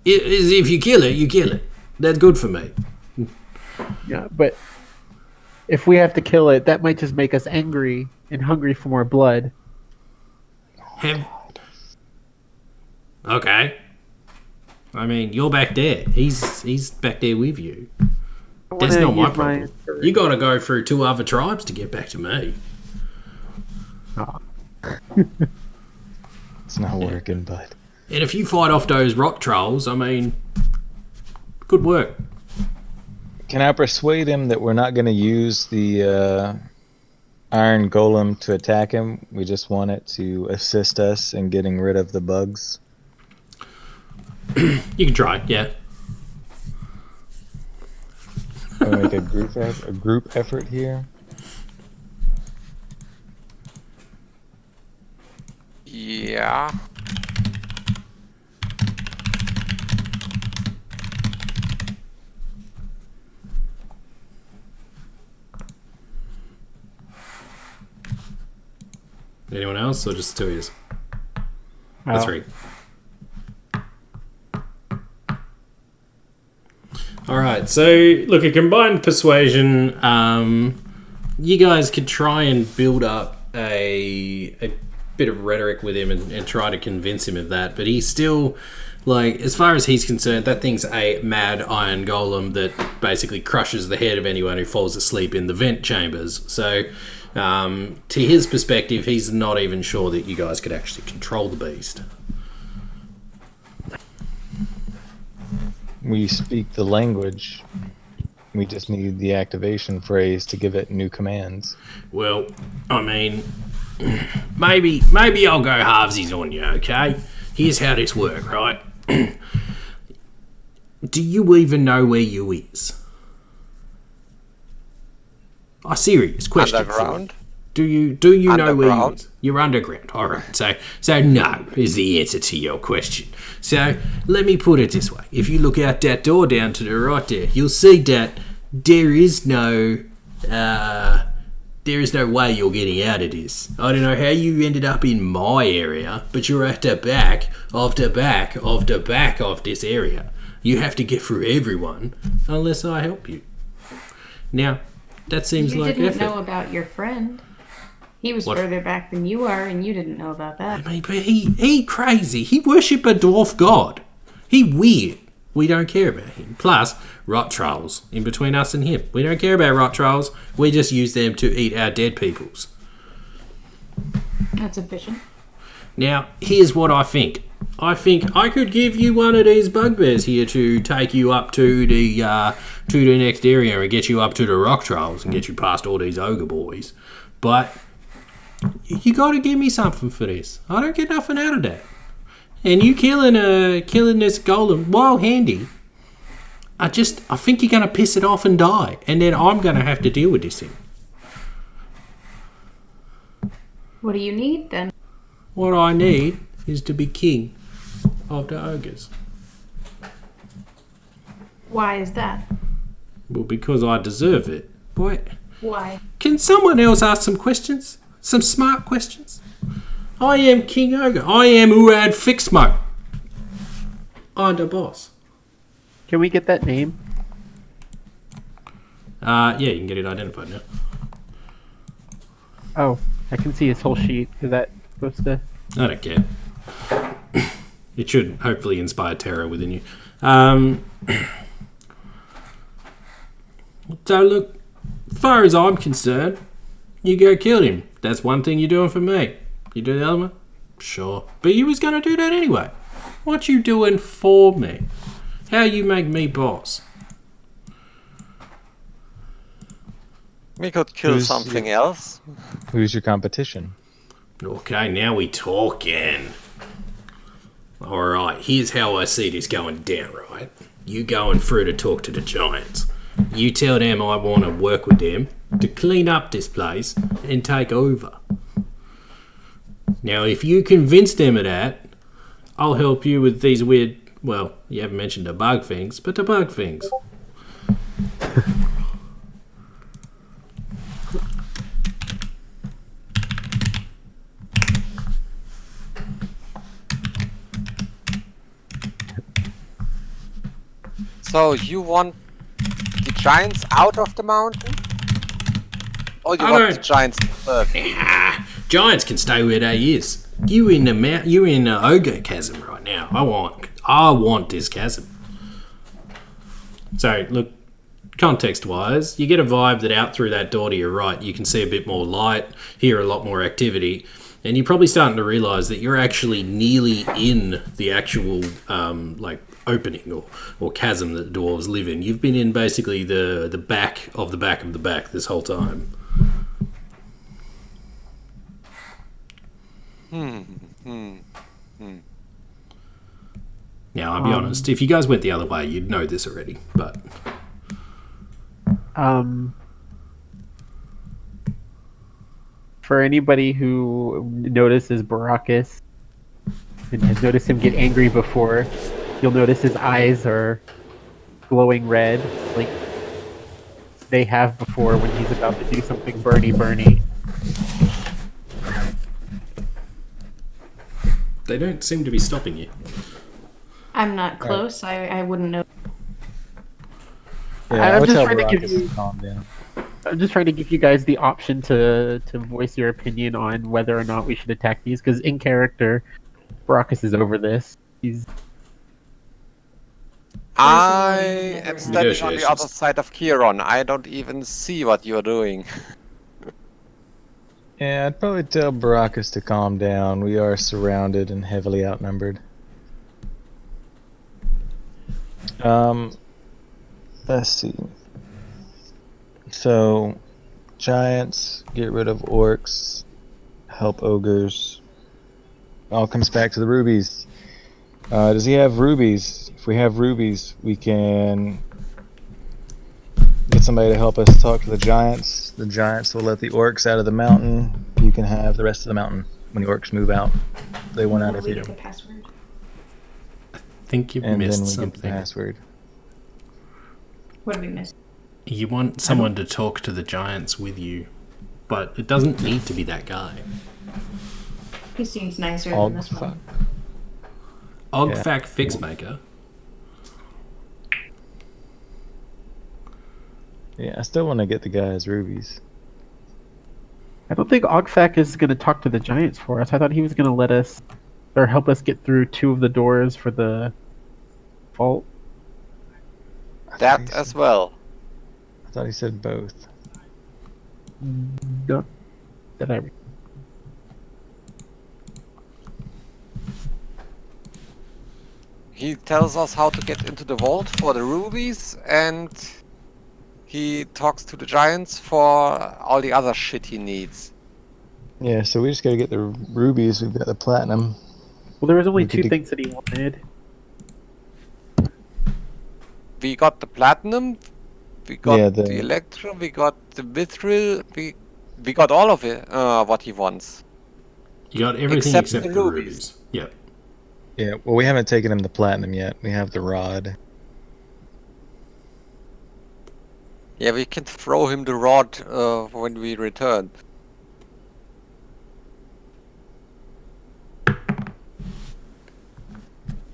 S2: If you kill it, you kill it. That's good for me.
S4: Yeah, but if we have to kill it, that might just make us angry and hungry for more blood.
S2: Okay. I mean, you're back there. He's back there with you. That's not my problem. You got to go through 2 other tribes to get back to me.
S4: Oh.
S1: It's not working, bud.
S2: And if you fight off those rock trolls, I mean, good work.
S1: Can I persuade him that we're not going to use the iron golem to attack him? We just want it to assist us in getting rid of the bugs.
S2: You can try, yeah.
S1: Can we make a group effort here?
S3: Yeah.
S2: Anyone else, or just 2 of you?
S4: Well,
S2: 3. Alright, so look, a combined persuasion, you guys could try and build up a bit of rhetoric with him and try to convince him of that, but he's still, like, as far as he's concerned, that thing's a mad iron golem that basically crushes the head of anyone who falls asleep in the vent chambers. So, to his perspective, he's not even sure that you guys could actually control the beast.
S1: We speak the language. We just need the activation phrase to give it new commands.
S2: Well, I mean, maybe I'll go halvesies on you, okay? Here's how this works, right? Do you even know where you is? A serious question.
S3: Underground?
S2: Do you know where you
S3: Underground?
S2: is? You're underground. All right. So no is the answer to your question. So let me put it this way: if you look out that door down to the right there, you'll see that there is no way you're getting out of this. I don't know how you ended up in my area, but you're at the back of the back of the back of this area. You have to get through everyone unless I help you. Now, that seems
S5: You
S2: like
S5: didn't
S2: effort.
S5: know about your friend. He was
S2: What?
S5: further back than you are, and you didn't know about that.
S2: I mean, but he crazy. He worship a dwarf god. He weird. We don't care about him. Plus, rot trolls in between us and him. We don't care about rot trolls. We just use them to eat our dead peoples.
S5: That's efficient.
S2: Now, here's what I think. I think I could give you one of these bugbears here to take you up to the next area and get you up to the rock trolls and get you past all these ogre boys. But you got to give me something for this. I don't get nothing out of that. And you killing this golem, while handy, I think you're gonna piss it off and die, and then I'm gonna have to deal with this thing.
S5: What do you need then?
S2: What I need is to be king of the ogres.
S5: Why is that?
S2: Well, because I deserve it. Boy,
S5: Why?
S2: can someone else ask some questions? Some smart questions? I am King Ogre. I am Urad Fixmo. I'm the boss.
S4: can we get that name?
S2: Yeah, you can get it identified now.
S4: Oh, I can see his whole sheet. Is that supposed to?
S2: I don't care. It should hopefully inspire terror within you. So look, as far as I'm concerned, you go kill him. That's one thing you're doing for me. You do the other one? Sure. But you was going to do that anyway. What you doing for me? How you make me boss?
S3: We could kill
S1: Who's-
S3: something else.
S1: Who's your competition?
S2: Okay, now we talking. Alright, here's how I see this going down, right? You going through to talk to the giants. You tell them I want to work with them to clean up this place and take over. Now, if you convince them of that, I'll help you with these weird, well, you haven't mentioned the bug things, but the bug things.
S3: So you want the giants out of the mountain? Or you
S2: I
S3: want the
S2: don't-
S3: giants to Earth?
S2: Nah, giants can stay where they is. You in the ogre chasm right now. I want this chasm. So look, context-wise, you get a vibe that out through that door to your right, you can see a bit more light, hear a lot more activity, and you're probably starting to realise that you're actually nearly in the actual opening or chasm that the dwarves live in. You've been in basically the back of the back of the back this whole time. Now, I'll be honest, if you guys went the other way, you'd know this already, but...
S4: For anybody who notices Baracus and has noticed him get angry before, you'll notice his eyes are glowing red, like they have before when he's about to do something burny.
S2: They don't seem to be stopping you.
S5: I'm not close. I wouldn't know.
S1: Yeah,
S4: I'm
S1: I would
S4: just
S1: tell
S4: trying to give
S1: Baracus
S4: you-
S1: to calm down.
S4: I'm just trying to give you guys the option to voice your opinion on whether or not we should attack these, because in character, Baracus is over this. He's
S3: I am standing on the
S2: Negotiations.
S3: other side of Kieron. I don't even see what you're doing.
S1: Yeah, I'd probably tell Baracus to calm down. We are surrounded and heavily outnumbered. Let's see. So, giants, get rid of orcs, help ogres. All comes back to the rubies. Does he have rubies? If we have rubies, we can get somebody to help us talk to the giants. The giants will let the orcs out of the mountain. You can have the rest of the mountain when the orcs move out. They want out
S5: Will
S1: of
S5: we
S1: here.
S5: get the password?
S2: I think you've
S1: And then
S2: missed
S1: we get the
S2: something.
S1: password.
S5: What did we miss?
S2: You want someone to talk to the giants with you, but it doesn't need to be that guy.
S5: He seems nicer
S1: Oh,
S5: than this
S1: fuck.
S5: one.
S2: Ogfac Fixmaker.
S1: Yeah, I still want to get the guy's rubies.
S4: I don't think Ogfac is going to talk to the giants for us. I thought he was going to let us or help us get through two of the doors for the vault.
S3: That as well.
S1: I thought he said both.
S4: No, that I.
S3: He tells us how to get into the vault for the rubies, and he talks to the giants for all the other shit he needs.
S1: Yeah, so we just gotta get the rubies. We've got the platinum.
S4: Well, there was only
S1: We could
S4: two
S1: do-
S4: things that he wanted.
S3: We got the platinum, we got
S1: Yeah,
S3: the electrum, we got the mithril, we got all of it, what he wants.
S2: You got everything
S3: Except
S2: except,
S3: the
S2: the
S3: rubies.
S2: rubies. Yep.
S1: Yeah, well, we haven't taken him the platinum yet. We have the rod.
S3: Yeah, we can throw him the rod when we return.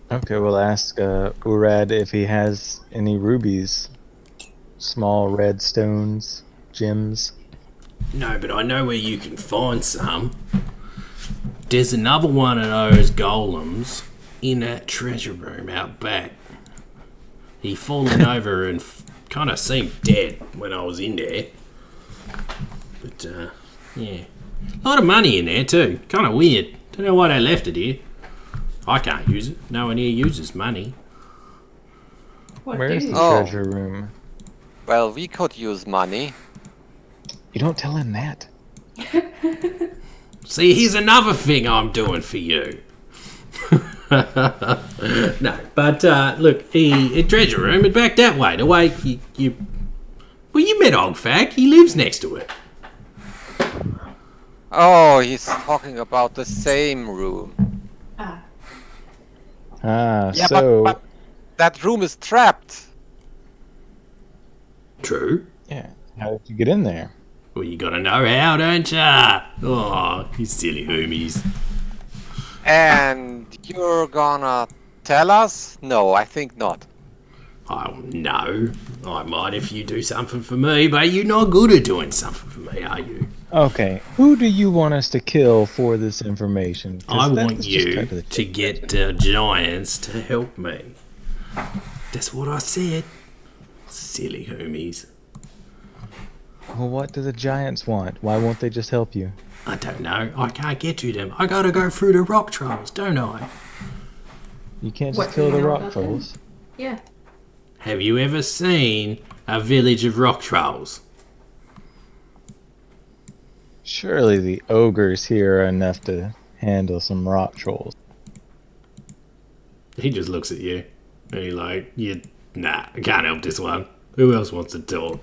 S1: Okay, we'll ask Urad if he has any rubies. Small red stones, gems.
S2: No, but I know where you can find some. There's another one of those golems in that treasure room out back. He fallen over and kind of seemed dead when I was in there. But, yeah. A lot of money in there, too. Kind of weird. Don't know why they left it here. I can't use it. No one here uses money.
S5: What
S1: Where's
S5: do
S1: the
S5: you-
S3: Oh.
S1: treasure room?
S3: Well, we could use money.
S1: You don't tell him that.
S2: See, here's another thing I'm doing for you. No, but look, a treasure room is back that way. The way well, you met Ogfac. He lives next to it.
S3: Oh, he's talking about the same room.
S5: Ah,
S1: Ah,
S3: Yeah,
S1: so
S3: but that room is trapped.
S2: True.
S1: yeah. How did you get in there?
S2: Well, you gotta know how, don't ya? Oh, you silly homies.
S3: And you're gonna tell us? No, I think not.
S2: Oh, no. I might if you do something for me, but you're not good at doing something for me, are you?
S1: Okay, who do you want us to kill for this information? 'Cause
S2: I want
S1: let's just
S2: you
S1: cut the
S2: to get the giants to help me. That's what I said. Silly homies.
S1: Well, what do the giants want? Why won't they just help you?
S2: I don't know. I can't get to them. I gotta go through the rock trolls, don't I?
S1: You can't
S5: What
S1: just
S5: do
S1: kill
S5: we
S1: the
S5: know
S1: rock
S5: about them?
S1: trolls.
S5: Yeah.
S2: Have you ever seen a village of rock trolls?
S1: Surely the ogres here are enough to handle some rock trolls.
S2: He just looks at you. And he's like, nah, I can't help this one. Who else wants to talk?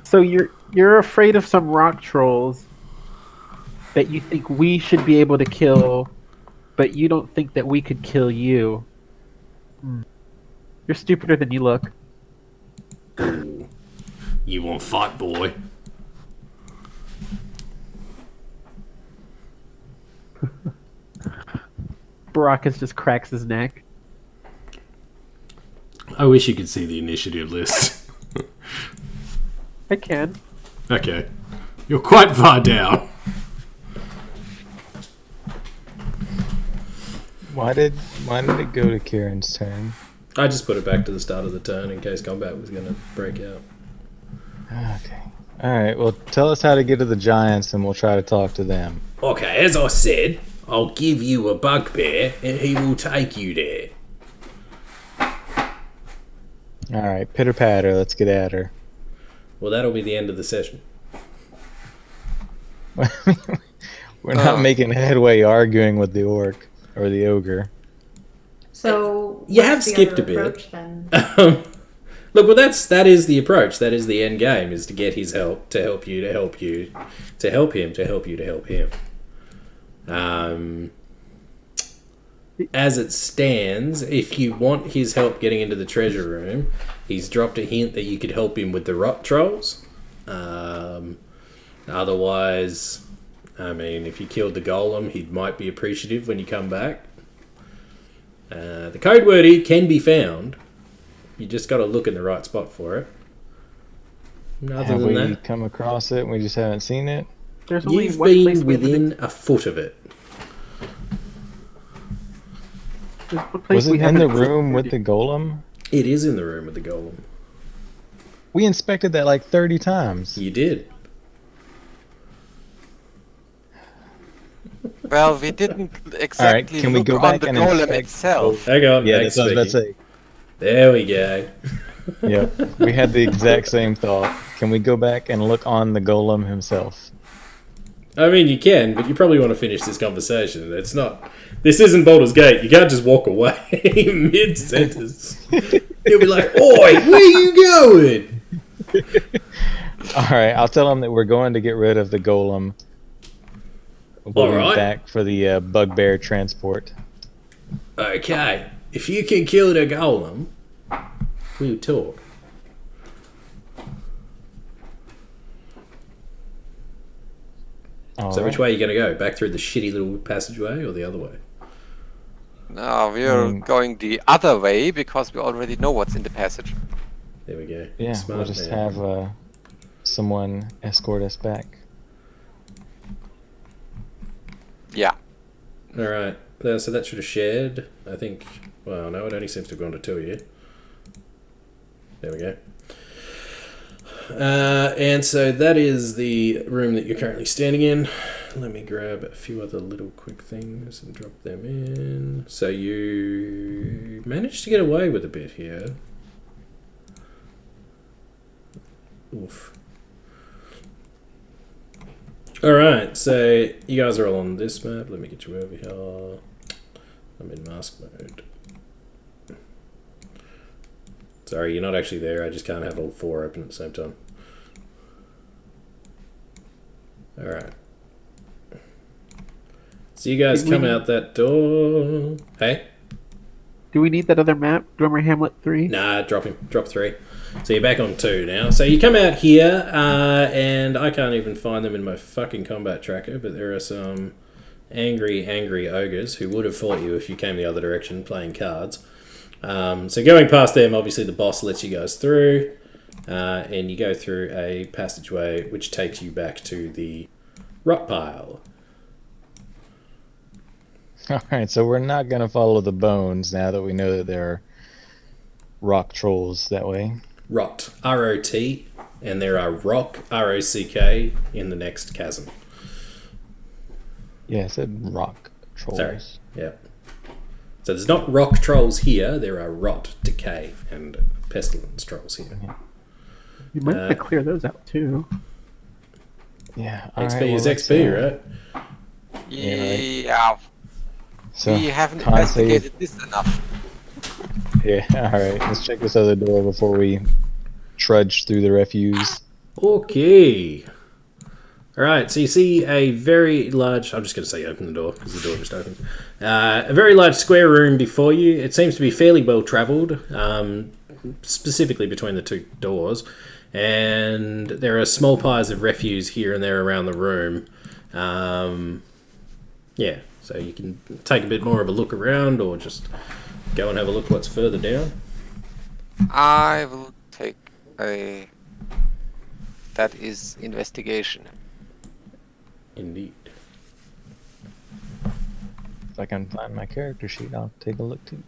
S4: So you're afraid of some rock trolls that you think we should be able to kill, but you don't think that we could kill you. You're stupider than you look.
S2: Ooh. You want fight, boy?
S4: Baracus just cracks his neck.
S2: I wish you could see the initiative list.
S4: I can.
S2: Okay. You're quite far down.
S1: Why did it go to Kieran's turn?
S2: I just put it back to the start of the turn in case combat was going to break out.
S1: Okay. Alright, well tell us how to get to the giants and we'll try to talk to them.
S2: Okay, as I said, I'll give you a bugbear and he will take you there.
S1: Alright, pitter patter, let's get at her.
S2: Well, that'll be the end of the session.
S1: We're not making headway arguing with the orc or the ogre.
S5: So
S2: You
S5: what's
S2: have
S5: the
S2: skipped
S5: other
S2: a bit.
S5: approach, then?
S2: Look, well, that is the approach. That is the end game: is to get his help, to help you, to help you, to help him, to help you, to help him. As it stands, if you want his help getting into the treasure room, he's dropped a hint that you could help him with the rock trolls. Otherwise, I mean, if you killed the golem, he might be appreciative when you come back. The code word can be found. You just got to look in the right spot for it. Other
S1: Have
S2: than
S1: we
S2: that,
S1: come across it and we just haven't seen it?
S4: There's only
S2: you've
S4: one place
S2: been
S4: we haven't
S2: within a foot of it.
S4: there's one place
S1: Was it
S4: we
S1: in the
S4: haven't
S1: room with
S4: explored
S1: the golem?
S2: It is in the room with the golem.
S1: We inspected that like 30 times.
S2: You did.
S3: Well, we didn't exactly
S1: can we
S3: look
S1: go
S3: on
S1: back
S3: the
S1: and
S3: golem
S1: inspect-
S3: itself.
S2: Hang on.
S1: Yeah,
S2: next
S1: that's what I was about to
S2: speaking.
S1: say.
S2: There we go.
S1: Yep, we had the exact same thought. Can we go back and look on the golem himself?
S2: I mean, you can, but you probably want to finish this conversation. It's not. This isn't Baldur's Gate. You can't just walk away mid sentence. You'll be like, "Oi, where you going?"
S1: Alright, I'll tell him that we're going to get rid of the golem. We'll be
S2: Alright.
S1: back for the bugbear transport.
S2: Okay, if you can kill the golem, we'll talk. So which way are you going to go? Back through the shitty little passageway or the other way?
S3: No, we're going the other way because we already know what's in the passage.
S2: There we go.
S1: Yeah,
S2: Smart
S1: we'll just
S2: man.
S1: have someone escort us back.
S3: Yeah.
S2: All right. So that should have shared. I think. Well, no, it only seems to have gone to 2 of you. There we go. And so that is the room that you're currently standing in. Let me grab a few other little quick things and drop them in. So you managed to get away with a bit here. Oof. Alright, so you guys are all on this map. Let me get you over here. I'm in mask mode. Sorry, you're not actually there. I just can't have all 4 open at the same time. Alright. So you guys come out that door. Hey?
S4: Do we need that other map? Dwimmer Hamlet 3?
S2: Nah, drop him. Drop 3. So you're back on 2 now. So you come out here, and I can't even find them in my fucking combat tracker, but there are some angry ogres who would have fought you if you came the other direction playing cards. So going past them, obviously the boss lets you guys through, and you go through a passageway which takes you back to the rock pile.
S1: Alright, so we're not gonna follow the bones now that we know that there are rock trolls that way.
S2: Rot, R-O-T, and there are rock, R-O-C-K, in the next chasm.
S1: Yeah, I said rock trolls.
S2: Sorry. Yeah. So there's not rock trolls here, there are rot, decay, and pestilence trolls here.
S4: You might have to clear those out too.
S1: Yeah.
S2: XP is XP, right?
S3: Yeah,
S1: So,
S3: we haven't
S1: con save.
S3: investigated this enough.
S1: Yeah, alright. Let's check this other door before we trudge through the refuse.
S2: Okay. Alright, so you see a very large... I'm just going to say open the door, because the door just opened. A very large square room before you. It seems to be fairly well travelled, specifically between the two doors. And there are small piles of refuse here and there around the room. Yeah, so you can take a bit more of a look around, or just go and have a look what's further down.
S3: I will take a... That is investigation.
S2: Indeed.
S1: If I can find my character sheet, I'll take a look too.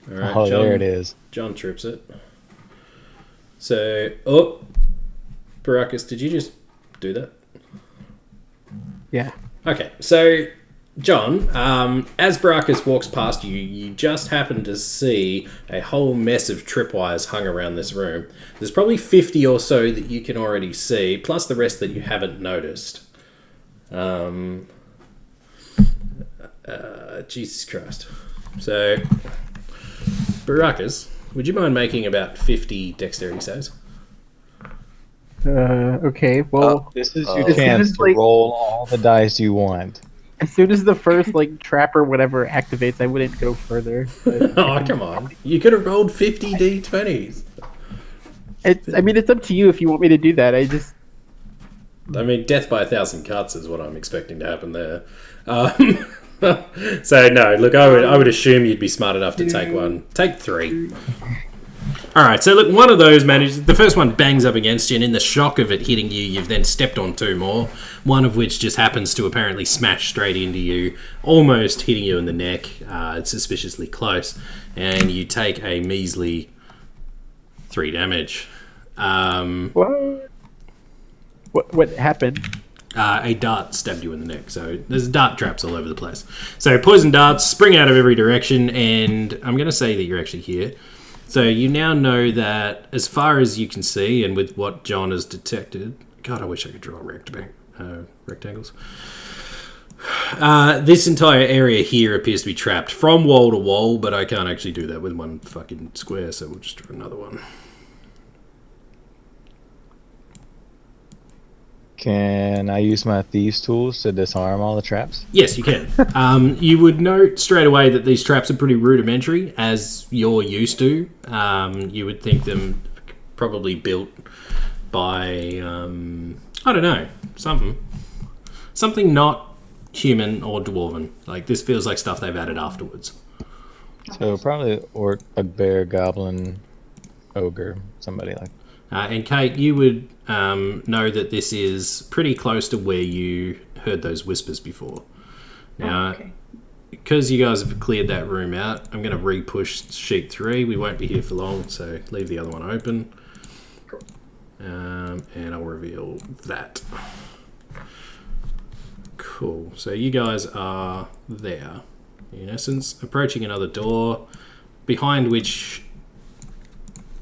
S2: Alright,
S1: Oh, there it is.
S2: John trips it. So, oh, Baracus, did you just do that?
S4: Yeah.
S2: Okay, so John, as Baracus walks past you, you just happen to see a whole mess of tripwires hung around this room. There's probably 50 or so that you can already see, plus the rest that you haven't noticed. Jesus Christ. So, Baracus, would you mind making about 50 dexterity saves?
S4: Okay, well,
S1: This is your
S4: as soon
S1: chance
S4: as,
S1: to
S4: like-
S1: roll all the dice you want.
S4: as soon as the first, like, trap or whatever activates, I wouldn't go further. But
S2: Oh, come on. You could have rolled 50 d20s.
S4: I mean, it's up to you if you want me to do that.
S2: I mean, death by 1,000 cuts is what I'm expecting to happen there. So, no, look, I would assume you'd be smart enough to take one. Take 3. Alright, so look, one of those manages... The first one bangs up against you, and in the shock of it hitting you, you've then stepped on 2 more. One of which just happens to apparently smash straight into you, almost hitting you in the neck. It's suspiciously close. And you take a measly 3 damage.
S4: What happened?
S2: A dart stabbed you in the neck, so there's dart traps all over the place. So poison darts spring out of every direction, and I'm going to say that you're actually here. So you now know that, as far as you can see, and with what John has detected... God, I wish I could draw rectangles. This entire area here appears to be trapped from wall to wall, but I can't actually do that with one fucking square, so we'll just draw another one.
S1: Can I use my thieves' tools to disarm all the traps?
S2: Yes, you can. You would note straight away that these traps are pretty rudimentary, as you're used to. You would think them probably built by, I don't know, something not human or dwarven. Like, this feels like stuff they've added afterwards.
S1: So probably orc, bugbear, goblin, ogre, somebody like that.
S2: And Kate, you would know that this is pretty close to where you heard those whispers before. Now,
S5: okay.
S2: because you guys have cleared that room out, I'm going to re-push sheet 3. We won't be here for long, so leave the other one open.
S5: Cool.
S2: And I'll reveal that. Cool. So you guys are there, in essence, approaching another door, behind which...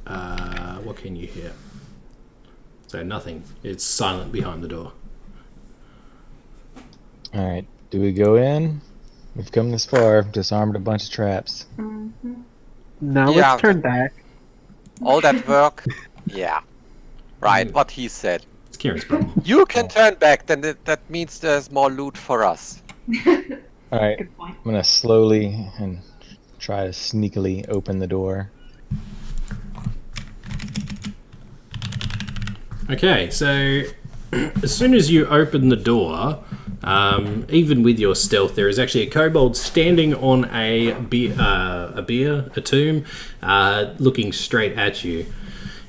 S2: what can you hear? So nothing. It's silent behind the door.
S1: Alright, do we go in? We've come this far, disarmed a bunch of traps.
S4: Now
S3: Yeah.
S4: let's turn back.
S3: All that work? Yeah. Right, what he said.
S2: It's Kieran's problem.
S3: You can turn back, then that means there's more loot for us.
S1: Alright,
S5: Good point.
S1: I'm gonna slowly and try to sneakily open the door.
S2: Okay, so as soon as you open the door, Even with your stealth, there is actually a kobold standing on a tomb, looking straight at you.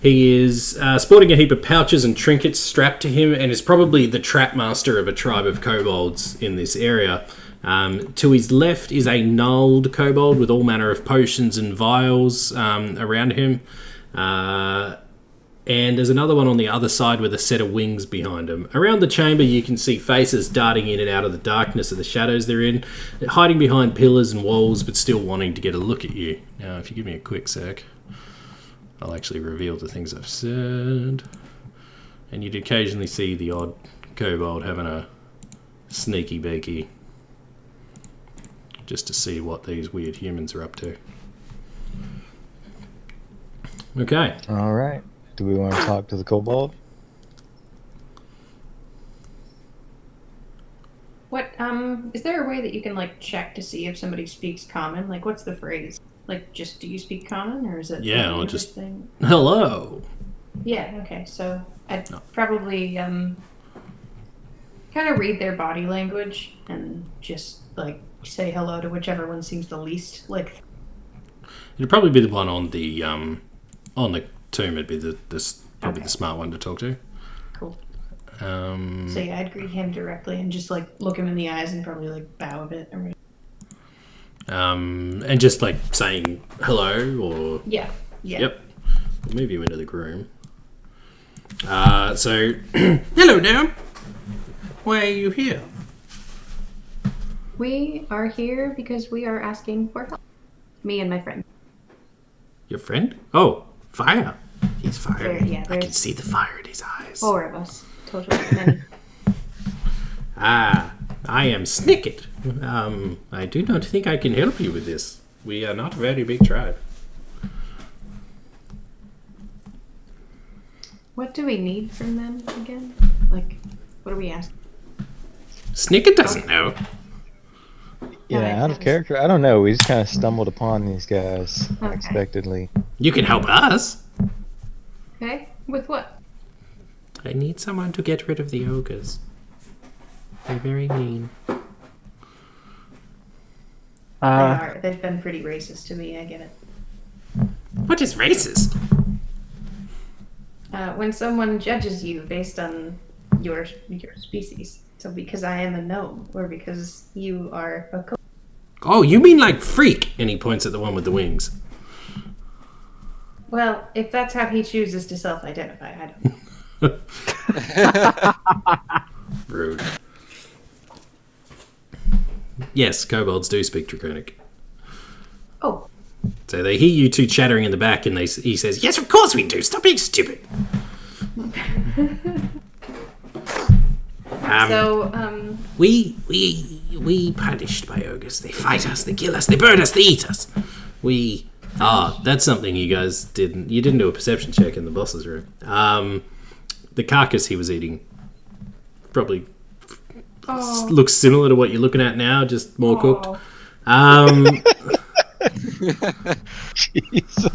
S2: He is sporting a heap of pouches and trinkets strapped to him, and is probably the trap master of a tribe of kobolds in this area. To his left is a gnarled kobold with all manner of potions and vials around him. And there's another one on the other side with a set of wings behind him. Around the chamber, you can see faces darting in and out of the darkness of the shadows they're in, hiding behind pillars and walls, but still wanting to get a look at you. Now, if you give me a quick sec, I'll actually reveal the things I've said. And you'd occasionally see the odd kobold having a sneaky beaky, just to see what these weird humans are up to. Okay.
S1: All right. Do we want to talk to the kobold?
S5: What, is there a way that you can, like, check to see if somebody speaks common? Like, what's the phrase? Like, just, do you speak common, or is it...
S2: Yeah,
S5: like,
S2: or just,
S5: thing?
S2: hello.
S5: Yeah, okay, so I'd probably, kind of read their body language and just, like, say hello to whichever one seems the least, like...
S2: It'd probably be the one on the tomb. It'd be probably the smart one to talk to.
S5: Cool.
S2: So
S5: yeah, I'd greet him directly and just like look him in the eyes and probably like bow a bit.
S2: And just like saying hello or
S5: yeah.
S2: Yep. We'll move you into the room. So hello now. Why are you here?
S5: We are here because we are asking for help. Me and my friend.
S2: Your friend? Oh, fire. He's firing.
S5: Yeah,
S2: I can see the fire in his eyes.
S5: 4 of us. Totally many.
S2: I am Snicket. I do not think I can help you with this. We are not a very big tribe.
S5: What do we need from them again? Like, what are we asking?
S2: Snicket doesn't know.
S1: Yeah, out of character. I don't know. We just kind of stumbled upon these guys unexpectedly.
S2: You can help us.
S5: Okay. With what?
S2: I need someone to get rid of the ogres. They're very mean.
S5: They are. They've been pretty racist to me. I get it.
S2: What is racist?
S5: When someone judges you based on your species. So because I am a gnome, or because you are a
S2: Oh, you mean like freak? And he points at the one with the wings.
S5: Well, if that's how he chooses to self-identify, I don't know.
S2: Rude. Yes, kobolds do speak Draconic.
S5: Oh.
S2: So they hear you two chattering in the back, and he says, "Yes, of course we do. Stop being stupid." We punished by ogres. They fight us, they kill us, they burn us, they eat us. That's something you guys didn't. You didn't do a perception check in the boss's room. The carcass he was eating probably looks similar to what you're looking at now, just more cooked.
S1: Jeez.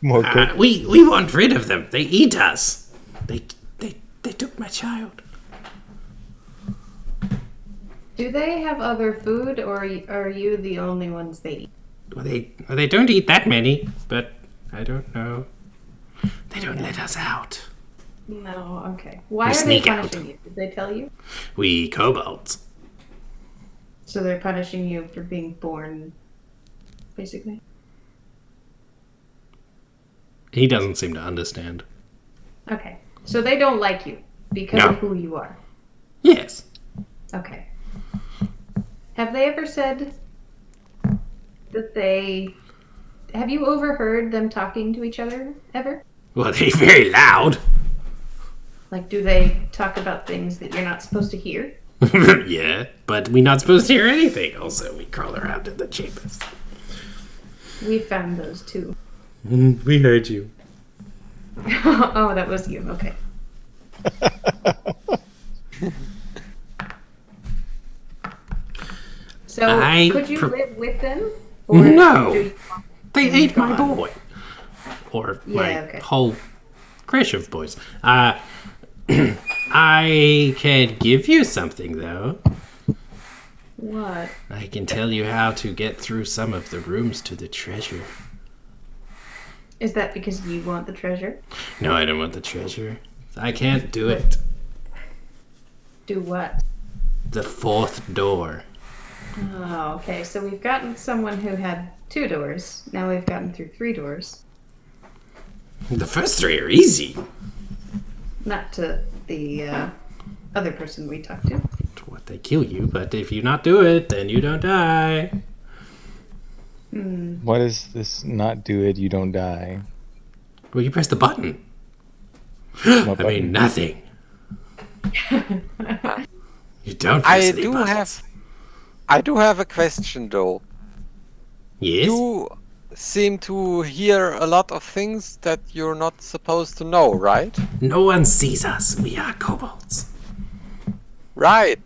S1: More cooked.
S2: We want rid of them. They eat us. They took my child.
S5: Do they have other food, or are you the only ones they eat?
S2: Well, they don't eat that many, but I don't know. They don't let us out.
S5: No, okay. Why are they punishing you? Did they tell you?
S2: We kobolds.
S5: So they're punishing you for being born, basically?
S2: He doesn't seem to understand.
S5: Okay. So they don't like you because of who you are?
S2: Yes.
S5: Okay. Have they ever said that they... Have you overheard them talking to each other, ever?
S2: Well, they're very loud.
S5: Like, do they talk about things that you're not supposed to hear?
S2: Yeah, but we're not supposed to hear anything. Also, we crawl around in the chambers.
S5: We found those, too.
S2: We heard you.
S5: Oh, that was you. Okay. So, could you live with them? Or
S2: no! They ate my boy. Or my whole crash of boys. I can give you something, though.
S5: What?
S2: I can tell you how to get through some of the rooms to the treasure.
S5: Is that because you want the treasure?
S2: No, I don't want the treasure. I can't do it.
S5: Do what?
S2: The fourth door.
S5: Oh, okay. So we've gotten someone who had 2 doors. Now we've gotten through 3 doors.
S2: The first 3 are easy.
S5: Not to the other person we talked to.
S2: What, they kill you, but if you not do it, then you don't die.
S1: What is this? Not do it, you don't die.
S2: Well, you press the button.
S1: What
S2: I
S1: button?
S2: mean, nothing. You don't press any buttons.
S3: I do have a question though.
S2: Yes?
S3: You seem to hear a lot of things that you're not supposed to know, right?
S2: No one sees us. We are kobolds.
S3: Right.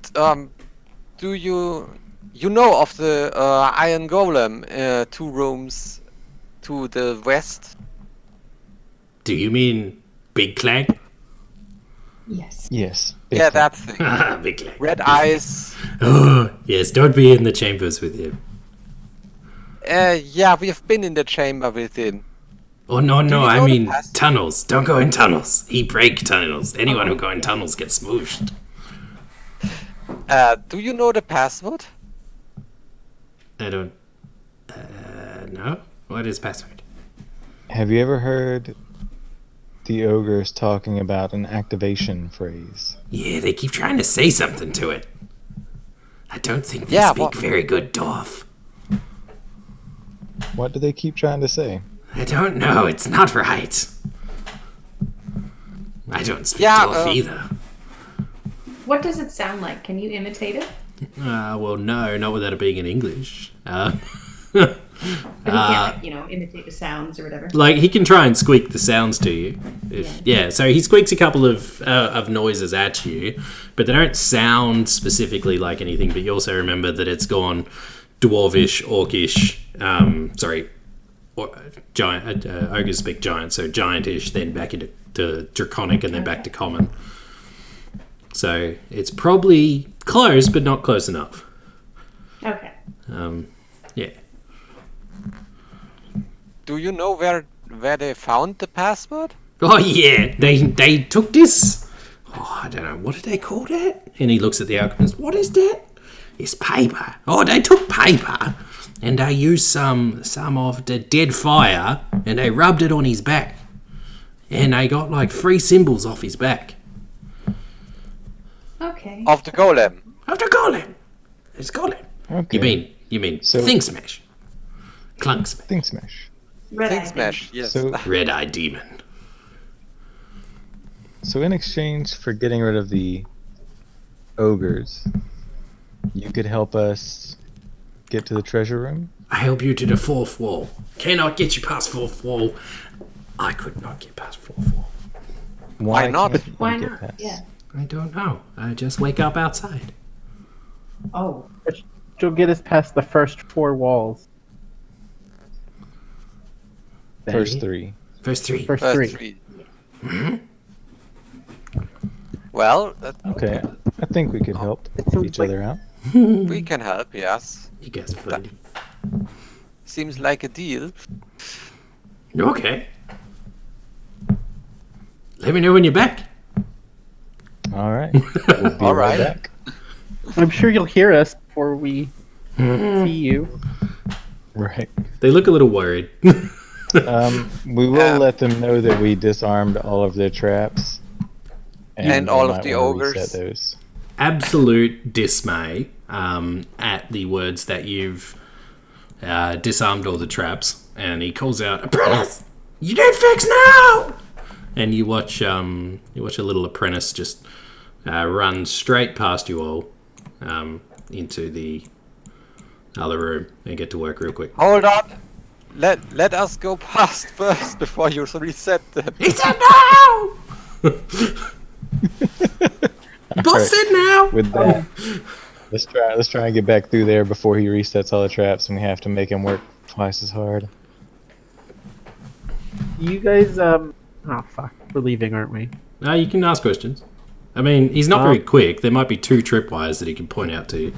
S3: Do you know of the Iron Golem 2 rooms to the west?
S2: Do you mean Big Clang?
S5: Yes.
S1: Yes.
S3: Yeah, that thing.
S2: Big Clang.
S3: Red eyes.
S2: Oh, yes, don't be in the chambers with him.
S3: Yeah, we have been in the chamber with him.
S2: Oh, no,
S3: you
S2: I
S3: know the
S2: mean
S3: password?
S2: tunnels. Don't go in tunnels. He break tunnels. Anyone who go in tunnels gets smooshed.
S3: Do you know the password?
S2: I don't... no? What is password?
S1: Have you ever heard the ogres talking about an activation phrase?
S2: Yeah, they keep trying to say something to it. I don't think they
S3: Yeah,
S2: speak
S3: what-
S2: very good Dwarf.
S1: What do they keep trying to say?
S2: I don't know. It's not right. I don't speak
S3: Yeah,
S2: Dwarf either.
S5: What does it sound like? Can you imitate it?
S2: Well, no, not without it being in English.
S5: But you can't, like, imitate the sounds or whatever.
S2: Like, he can try and squeak the sounds to you. So he squeaks a couple of noises at you, but they don't sound specifically like anything. But you also remember that it's gone dwarvish, orcish, giant. Ogres speak giant, so giantish, then back into draconic, and then back to common. So it's probably close, but not close enough.
S5: Okay.
S2: Yeah.
S3: Do you know where they found the password?
S2: Oh yeah, they took this. Oh, I don't know, what did they call that? And he looks at the alchemist. What is that? It's paper. Oh, they took paper and they used some of the dead fire and they rubbed it on his back, and they got like 3 symbols off his back.
S5: Okay.
S3: Of the golem.
S2: Of the golem. It's golem.
S1: Okay.
S2: You mean
S1: So-
S2: thing smash, clunk smash,
S1: Think smash.
S5: Red
S3: Think
S5: eye
S3: smash, yes.
S1: So,
S2: red eye demon.
S1: so in exchange for getting rid of the ogres, you could help us get to the treasure room?
S2: I help you to the 4th wall. Cannot get you past 4th wall. I could not get past 4th wall.
S3: Why not?
S1: can't you
S5: Why
S1: get
S5: not?
S1: past?
S5: Yeah.
S2: I don't know. I just wake up outside.
S5: Oh.
S4: Which will get us past the first 4 walls.
S1: First 3.
S2: First 3.
S4: First
S3: First
S4: 3.
S3: 3. Well,
S1: Okay, I think we could help
S4: sounds
S1: each
S4: like-
S1: other out.
S3: we can help, yes.
S2: You guys are funny.
S3: Seems like a deal.
S2: Okay. Let me know when you're back.
S1: All right. We'll be
S3: All
S1: right
S3: right.
S1: back.
S4: I'm sure you'll hear us before we see you.
S1: Right.
S2: They look a little worried.
S1: We will let them know that we disarmed all of their traps.
S3: And
S1: they
S3: all of
S1: might
S3: the
S1: wanna
S3: ogres.
S1: reset those.
S2: Absolute dismay at the words that you've disarmed all the traps, and he calls out, "Apprentice, you need fix now!" And you watch a little apprentice just run straight past you all into the other room and get to work real quick.
S3: Hold on. Let us go past first before you reset them.
S2: He said no! Boss said now!
S1: With that, let's try and get back through there before he resets all the traps, and we have to make him work twice as hard.
S4: You guys, oh fuck, we're leaving, aren't we?
S2: No, you can ask questions. I mean, he's not very quick. There might be 2 tripwires that he can point out to you.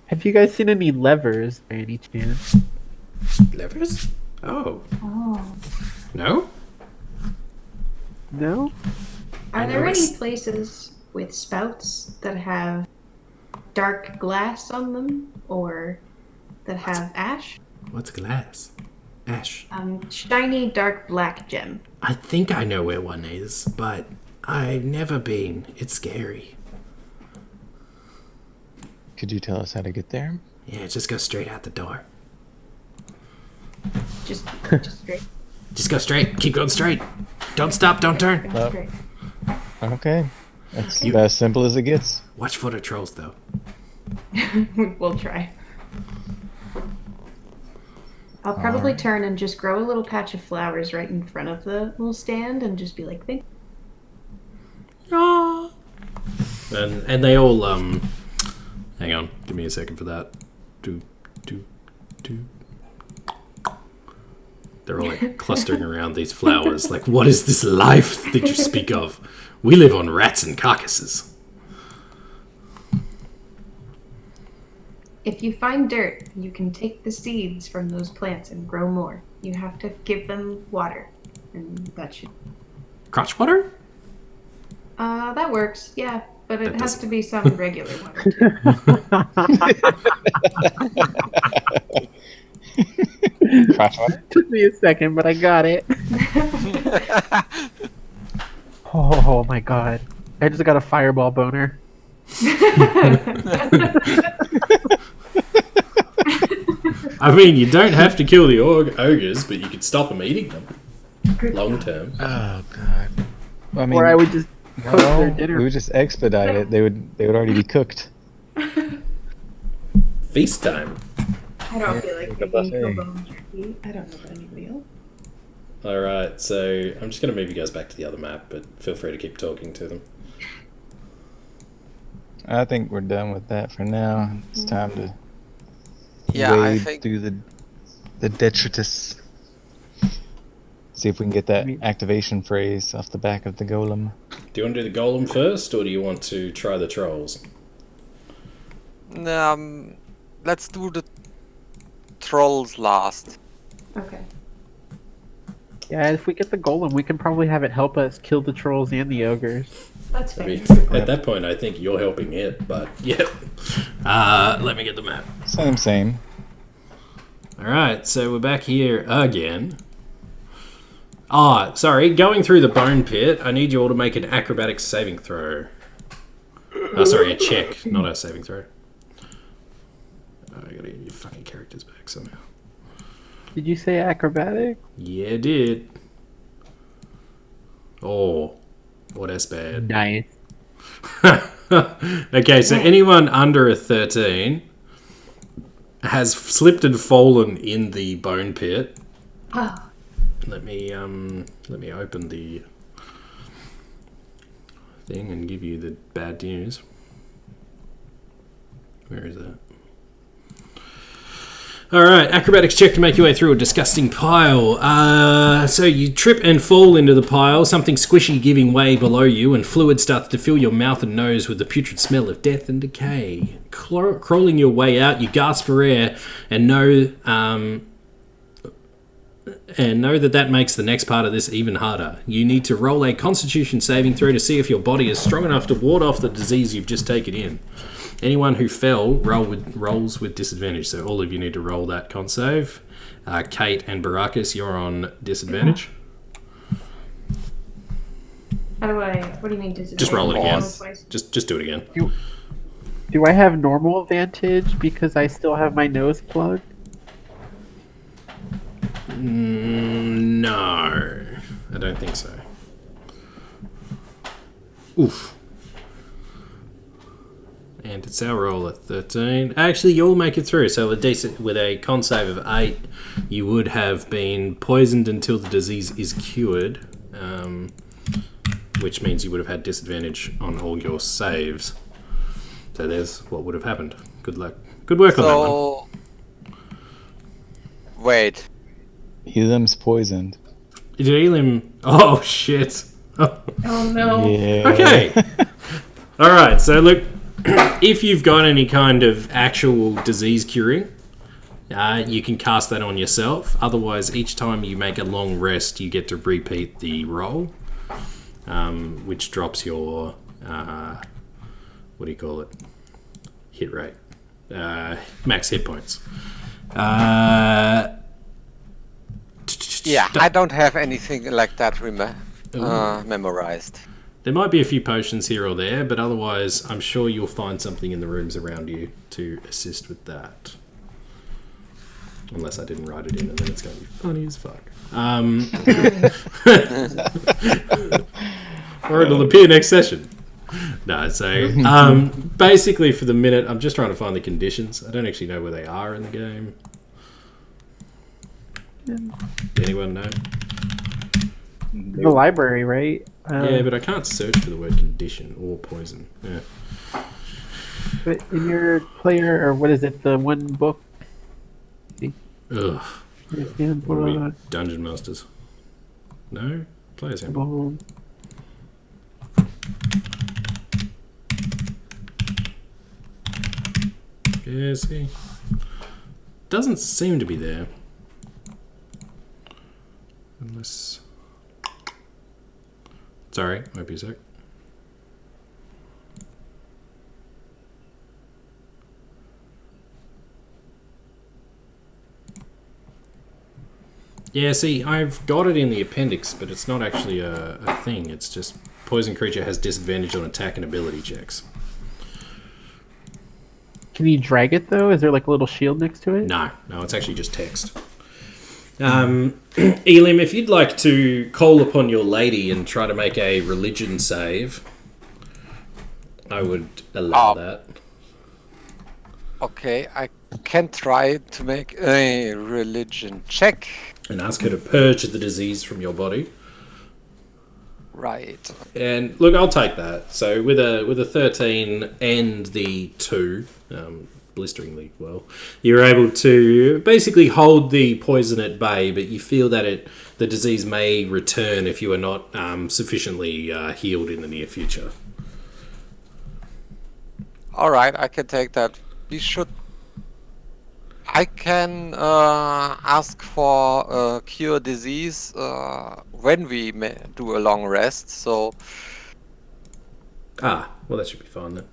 S4: Have you guys seen any levers by any chance?
S2: Levers? Oh.
S5: Oh.
S2: No?
S4: No?
S5: Are
S2: I
S5: there
S2: noticed-
S5: any places with spouts that have dark glass on them, or that have ash?
S2: What's glass? Ash.
S5: Shiny dark black gem.
S2: I think I know where one is, but I've never been. It's scary.
S1: Could you tell us how to get there?
S2: Yeah, just go straight out the door.
S5: Just straight.
S2: Just go straight. Keep going straight. Don't stop. Don't turn.
S5: Go straight.
S1: Okay. That's about as simple as it gets.
S2: Watch for the trolls, though.
S5: We'll try. I'll probably turn and just grow a little patch of flowers right in front of the little stand and just be like, "Thank."
S2: And they all hang on, give me a second for that. Do. They're all like clustering around these flowers. Like, what is this life that you speak of? We live on rats and carcasses.
S5: If you find dirt, you can take the seeds from those plants and grow more. You have to give them water, and that should.
S2: Crotch water?
S5: That works. Yeah, but it
S2: That
S5: has
S2: doesn't-
S5: to be some regular water too.
S1: Crotch water?
S4: Took me a second, but I got it. Oh my god. I just got a fireball boner.
S2: I mean, you don't have to kill the ogres, but you could stop them eating them. Long term.
S1: Oh god. I mean,
S4: Or I would just cook their
S1: no,
S4: dinner.
S1: we would just expedite it. They would already be cooked.
S2: Feast time.
S5: I don't feel like
S1: Like a
S5: making
S1: buffet.
S5: Kobo jerky. I don't know about anybody else.
S2: Alright, so I'm just going to move you guys back to the other map, but feel free to keep talking to them.
S1: I think we're done with that for now. It's time to
S3: Yeah, I
S1: wade
S3: think
S1: through the detritus. See if we can get that activation phrase off the back of the golem.
S2: Do you want to do the golem first, or do you want to try the trolls?
S3: let's do the trolls last.
S5: Okay.
S4: Yeah, if we get the golem, we can probably have it help us kill the trolls and the ogres.
S5: That's
S2: I
S5: fair.
S2: mean, at that point, I think you're helping it, but yeah. Let me get the map.
S1: Same.
S2: Alright, so we're back here again. Sorry, going through the bone pit, I need you all to make an acrobatics saving throw. Oh, sorry, a check, not a saving throw. Oh, I gotta get your fucking characters back somehow.
S4: Did you say acrobatic?
S2: Yeah, it did. Oh, what that's bad.
S4: Nice.
S2: Okay, so anyone under a 13 has slipped and fallen in the bone pit.
S5: Oh,
S2: Let me open the thing and give you the bad news. Where is that? Alright, acrobatics check to make your way through a disgusting pile. So you trip and fall into the pile, something squishy giving way below you, and fluid starts to fill your mouth and nose with the putrid smell of death and decay. Crawling your way out, you gasp for air and know that makes the next part of this even harder. You need to roll a constitution saving throw to see if your body is strong enough to ward off the disease you've just taken in. Anyone who fell rolls with disadvantage, so all of you need to roll that con save. Kate and Barakas, you're on disadvantage.
S5: what do you mean disadvantage?
S2: Just roll it again.
S5: Twice?
S2: Just do it again.
S4: Do I have normal advantage because I still have my nose plugged?
S2: No, I don't think so. Oof. And it's our roll at 13. Actually, you'll make it through. So with a con save of 8, you would have been poisoned until the disease is cured, which means you would have had disadvantage on all your saves. So there's what would have happened. Good luck. Good work on that one.
S3: So, wait.
S1: Elam's poisoned.
S2: Did Elim... Oh, shit.
S5: Oh no.
S1: Yeah.
S2: Okay. All right. So look, if you've got any kind of actual disease curing, you can cast that on yourself. Otherwise, each time you make a long rest, you get to repeat the roll, which drops your what do you call it? Hit rate, max hit points.
S3: Yeah, I don't have anything like that memorized.
S2: There might be a few potions here or there, but otherwise, I'm sure you'll find something in the rooms around you to assist with that. Unless I didn't write it in, and then it's going to be funny as fuck. Or it'll appear next session. No, so basically for the minute, I'm just trying to find the conditions. I don't actually know where they are in the game. Anyone know?
S4: The library, right?
S2: Yeah, but I can't search for the word condition or poison. Yeah.
S4: But in your player, or what is it, the one book?
S2: Ugh.
S4: Yeah,
S2: What are we, Dungeon Masters? No? Players Handbook. Yeah, see? Doesn't seem to be there. Unless... Sorry, might be a sec. Yeah, see, I've got it in the appendix, but it's not actually a thing. It's just poison creature has disadvantage on attack and ability checks.
S4: Can you drag it though? Is there like a little shield next to it?
S2: No, it's actually just text. Elim, if you'd like to call upon your lady and try to make a religion save, I would allow that.
S3: Okay, I can try to make a religion check.
S2: And ask her to purge the disease from your body.
S3: Right.
S2: And look, I'll take that. So with a 13 and the 2, blisteringly well, you're able to basically hold the poison at bay, but you feel that the disease may return if you are not sufficiently healed in the near future.
S3: All right, I can take that. I can ask for cure disease when we do a long rest. So
S2: well, that should be fine then.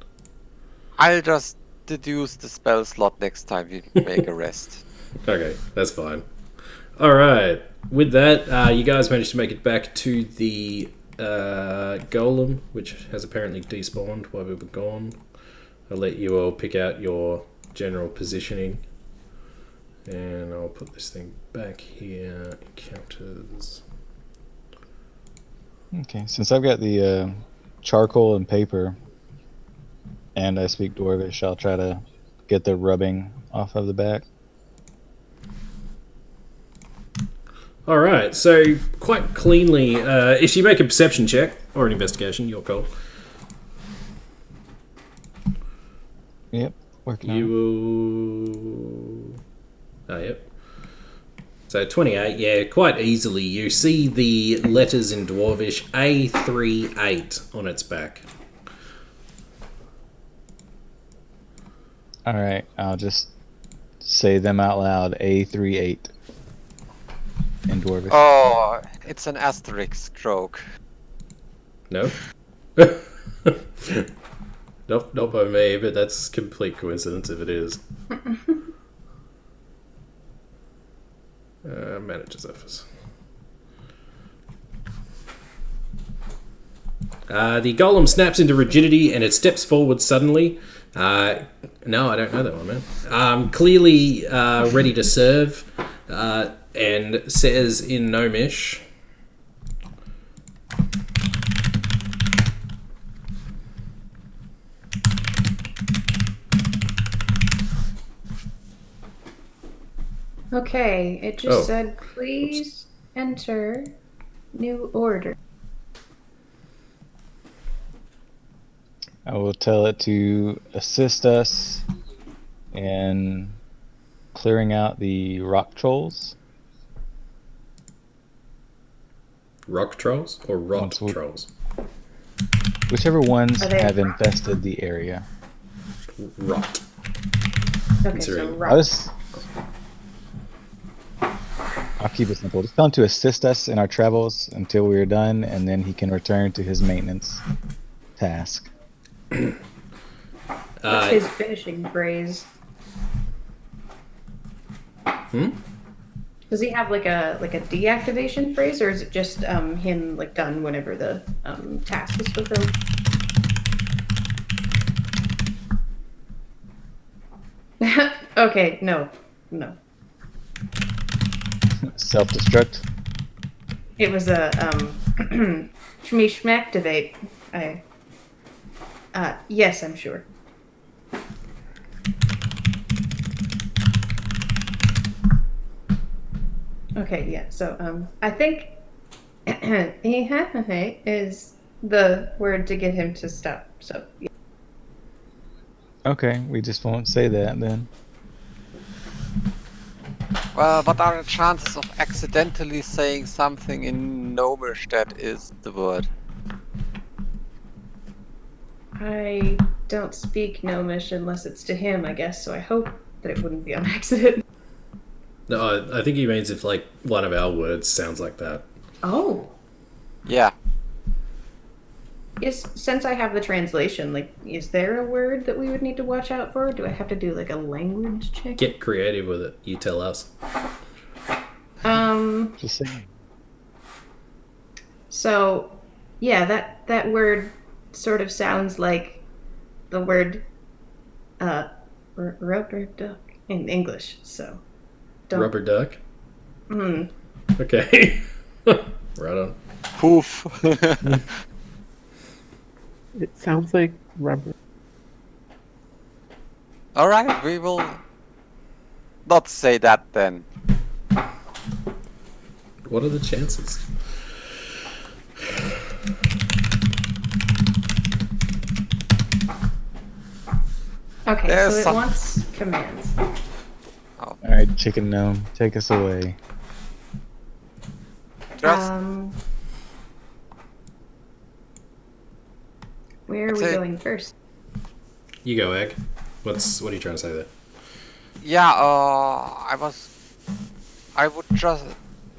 S3: I'll just deduce the spell slot next time we make a rest.
S2: Okay, that's fine. All right. With that, you guys managed to make it back to the golem, which has apparently despawned while we were gone. I'll let you all pick out your general positioning. And I'll put this thing back here. Encounters.
S1: Okay, since I've got the charcoal and paper, and I speak Dwarvish, I'll try to get the rubbing off of the back.
S2: All right, so quite cleanly, if you make a perception check or an investigation, your call.
S1: Yep, working on
S2: You
S1: it.
S2: will... Oh, yep. So 28, yeah, quite easily. You see the letters in Dwarvish A38 on its back.
S1: Alright, I'll just say them out loud. A38 in Dwarvish.
S3: Oh, it's an asterisk stroke.
S2: No? Not by me, but that's complete coincidence if it is. Manager's office. The golem snaps into rigidity and it steps forward suddenly. No, I don't know that one, man. Clearly ready to serve, and says in Gnomish,
S5: Okay, it just said, please enter new order.
S1: I will tell it to assist us in clearing out the rock trolls.
S2: Rock trolls or rot
S1: Once we-
S2: trolls?
S1: Whichever ones
S5: Are they
S1: have
S5: rock?
S1: infested the area.
S2: Rot.
S5: Okay, so
S2: Considering-
S5: rock.
S1: I'll keep it simple. Just tell him to assist us in our travels until we are done, and then he can return to his maintenance task.
S5: What's his finishing phrase? Does he have like a deactivation phrase, or is it just him like done whenever the task is fulfilled? Okay, no.
S1: Self-destruct.
S5: It was a schmeactivate. Yes, I'm sure. Okay, yeah. So I think is the word to get him to stop. So yeah.
S1: Okay, we just won't say that then.
S3: Well, what are the chances of accidentally saying something in Gnomish that is the word?
S5: I don't speak Gnomish unless it's to him, I guess. So I hope that it wouldn't be on accident.
S2: No, I think he means if like one of our words sounds like that.
S5: Oh.
S3: Yeah.
S5: Since I have the translation, like, is there a word that we would need to watch out for? Do I have to do like a language check?
S2: Get creative with it. You tell us.
S1: Just saying.
S5: So, yeah, that word sort of sounds like the word rubber duck in English. So, don't.
S2: Rubber duck.
S5: Hmm.
S2: Okay. Right on.
S3: Poof.
S4: It sounds like rubber.
S3: Alright, we will not say that then.
S2: What are the chances?
S5: Okay,
S3: There's
S5: so it
S3: some-
S5: wants commands.
S1: All right, chicken gnome, take us away.
S3: Just
S5: Where are we
S3: I'd say-
S5: going first?
S2: You go, Egg. What are you trying to say there?
S3: yeah, I would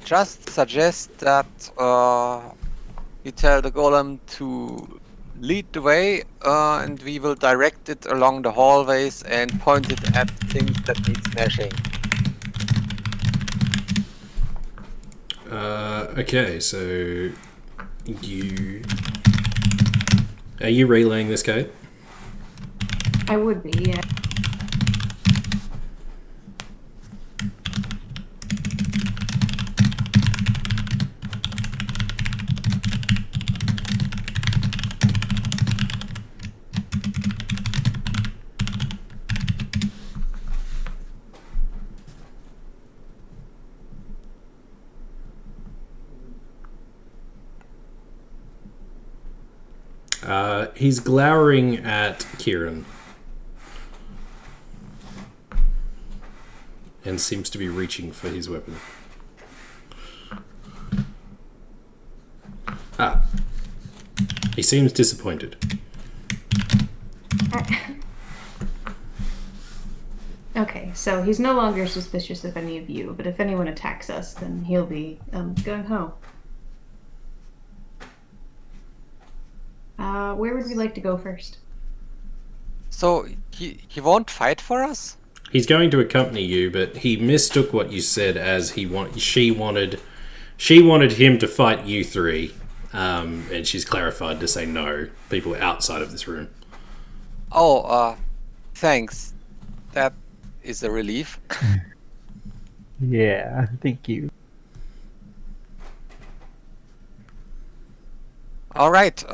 S3: just suggest that you tell the golem to lead the way, and we will direct it along the hallways and point it at things that need smashing.
S2: Okay, so are you relaying this code?
S5: I would be, yeah.
S2: He's glowering at Kieran and seems to be reaching for his weapon. He seems disappointed.
S5: Okay, so he's no longer suspicious of any of you, but if anyone attacks us, then he'll be going home. Where would we like to go first?
S3: So he won't fight for us?
S2: He's going to accompany you, but he mistook what you said as she wanted him to fight you three, and she's clarified to say no, people outside of this room.
S3: Oh, thanks. That is a relief.
S4: Yeah, thank you.
S3: Alright,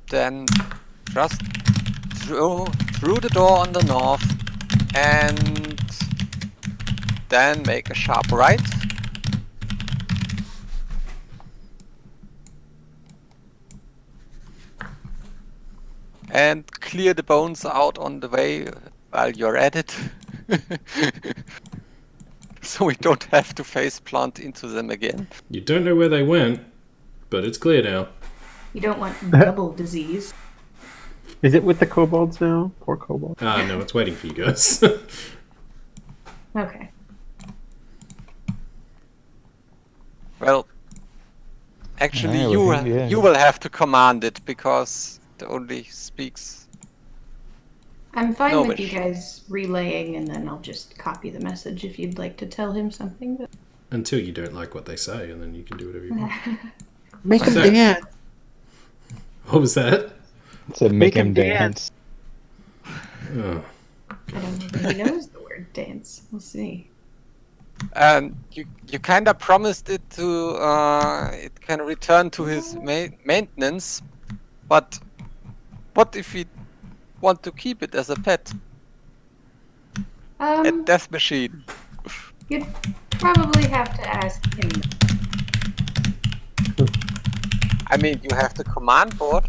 S3: then just through the door on the north and then make a sharp right. And clear the bones out on the way while you're at it. So we don't have to face plant into them again.
S2: You don't know where they went. but it's clear now.
S5: You don't want double disease.
S4: Is it with the kobolds now? Poor kobold.
S2: No, it's waiting for you guys.
S5: Okay.
S3: Well, actually,
S1: Yeah,
S3: you
S1: well, yeah.
S3: you will have to command it because it only speaks.
S5: I'm fine
S3: No,
S5: with
S3: but
S5: you guys relaying, and then I'll just copy the message if you'd like to tell him something. But...
S2: Until you don't like what they say, and then you can do whatever you want.
S4: Make him
S2: So-
S4: dance.
S2: What was that?
S1: To make
S4: him
S1: him dance.
S2: Oh.
S5: I don't know if he knows the word dance. We'll see.
S3: You kind of promised it to it can return to his maintenance, but what if we want to keep it as a pet? A death machine.
S5: You'd probably have to ask him.
S3: I mean, you have the command board.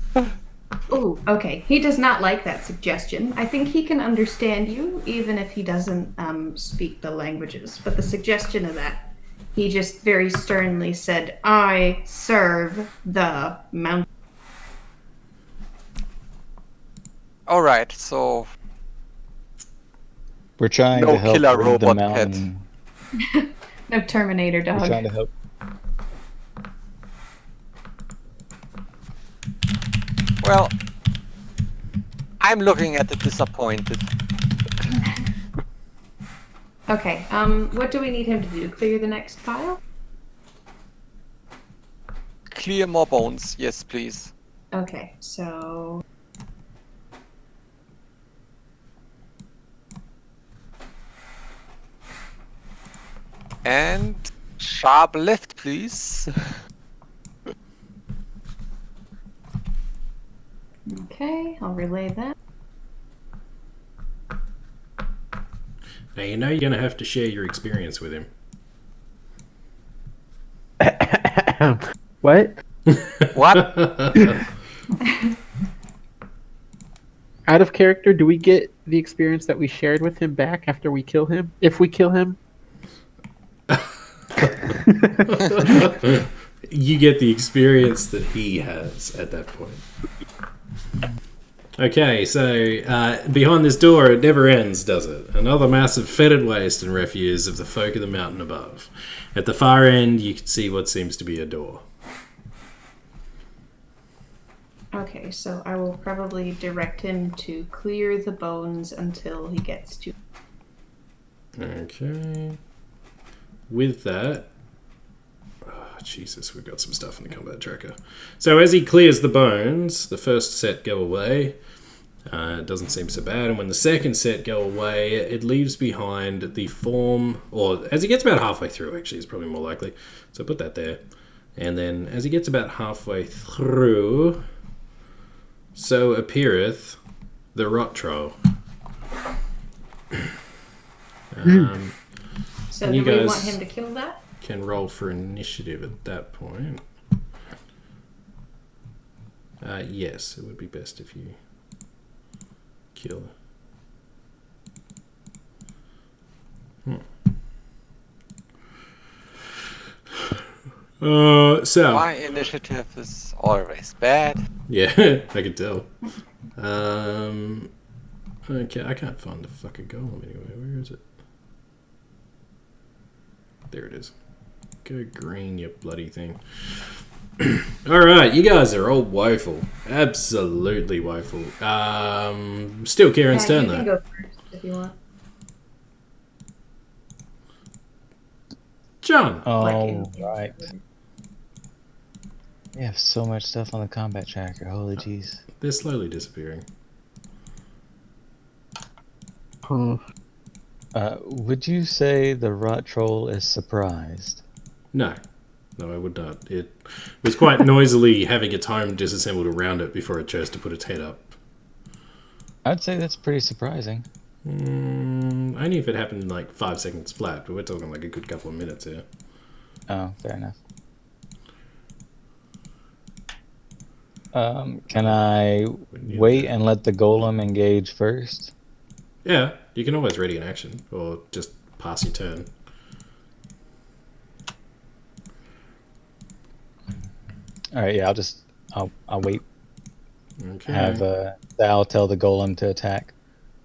S5: Oh, okay. He does not like that suggestion. I think he can understand you, even if he doesn't speak the languages. But the suggestion of that, he just very sternly said, "I serve the mountain."
S3: All right, so
S1: We're trying
S3: No
S1: to help
S3: killer
S1: rid the
S3: robot pet.
S1: mountain.
S5: No Terminator
S1: We're trying
S5: dog.
S1: to help.
S3: well, I'm looking at it disappointed.
S5: Okay. What do we need him to do? Clear the next pile?
S3: Clear more bones, yes, please.
S5: Okay. So.
S3: And sharp left, please.
S5: Okay. I'll relay that.
S2: Now you know you're going to have to share your experience with him.
S4: What?
S3: What?
S4: Out of character, do we get the experience that we shared with him back after we kill him? If we kill him?
S2: You get the experience that he has at that point. Okay, so behind this door, it never ends, does it? Another massive fetid waste and refuse of the folk of the mountain above. At the far end, you can see what seems to be a door.
S5: Okay, so I will probably direct him to clear the bones until he gets to.
S2: Okay. With that... Oh, Jesus, we've got some stuff in the combat tracker. So as he clears the bones, the first set go away. It doesn't seem so bad. And when the second set go away, it leaves behind the form... Or as he gets about halfway through, actually, is probably more likely. So put that there. And then as he gets about halfway through... So appeareth the rot troll.
S5: So
S2: And
S5: do
S2: you
S5: we
S2: guys-
S5: want him to kill that?
S2: Can roll for initiative at that point. Yes, it would be best if you kill. So
S3: My initiative is always bad.
S2: yeah, I can tell. Okay, I can't find the fucking golem anyway. Where is it? There it is. Go green, you bloody thing. Alright, you guys are all woeful. Absolutely woeful. Still Kieran's
S5: Yeah,
S2: turn
S5: you can
S2: though.
S5: go first if you want.
S2: John.
S1: Oh, right. We have so much stuff on the combat tracker. Holy jeez.
S2: They're slowly disappearing.
S4: Oh.
S1: Would you say the rot troll is surprised?
S2: No. No, I would not. It was quite noisily having its home disassembled around it before it chose to put its head up.
S1: I'd say that's pretty surprising.
S2: Only if it happened in like 5 seconds flat, but we're talking like a good couple of minutes here.
S1: Oh, fair enough. Can I
S2: Wouldn't you
S1: wait
S2: do that?
S1: and let the golem engage first?
S2: Yeah, you can always ready an action, or just pass your turn.
S1: All right, yeah, I'll wait.
S2: Okay.
S1: Have Thal tell the golem to attack,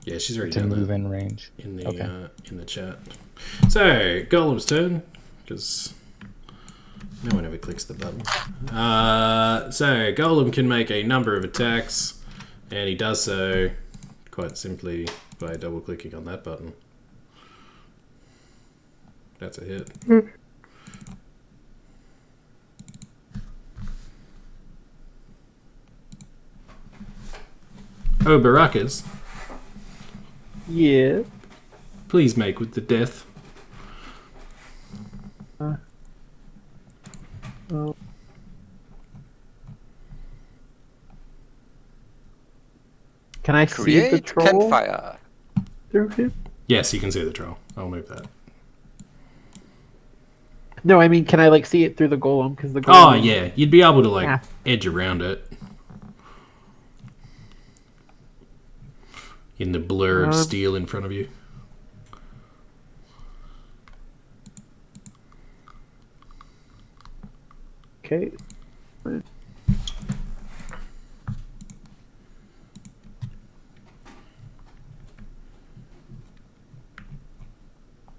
S2: Yeah, she's already
S1: to
S2: done
S1: move
S2: that
S1: in range.
S2: in the
S1: Okay.
S2: in the chat. So Golem's turn, because no one ever clicks the button. So Golem can make a number of attacks, and he does so quite simply by double clicking on that button. That's a hit. Oh, Barakas,
S4: Yeah.
S2: please make with the death.
S4: Oh. Can I see the
S3: Create
S4: troll
S3: campfire.
S4: through him?
S2: Yes, you can see the troll. I'll move that.
S4: No, I mean, can I like see it through the golem? Because the
S2: Oh
S4: golem.
S2: yeah, you'd be able to like
S4: Yeah.
S2: edge around it in the blur of steel in front of you.
S4: Okay.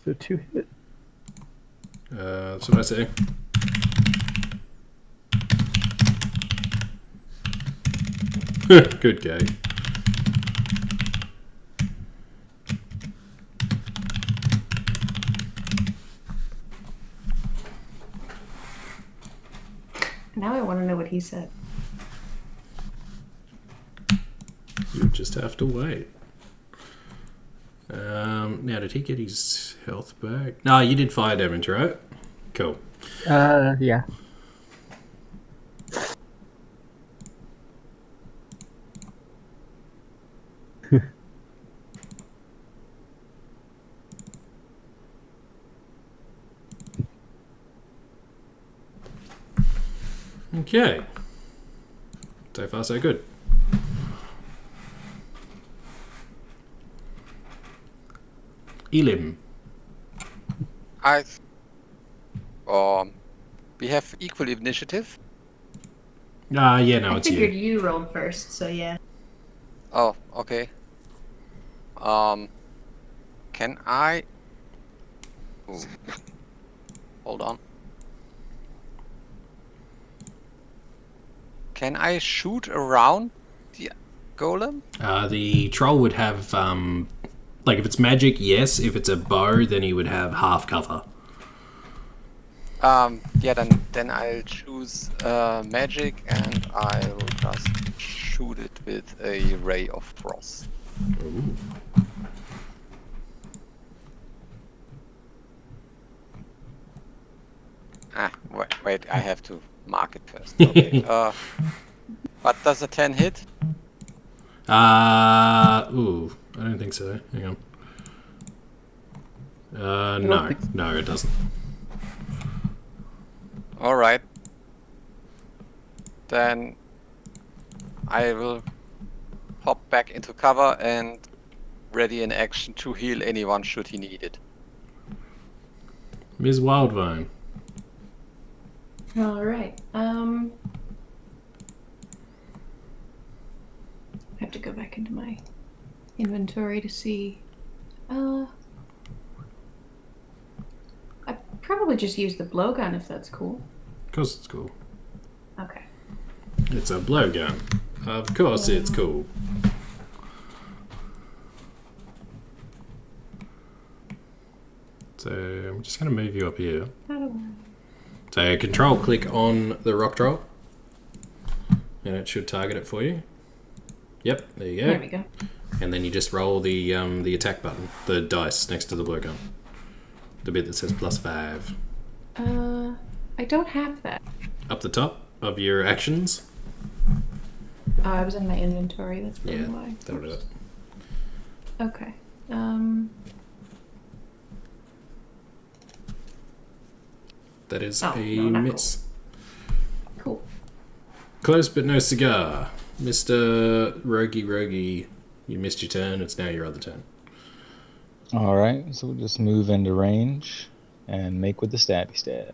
S4: So 2 hit.
S2: That's what I say. Good guy.
S5: Now I want to know what he said.
S2: You just have to wait. Now, did he get his health back? No, you did fire damage, right? Cool.
S4: Yeah.
S2: Okay. So far, so good. Elim.
S3: We have equal initiative.
S2: Yeah, no,
S5: I
S2: it's
S5: figured
S2: you.
S5: you rolled first, so yeah.
S3: Oh, okay. Can I? Ooh. Hold on. Can I shoot around the golem?
S2: The troll would have, like, if it's magic, yes. If it's a bow, then he would have half cover.
S3: Yeah, then I'll choose magic and I'll just shoot it with a ray of frost.
S2: Ooh.
S3: Wait, I have to mark it first. Okay. But does a 10 hit?
S2: Ooh, I don't think so. Hang on. No,
S4: think so.
S2: no, it doesn't.
S3: All right. Then I will hop back into cover and ready in action to heal anyone should he need it.
S2: Ms. Wildvine.
S5: All right. I have to go back into my inventory to see. I probably just use the blowgun if that's cool.
S2: Of course it's cool.
S5: Okay.
S2: It's a blowgun. Of course it's cool. So I'm just going to move you up here.
S5: How do
S2: So control click on the rock troll. And it should target it for you. Yep, there you go.
S5: There we go.
S2: And then you just roll the attack button, the dice next to the blowgun. The bit that says +5.
S5: I don't have that.
S2: Up the top of your actions.
S5: Oh, I was in my inventory. That's probably
S2: Yeah,
S5: why.
S2: that'll do it.
S5: Okay.
S2: That is
S5: Oh,
S2: a
S5: no, not
S2: miss.
S5: Cool.
S2: Close but no cigar. Mr. Rogie, you missed your turn. It's now your other turn.
S1: All right, so we'll just move into range and make with the stabby stab.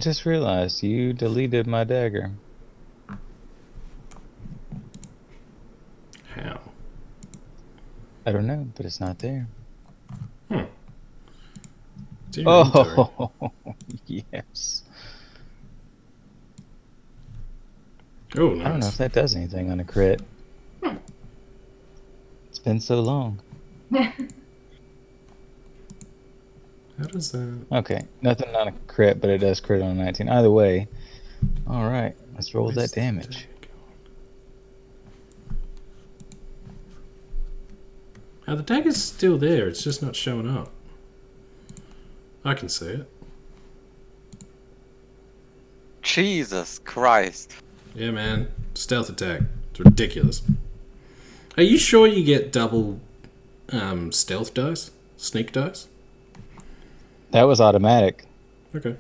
S1: just realized you deleted my dagger.
S2: How?
S1: I don't know, but it's not there.
S2: It's in your inventory.
S1: Oh, yes.
S2: Oh,
S1: I don't know
S2: nice.
S1: if that does anything on a crit. It's been so long.
S2: How does that?
S1: Okay, nothing on a crit, but it does crit on a 19. Either way, all right, let's roll
S2: Where's
S1: that
S2: the
S1: damage.
S2: dagger going? Oh, the dagger's still there. It's just not showing up. I can see it.
S3: Jesus Christ.
S2: Yeah, man. Stealth attack. It's ridiculous. Are you sure you get double stealth dice? Sneak dice?
S1: That was automatic.
S2: Okay.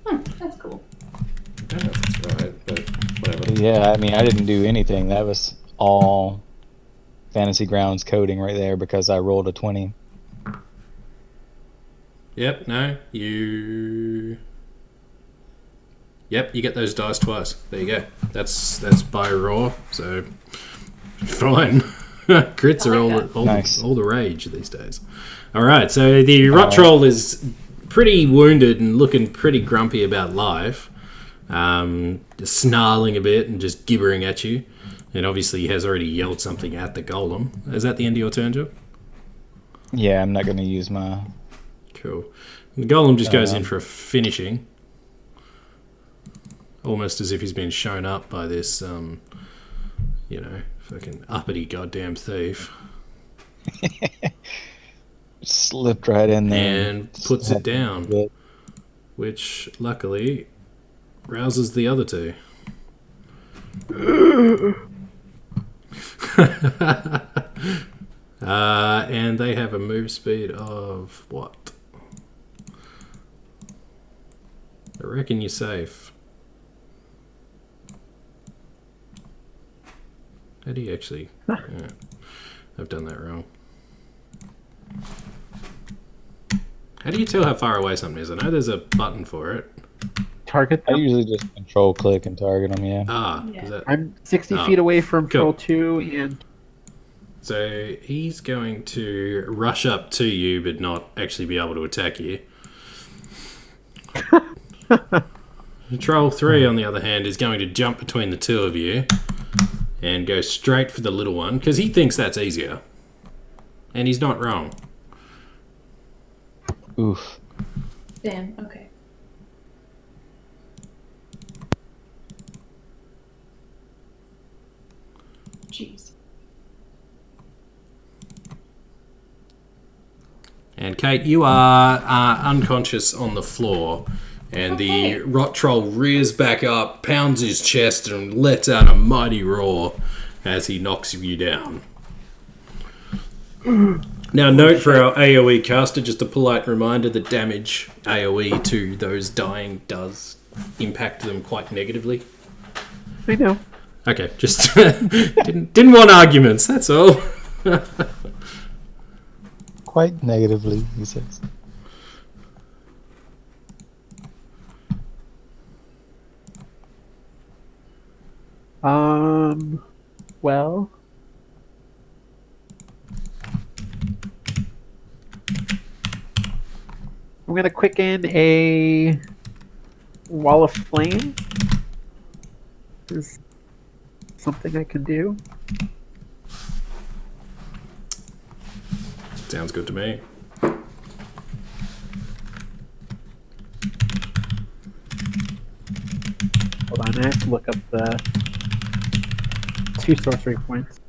S5: That's cool.
S2: I don't know if that's right, but whatever.
S1: Yeah, I mean, I didn't do anything. That was all Fantasy Grounds coding right there because I rolled a 20.
S2: Yep, no, you... Yep, you get those dice twice. There you go. That's by raw, so fine. Crits are
S1: Nice.
S2: all the rage these days. All right, so the rot troll is pretty wounded and looking pretty grumpy about life, just snarling a bit and just gibbering at you. And obviously he has already yelled something at the golem. Is that the end of your turn, Joe?
S1: Yeah, I'm not going to use my...
S2: Cool. And the golem just goes in for a finishing. Almost as if he's been shown up by this, fucking uppity goddamn thief.
S1: Slipped right in there.
S2: And puts it down. Which, luckily, rouses the other two. And they have a move speed of what? I reckon you're safe. How do you actually... Yeah, I've done that wrong. How do you tell how far away something is? I know there's a button for it.
S4: Target
S1: I
S4: them.
S1: usually just control click and target them, yeah.
S2: Ah,
S5: Yeah.
S2: is that...
S4: I'm 60
S2: Oh,
S4: feet away from
S2: cool.
S4: Troll 2 and
S2: So he's going to rush up to you, but not actually be able to attack you. Troll 3, on the other hand, is going to jump between the two of you and go straight for the little one, because he thinks that's easier. And he's not wrong.
S1: Oof.
S5: Damn, okay. Jeez.
S2: And Kate, you are unconscious on the floor, and the rot troll rears back up, pounds his chest, and lets out a mighty roar as he knocks you down. Now, note for our AoE caster, just a polite reminder that damage AoE to those dying does impact them quite negatively.
S4: I know.
S2: Okay, just didn't want arguments, that's all.
S1: Quite negatively, he says.
S4: Well, I'm gonna quicken a wall of flames. Is something I can do.
S2: Sounds good to me.
S4: Hold on, I have to look up the 2 sorcery points.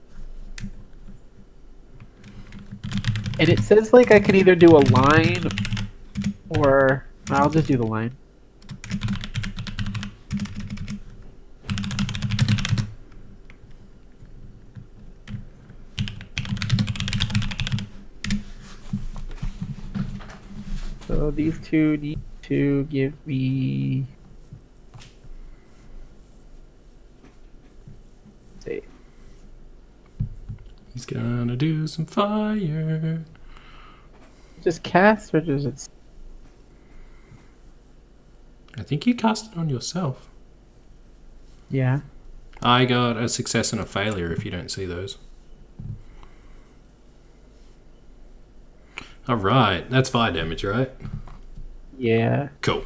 S4: And it says like I can either do a line or I'll just do the line. So these two need to give me... see.
S2: He's gonna do some fire.
S4: Just cast or does it...
S2: I think you cast it on yourself.
S4: Yeah.
S2: I got a success and a failure if you don't see those. Alright, that's fire damage, right?
S4: Yeah.
S2: Cool.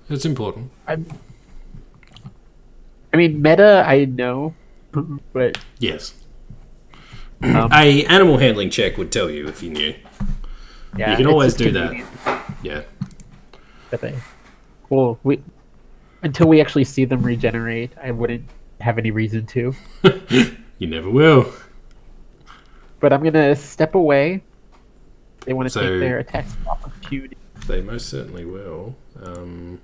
S2: That's important.
S4: I mean, meta, I know, but
S2: Yes. A animal handling check would tell you if you knew.
S4: yeah,
S2: You can
S4: it's
S2: always
S4: just
S2: do that.
S4: convenient
S2: Yeah.
S4: that they. Well, until we actually see them regenerate, I wouldn't have any reason to.
S2: You never will.
S4: But I'm gonna step away. They want to
S2: So-
S4: take their attacks of opportunity.
S2: They most certainly will. I'm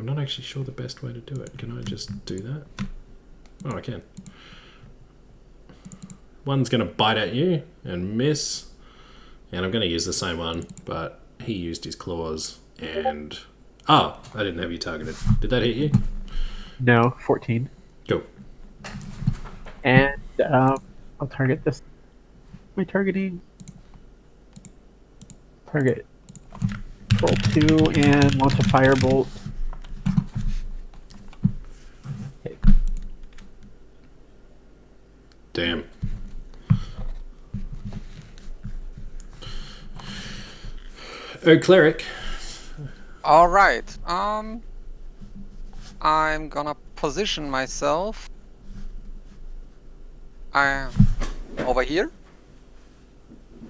S2: not actually sure the best way to do it. Can I just do that? Oh, I can. One's going to bite at you and miss. And I'm going to use the same one, but he used his claws and... Oh, I didn't have you targeted. Did that hit you?
S4: No, 14.
S2: Cool.
S4: And I'll target this. Am I targeting? Target. Roll 2 and launch a firebolt. Okay.
S2: Damn. Oh, cleric.
S3: All right. I'm gonna position myself. Over here.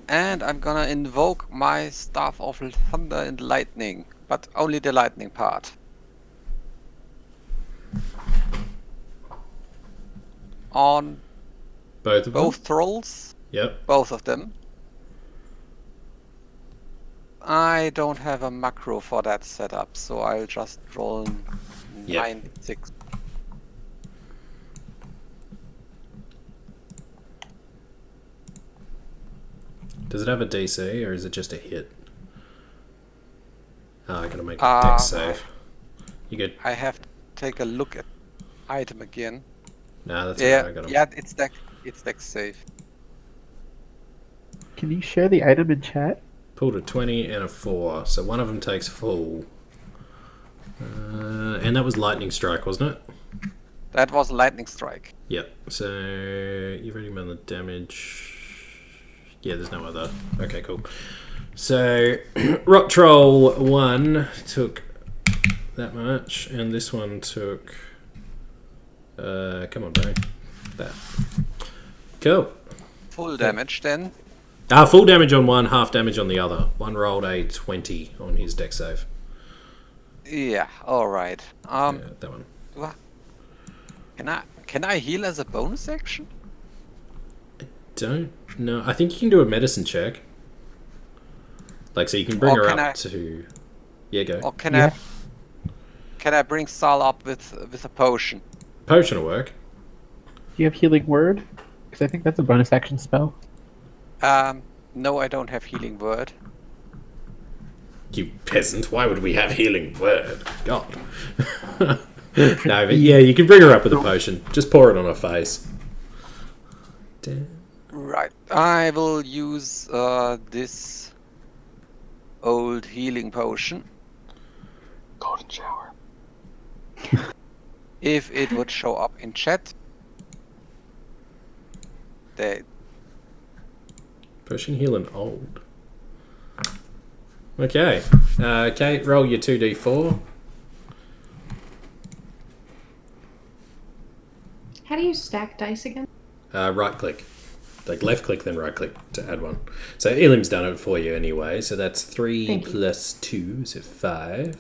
S3: And I'm gonna invoke my Staff of Thunder and Lightning, but only the lightning part. On
S2: Both of them?
S3: both trolls,
S2: Yep.
S3: both of them. I don't have a macro for that setup, so I'll just roll
S2: Yep.
S3: 96.
S2: Does it have a DC or is it just a hit? Oh, I gotta make a dex save. You good?
S3: I have to take a look at item again.
S2: Nah, that's
S3: Yeah,
S2: alright. I got him.
S3: yeah, it's deck safe.
S4: Can you share the item in chat?
S2: Pulled a 20 and a 4, so one of them takes full. And that was lightning strike, wasn't it?
S3: That was lightning strike.
S2: Yep. So you've already done the damage. Yeah, there's no other. Okay, cool. So Rot Troll 1 took that much, and this one took. Come on, bro. That. Cool.
S3: Full damage then.
S2: Full damage on one, half damage on the other. One rolled a 20 on his dex save.
S3: Yeah, alright.
S2: Yeah, that one.
S3: Can I heal as a bonus action?
S2: Don't know. I think you can do a medicine check. Like, so you can bring
S3: Or
S2: her
S3: can
S2: up
S3: I-
S2: to. Yeah, go.
S3: Or can
S4: Yeah.
S3: I bring Sal up with a potion?
S2: Potion will work.
S4: Do you have Healing Word? Because I think that's a bonus action spell.
S3: No, I don't have healing word.
S2: You peasant, why would we have healing word? God. No, but yeah, you can bring her up with a potion. Just pour it on her face. Damn.
S3: Right. I will use this old healing potion.
S1: Golden shower.
S3: If it would show up in chat. There.
S2: Potion healing old. Okay. Kate, roll your 2d4.
S5: How do you stack dice again?
S2: Right click. Like left click, then right click to add one. So Elim's done it for you anyway. So that's 3
S5: Thank you.
S2: plus 2, so 5.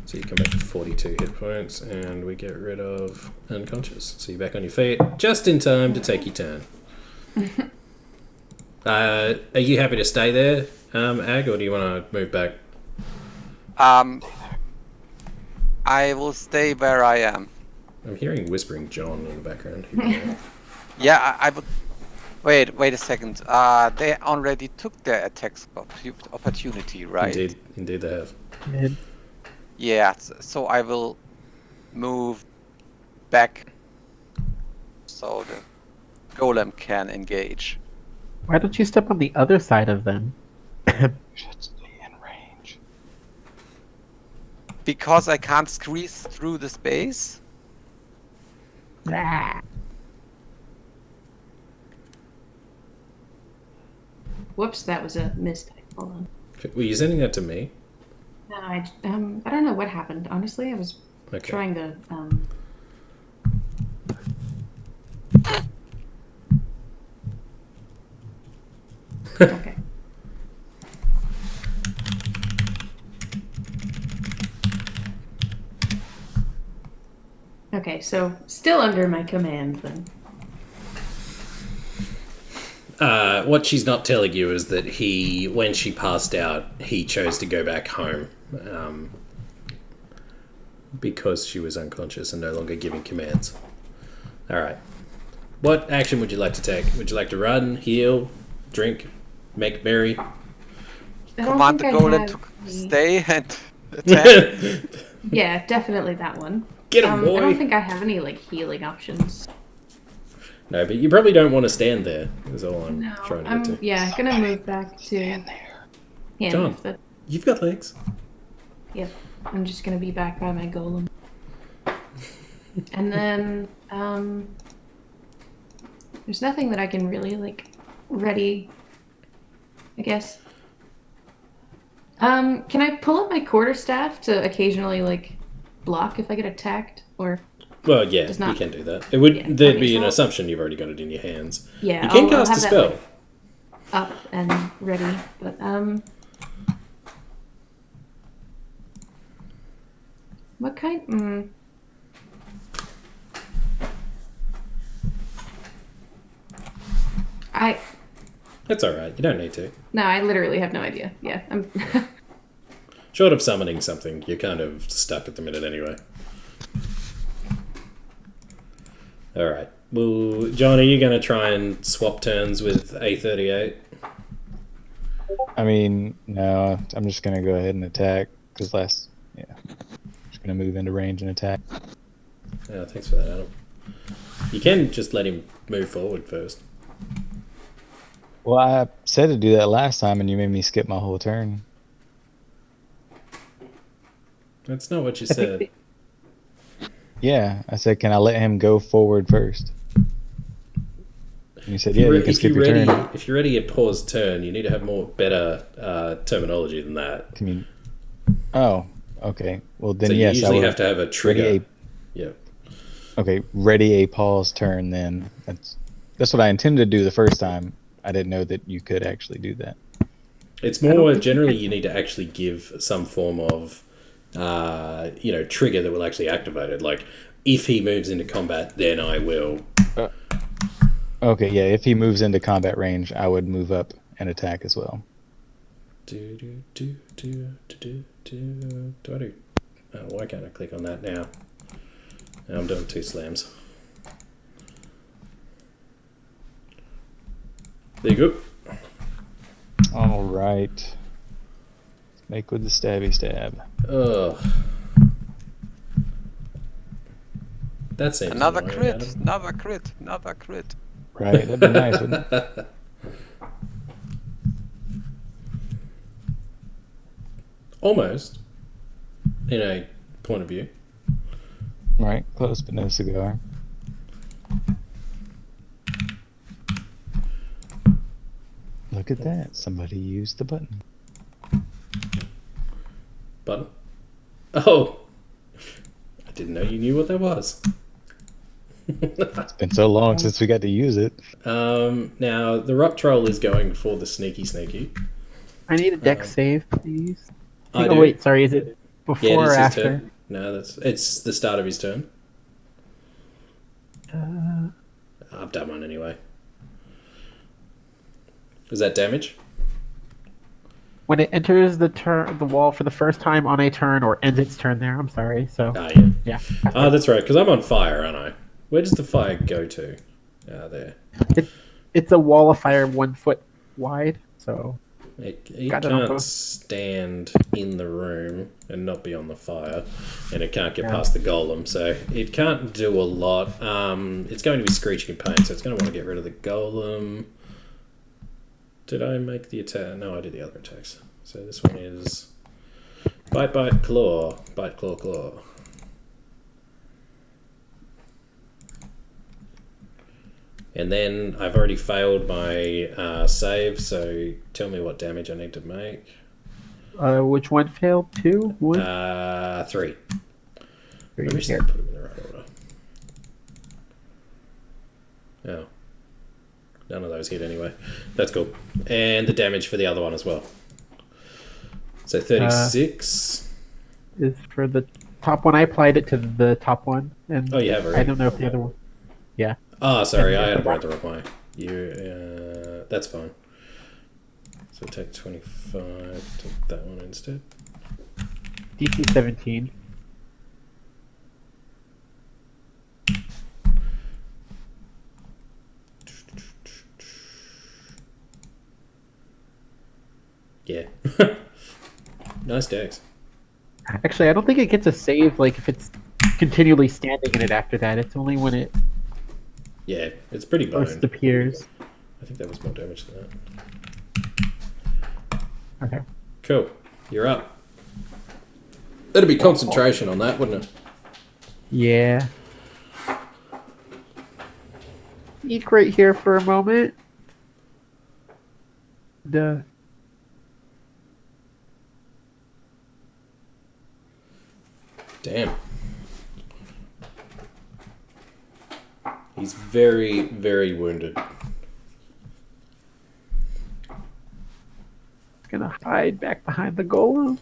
S2: So you come back to 42 hit points, and we get rid of unconscious. So you're back on your feet just in time to take your turn. Are you happy to stay there, Ag, or do you want to move back?
S3: I will stay where I am.
S2: I'm hearing Whispering John in the background.
S3: Yeah, I would. Wait a second. They already took their attacks opportunity, right?
S2: Indeed they have.
S4: And
S3: Yeah, so I will move back so the golem can engage.
S4: why don't you step on the other side of them?
S1: Should stay in range.
S3: because I can't squeeze through the space?
S4: Ah.
S5: Whoops, that was a mistake. Hold on.
S2: Were you sending that to me?
S5: No, I don't know what happened. Honestly, I was
S2: Okay.
S5: trying to Okay. Okay, so still under my command then.
S2: What she's not telling you is that when she passed out, he chose to go back home because she was unconscious and no longer giving commands. All right. What action would you like to take? Would you like to run, heal, drink, make merry?
S5: I don't
S3: Command the
S5: think I
S3: golem
S5: have
S3: to
S5: the-
S3: stay and attack.
S5: Yeah, definitely that one.
S2: Get him,
S5: I
S2: boy!
S5: don't think I have any like healing options.
S2: No, but you probably don't want to stand there. Is all I'm
S5: No,
S2: trying to
S5: I'm
S2: get to.
S5: yeah gonna move back to him.
S2: John.
S5: If the,
S2: You've got legs.
S5: yep, I'm just gonna be back by my golem. And then there's nothing that I can really like ready. I guess. Can I pull up my quarterstaff to occasionally like block if I get attacked or?
S2: Well, yeah,
S5: Does not-
S2: you can do that. It would
S5: Yeah,
S2: there'd
S5: okay,
S2: be an
S5: so-
S2: assumption you've already got it in your hands.
S5: Yeah,
S2: You can
S5: I'll
S2: cast a
S5: have that,
S2: spell.
S5: like, up and ready, but what kind?
S2: It's all right. You don't need to.
S5: No, I literally have no idea. Yeah, I'm.
S2: Short of summoning something, you're kind of stuck at the minute anyway. All right. Well, John, are you going to try and swap turns with A38?
S1: I mean, no, I'm just gonna go ahead and attack because just gonna move into range and attack.
S2: Yeah, thanks for that, Adam. You can just let him move forward first.
S1: Well, I said to do that last time, and you made me skip my whole turn.
S2: That's not what you
S4: I think
S2: said.
S1: Yeah, I said, can I let him go forward first? And you said, yeah, you can skip your turn.
S2: If you're ready to pause turn, you need to have better terminology than that.
S1: Can you? Oh, okay. Well, then
S2: So you
S1: yes, I
S2: usually
S1: will
S2: have to have a trigger.
S1: ready
S2: Yeah.
S1: Okay, ready a pause turn. Then that's what I intended to do the first time. I didn't know that you could actually do that.
S2: It's more generally you need to actually give some form of trigger that will actually activate it. Like, if he moves into combat, then I will.
S1: Okay, yeah. If he moves into combat range, I would move up and attack as well.
S2: Do I do? Oh, why can't I click on that now? Now I'm doing 2 slams. There you go.
S1: All right. Make with the stabby stab.
S2: Ugh. That seems
S3: Another
S2: annoying,
S3: crit,
S2: Adam.
S3: another crit, another crit.
S1: Right, that'd be nice, wouldn't it?
S2: Almost. In a point of view.
S1: Right, close but no cigar. Look at that. Somebody used the button.
S2: Button. Oh! I didn't know you knew what that was.
S1: It's been so long since we got to use it.
S2: Now, the rock troll is going for the sneaky.
S4: I need a deck save, please.
S2: I
S4: Oh
S2: do.
S4: wait, sorry. Is it before
S2: Yeah, it
S4: or
S2: is his
S4: after?
S2: turn. No, it's the start of his turn. I've done one anyway. Is that damage?
S4: When it enters the wall for the first time on a turn or ends its turn there. I'm sorry. So
S2: Ah, yeah.
S4: yeah,
S2: Ah, that's right, because I'm on fire, aren't I? Where does the fire go to? Ah, there.
S4: it's a wall of fire 1 foot wide. So
S2: It
S4: Got it on
S2: can't
S4: both.
S2: stand in the room and not be on the fire, and it can't get
S4: Yeah.
S2: past the golem, so it can't do a lot. It's going to be screeching in pain, so it's going to want to get rid of the golem. Did I make the attack? No, I did the other attacks. So this one is Bite, bite, claw. Bite, claw, claw. And then I've already failed my save, so tell me what damage I need to make.
S4: Which one failed? 2? 1?
S2: 3.
S4: Three
S2: I wish
S4: here.
S2: they put them in the right order. Oh. None of those hit anyway. That's cool. And the damage for the other one as well. So 36.
S4: Is for the top one. I applied it to the top one. And
S2: Oh, you have already?
S4: I don't know if the other one. Yeah.
S2: Oh, sorry,
S4: And
S2: I had
S4: the
S2: it right the wrong way. That's fine. So take 25, take that one instead.
S4: DC 17.
S2: Yeah. Nice dex.
S4: Actually, I don't think it gets a save like if it's continually standing in it after that. It's only when it
S2: Yeah, it's pretty
S4: first
S2: bone.
S4: appears.
S2: I think that was more damage than that.
S4: Okay.
S2: Cool. You're up. That'd be concentration on that, wouldn't it?
S4: Yeah. Eek right here for a moment. Duh.
S2: Damn. He's very, very wounded.
S4: Gonna hide back behind the golem.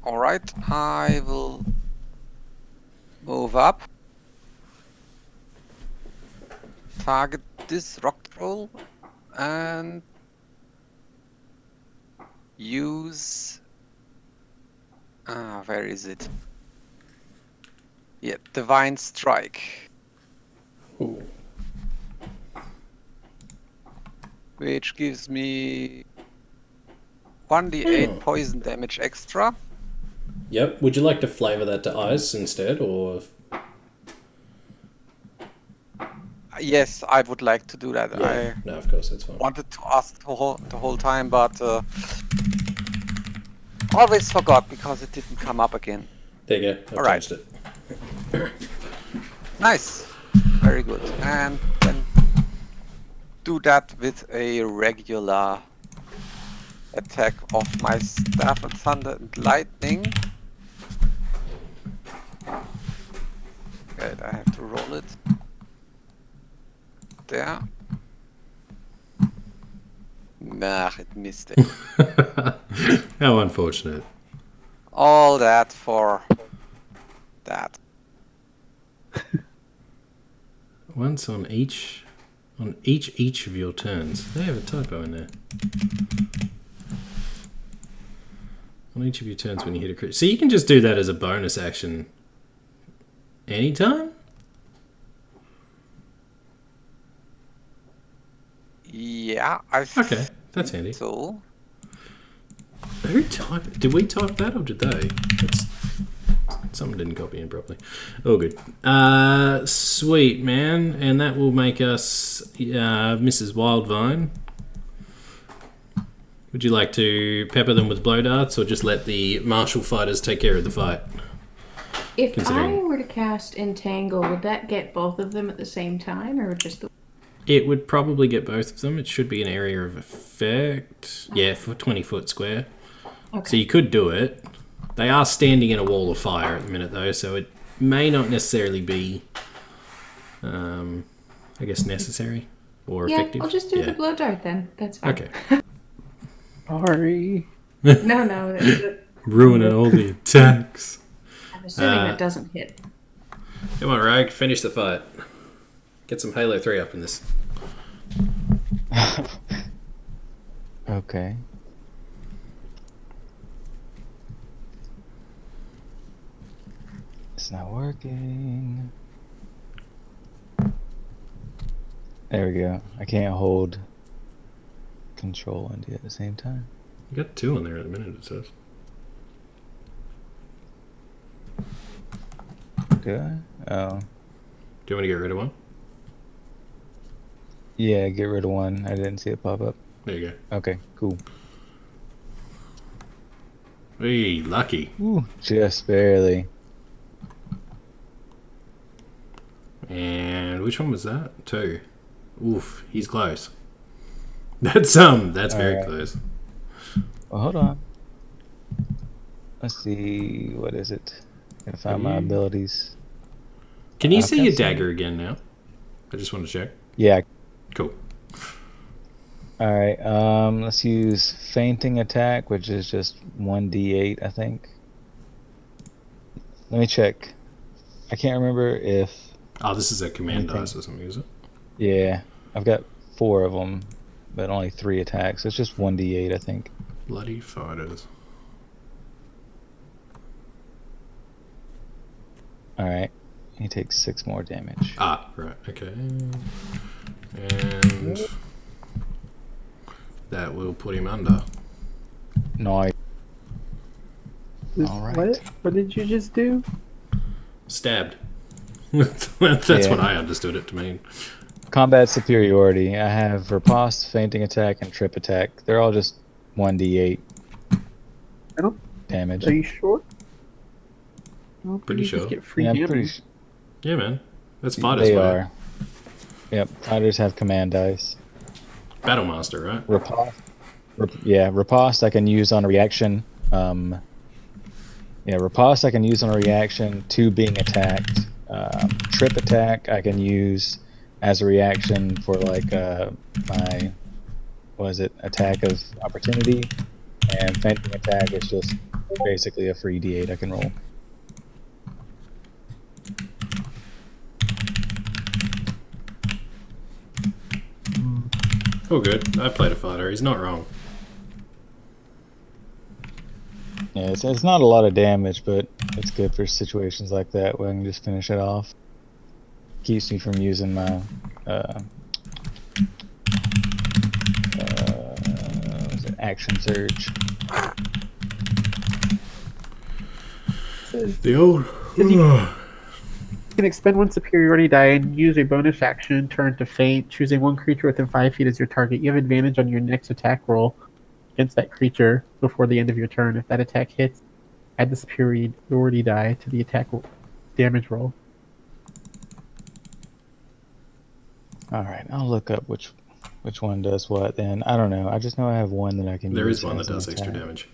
S3: Alright, I will move up. Target this rock troll and use. Where is it? Yeah, Divine Strike.
S2: Ooh.
S3: Which gives me 1d8
S2: Oh.
S3: poison damage extra.
S2: Yep. Would you like to flavor that to ice instead, or?
S3: Yes, I would like to do that.
S2: Yeah. No, of course, that's fine.
S3: I wanted to ask the whole time, but always forgot because it didn't come up again.
S2: There you go. I've
S3: All right.
S2: changed it.
S3: Nice. Very good. And then do that with a regular attack of my Staff of Thunder and Lightning. Good, I have to roll it. There. Nah, it missed it.
S2: How unfortunate.
S3: All that for that.
S2: Once on each of your turns. They have a typo in there. On each of your turns when you hit a crit. So you can just do that as a bonus action anytime?
S3: Yeah,
S2: Okay, that's handy.
S3: So
S2: Who typed? Did we type that or did they? Someone didn't copy in properly. Oh, good. Sweet, man. And that will make us Mrs. Wildvine. Would you like to pepper them with blow darts or just let the martial fighters take care of the fight?
S5: If
S2: Considering-
S5: I were to cast Entangle, would that get both of them at the same time, or just the...
S2: It would probably get both of them. It should be an area of effect. Yeah, for 20-foot square.
S5: Okay.
S2: So you could do it. They are standing in a wall of fire at the minute, though, so it may not necessarily be, I guess, necessary or
S5: Yeah,
S2: effective.
S5: I'll just do the blow dart then. That's fine.
S2: Okay.
S4: Sorry.
S5: No, that's good.
S2: Ruining all the attacks.
S5: I'm assuming that doesn't hit.
S2: Come on, Rogue. Finish the fight. Get some Halo 3 up in this.
S1: Okay. It's not working. There we go. I can't hold control and D at the same time.
S2: You got 2 on there at the minute, it says.
S1: Do I? Oh.
S2: Do you want me to get rid of one?
S1: Yeah, get rid of one. I didn't see it pop up.
S2: There you
S1: Okay, cool.
S2: go. Hey, lucky.
S1: Ooh, just barely.
S2: And which one was that? 2. Oof, he's close. That's very
S1: Alright.
S2: close.
S1: Well, hold on. Let's see. What is it? Gotta find my abilities.
S2: Can you
S1: I've
S2: see
S1: got
S2: your
S1: some-
S2: dagger again now? I just want to check.
S1: Yeah.
S2: Cool.
S1: Alright. Let's use fainting attack, which is just 1d8, I think. Let me check. I can't remember if.
S2: Oh, this is a command
S1: Anything.
S2: dice or something, is it?
S1: Yeah, I've got 4 of them, but only 3 attacks. It's just 1d8, I think.
S2: Bloody fighters.
S1: Alright. He takes 6 more damage.
S2: Ah, right, okay. And that will put him under.
S1: Nice.
S4: This-
S1: Alright.
S4: What did you just do?
S2: Stabbed. That's
S1: Yeah.
S2: what I understood it to mean.
S1: Combat superiority. I have riposte, fainting attack, and trip attack. They're all just 1d8
S4: I don't-
S1: damage.
S4: Are you sure? Well,
S2: Pretty
S4: you just
S2: sure.
S4: get free
S1: Yeah, I'm
S4: damage.
S1: pretty sure
S2: Yeah, man. That's fighters
S1: they
S2: for you.
S1: are. Yep, fighters have command dice.
S2: Battlemaster, right?
S1: Riposte. Riposte I can use on a reaction. Riposte I can use on a reaction to being attacked. Trip attack I can use as a reaction for like my attack of opportunity, and fainting attack is just basically a free d8 I can roll.
S2: Oh, good. I played a fighter. He's not wrong.
S1: Yeah, it's not a lot of damage, but it's good for situations like that where I can just finish it off. Keeps me from using my action surge.
S2: The old.
S4: You can expend one superiority die and use a bonus action turn to faint, choosing one creature within 5 feet as your target. You have advantage on your next attack roll against that creature before the end of your turn. If that attack hits, add the superiority die to the attack damage roll.
S1: All right, I'll look up which one does what. Then I don't know. I just know I have one that I can.
S2: There
S1: use
S2: is one that
S1: as an
S2: does extra
S1: attack.
S2: damage.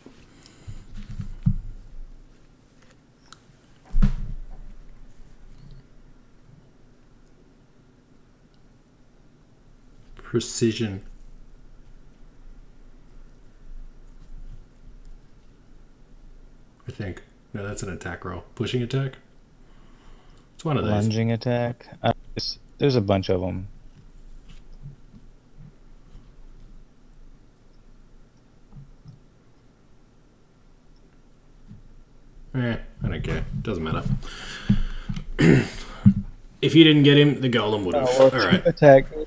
S2: Precision. I think. No, that's an attack roll. Pushing attack? It's one of those.
S1: Lunging attack. There's a bunch of them.
S2: I don't care. Doesn't matter. If you didn't get him, the golem would have. Alright.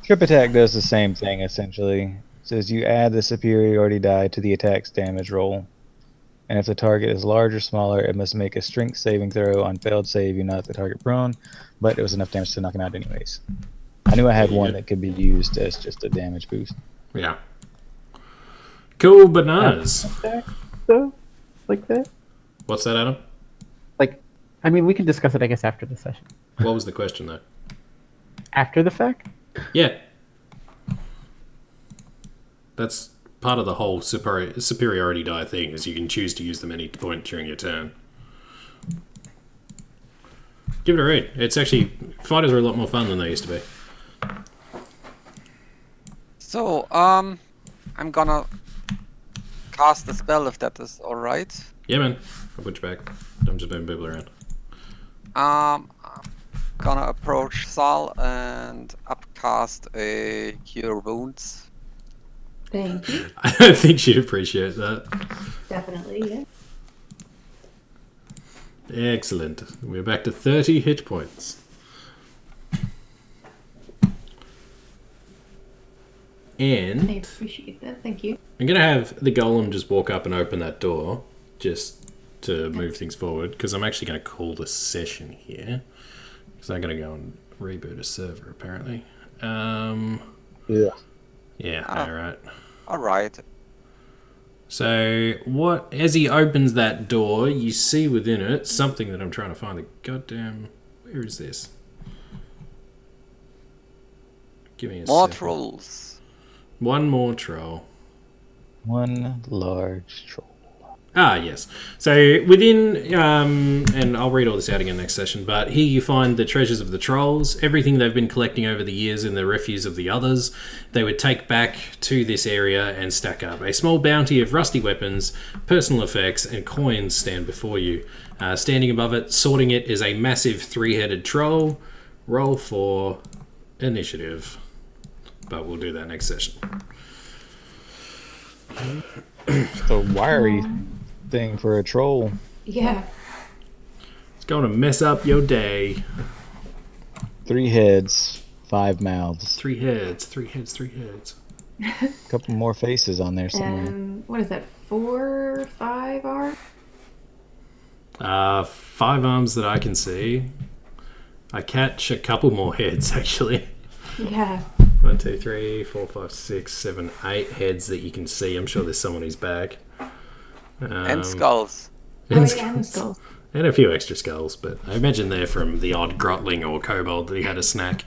S1: Trip attack does the same thing essentially. It says you add the superiority die to the attack's damage roll, and if the target is large or smaller, it must make a strength saving throw. On failed save, you knock the target prone, but it was enough damage to knock him out anyways. I knew I had one that could be used as just a damage boost.
S2: Yeah. Cool bananas.
S4: Attack, though? Like that?
S2: What's that, Adam?
S4: Like, I mean, we can discuss it, I guess, after the session.
S2: What was the question, though?
S4: After the fact?
S2: Yeah. That's part of the whole superiority die thing, is you can choose to use them any point during your turn. Give it a read. It's actually... Fighters are a lot more fun than they used to be.
S3: So, I'm gonna cast the spell if that is alright.
S2: Yeah, man. I'll put you back. I'm just moving people around.
S3: I'm gonna approach Sal and upcast a Cure Wounds.
S5: Thank you.
S2: I think she'd appreciate that.
S5: Definitely, yeah.
S2: Excellent. We're back to 30 hit points. And
S5: I appreciate that. Thank you.
S2: I'm going to have the golem just walk up and open that door just to move things forward, because I'm actually going to call the session here. Because I'm going to go and reboot a server, apparently.
S1: Yeah.
S2: Yeah,
S3: Ah.
S2: alright.
S3: Alright.
S2: So, as he opens that door, you see within it something that I'm trying to find. The goddamn. Where is this? Give me a
S3: More
S2: second.
S3: trolls.
S2: One more troll.
S1: One large troll.
S2: Ah, yes. So within, and I'll read all this out again next session, but here you find the treasures of the trolls, everything they've been collecting over the years in the refuse of the others, they would take back to this area and stack up. A small bounty of rusty weapons, personal effects, and coins stand before you. Standing above it, sorting it, is a massive three-headed troll. Roll for initiative. But we'll do that next session.
S1: It's a wiry thing for a troll.
S5: Yeah.
S2: It's going to mess up your day.
S1: 3 heads, 5 mouths.
S2: 3 heads, 3 heads, 3 heads.
S1: A couple more faces on there somewhere.
S5: And what is that? 4, 5 are?
S2: 5 arms that I can see. I catch a couple more heads, actually.
S5: Yeah.
S2: 1, 2, 3, 4, 5, 6, 7, 8 heads that you can see. I'm sure there's someone who's back.
S3: And skulls.
S5: Oh, yeah, and skull.
S2: And a few extra skulls, but I imagine they're from the odd grotling or kobold that he had a snack.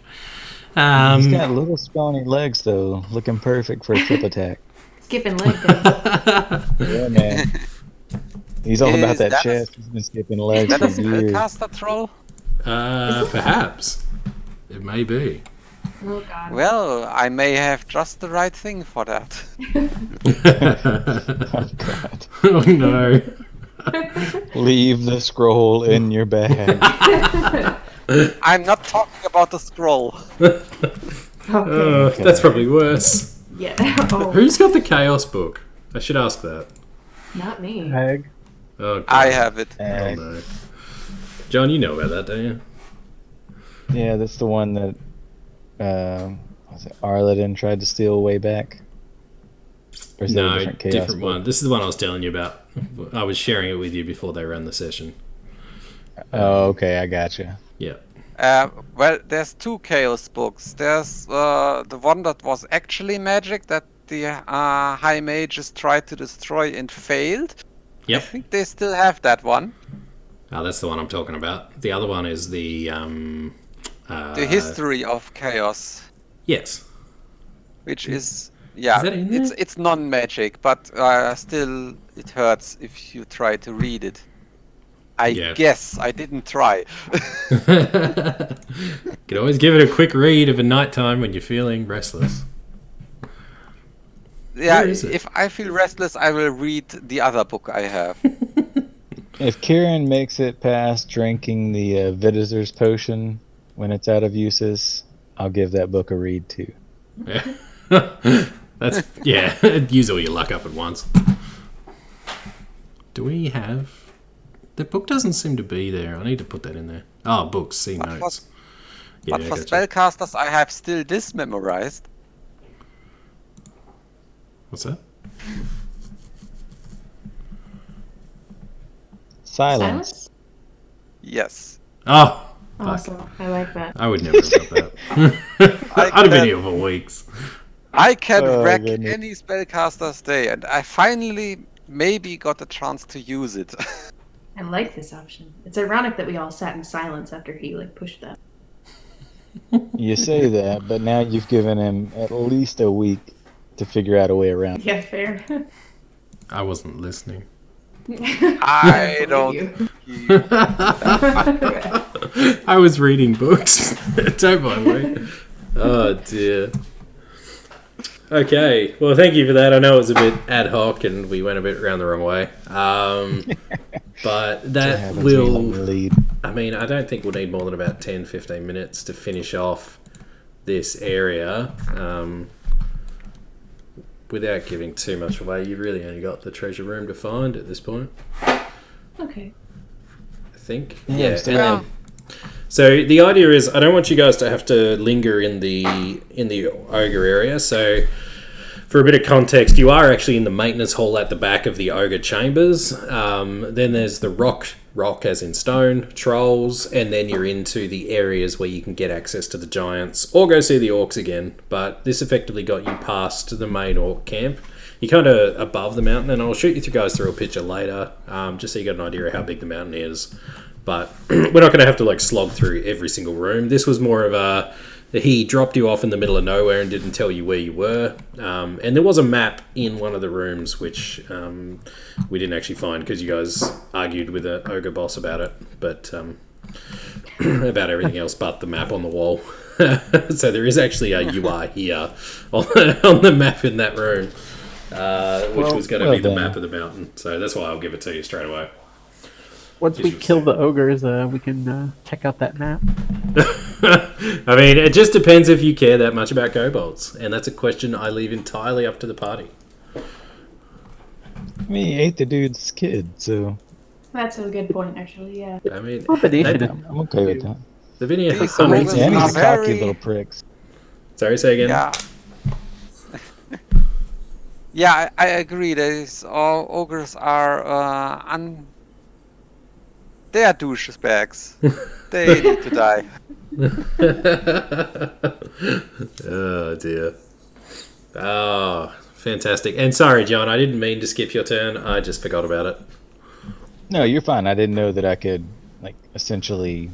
S1: He's got little scrawny legs, though, looking perfect for a trip attack.
S5: Skipping leg day.
S1: Yeah, man. He's all about
S3: Is
S1: that
S3: that a-
S1: chest. He's been skipping legs
S3: That
S1: for
S3: is a
S1: years.
S3: spellcaster troll?
S2: Perhaps. It may be.
S5: Oh god.
S3: Well, I may have just the right thing for that.
S1: Oh, God.
S2: Oh no.
S1: Leave the scroll in your bag.
S3: I'm not talking about the scroll.
S5: Okay.
S2: That's probably worse.
S5: Yeah. Oh,
S2: Who's got the Chaos book? I should ask that.
S5: not me.
S4: Hag.
S2: Oh, God.
S3: I have it.
S2: Oh, no. John, you know about that, don't you?
S1: Yeah, that's the one that was it Arladin tried to steal way back. Or is that a
S2: No,
S1: different chaos
S2: different
S1: book?
S2: one. This is the one I was telling you about. I was sharing it with you before they ran the session.
S1: Oh, okay, I gotcha.
S2: Yeah.
S3: Well, there's 2 chaos books. There's the one that was actually magic that the high mages tried to destroy and failed. I
S2: Yep.
S3: think they still have that one.
S2: Oh, that's the one I'm talking about. The other one is the
S3: The history of chaos,
S2: Yes.
S3: which is yeah,
S2: that in there?
S3: it's non-magic, but still it hurts if you try to read it. I
S2: Yeah.
S3: guess I didn't try.
S2: Could always give it a quick read of a nighttime when you're feeling restless.
S3: Yeah,
S2: Where is it?
S3: if I feel restless, I will read the other book I have.
S1: If Kieran makes it past drinking the Visitor's Potion when it's out of uses, I'll give that book a read too.
S2: That's yeah. Use all your luck up at once. Do we have? The book doesn't seem to be there. I need to put that in there. Oh, books. See
S3: But
S2: notes.
S3: for-
S2: Yeah,
S3: but for
S2: gotcha.
S3: spellcasters, I have still this memorized.
S2: What's that?
S1: Silence.
S3: Yes.
S2: Oh, fuck.
S5: Awesome. I like that.
S2: I would never have got that. I'd have been here for weeks.
S3: I can
S1: Oh,
S3: wreck
S1: goodness.
S3: any spellcaster's day, and I finally maybe got a chance to use it.
S5: I like this option. It's ironic that we all sat in silence after he pushed that.
S1: You say that, but now you've given him at least a week to figure out a way around.
S5: Yeah, fair.
S2: I wasn't listening.
S3: I don't.
S2: I was reading books. Don't mind me. Oh dear. Okay, well, thank you for that. I know it was a bit ad hoc and we went a bit around the wrong way. But that
S1: happens when you let me
S2: will.
S1: lead.
S2: I mean, I don't think we'll need more than about 10-15 minutes to finish off this area. Without giving too much away, you've really only got the treasure room to find at this point,
S5: Okay.
S2: I think.
S1: Yeah,
S2: and
S3: Yeah.
S2: then so the idea is, I don't want you guys to have to linger in the ogre area. So for a bit of context, you are actually in the maintenance hall at the back of the ogre chambers. Then there's the rock as in stone, trolls, and then you're into the areas where you can get access to the giants or go see the orcs again. But this effectively got you past the main orc camp. You're kind of above the mountain, and I'll shoot you guys through a picture later, just so you get an idea of how big the mountain is. But we're not going to have to like slog through every single room. This was more of a... He dropped you off in the middle of nowhere and didn't tell you where you were. And there was a map in one of the rooms, which we didn't actually find because you guys argued with an ogre boss about it. But about everything else but the map on the wall. So there is actually a UI here on the map in that room, which was going to be the map of the mountain. So that's why I'll give it to you straight away.
S4: Once we kill the ogres, we can check out that map.
S2: I mean, it just depends if you care that much about kobolds, and that's a question I leave entirely up to the party.
S1: I mean, he ate the dude's kid, so...
S5: That's a good point, actually, yeah.
S2: I mean,
S1: I'm okay with that.
S2: they've been here
S3: These
S2: hundreds of
S3: ogres
S1: Yeah,
S3: are
S1: these
S2: years.
S1: cocky
S3: very-
S1: little pricks.
S2: Sorry, say again?
S3: Yeah. Yeah, I agree. All ogres are they are douchebags. They need to die.
S2: Oh, dear. Oh, fantastic. And sorry, John, I didn't mean to skip your turn. I just forgot about it.
S1: No, you're fine. I didn't know that I could, like, essentially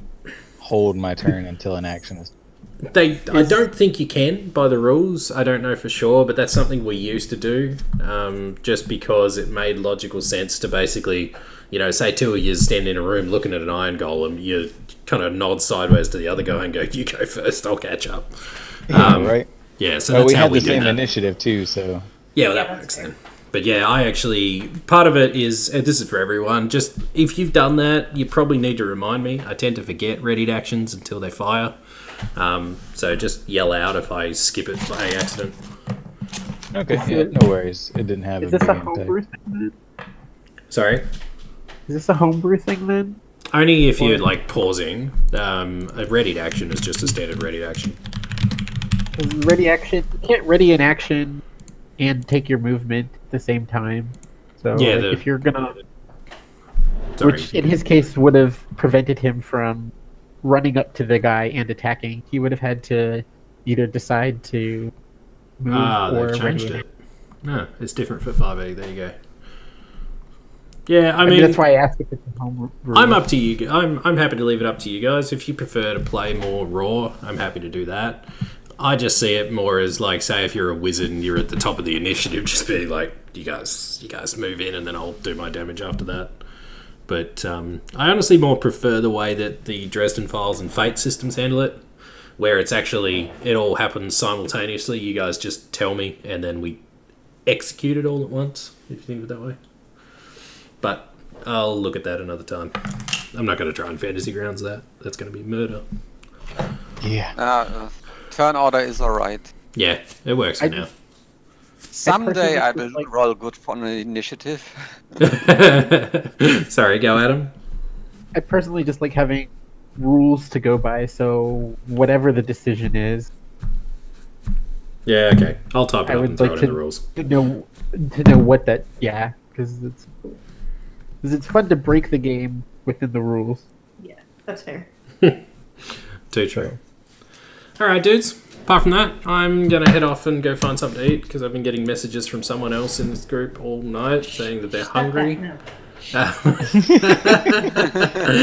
S1: hold my turn until an action is...
S2: I don't think you can by the rules. I don't know for sure, but that's something we used to do, just because it made logical sense to basically, say two of you stand in a room looking at an iron golem, you kind of nod sideways to the other guy and go, "You go first, I'll catch up."
S1: right?
S2: Yeah, so
S1: Well,
S2: that's
S1: we
S2: how
S1: had
S2: we
S1: the
S2: do
S1: same
S2: that.
S1: initiative, too, so...
S2: Yeah, well, that works then. But yeah, I actually, part of it is, and this is for everyone, just if you've done that, you probably need to remind me. I tend to forget readied actions until they fire. So just yell out if I skip it by accident.
S1: Okay, yeah, no worries. It didn't have
S4: Is
S1: a
S4: this
S1: big
S4: a
S1: impact.
S4: homebrew thing then?
S2: Sorry?
S4: Is this a homebrew thing then?
S2: Only if you're like pausing. A readied action is just a standard readied action.
S4: Ready action. You can't ready an action and take your movement at the same time. So
S2: Yeah,
S4: like,
S2: the-
S4: if you're gonna,
S2: Sorry.
S4: which in his case would have prevented him from running up to the guy and attacking. He would have had to either decide to move or
S2: they've
S4: ready
S2: changed
S4: an
S2: it. No, it's different for 5e. There you go. Yeah, I
S4: I mean,
S2: mean,
S4: that's why I asked if it's a home rule.
S2: I'm up to you. I'm happy to leave it up to you guys. If you prefer to play more raw, I'm happy to do that. I just see it more as like, say, if you're a wizard and you're at the top of the initiative, just be like, you guys move in, and then I'll do my damage after that. But I honestly more prefer the way that the Dresden Files and Fate systems handle it, where it's actually it all happens simultaneously. You guys just tell me, and then we execute it all at once. If you think of it that way. But I'll look at that another time. I'm not going to try and fantasy grounds that. That's going to be murder.
S1: Yeah.
S3: Turn order is alright.
S2: Yeah, it works for now.
S3: Someday I
S4: personally
S3: will
S4: like-
S3: roll good for an initiative.
S2: Sorry, go Adam.
S4: I personally just like having rules to go by. So whatever the decision is,
S2: Yeah, okay. I'll type it
S4: I
S2: up
S4: would
S2: and throw
S4: like
S2: it in
S4: to
S2: the rules.
S4: to know what that. Yeah, because it's fun to break the game within the rules.
S5: Yeah, that's fair.
S2: Too true. Alright, dudes. Apart from that, I'm going to head off and go find something to eat because I've been getting messages from someone else in this group all night saying that they're hungry.
S5: No.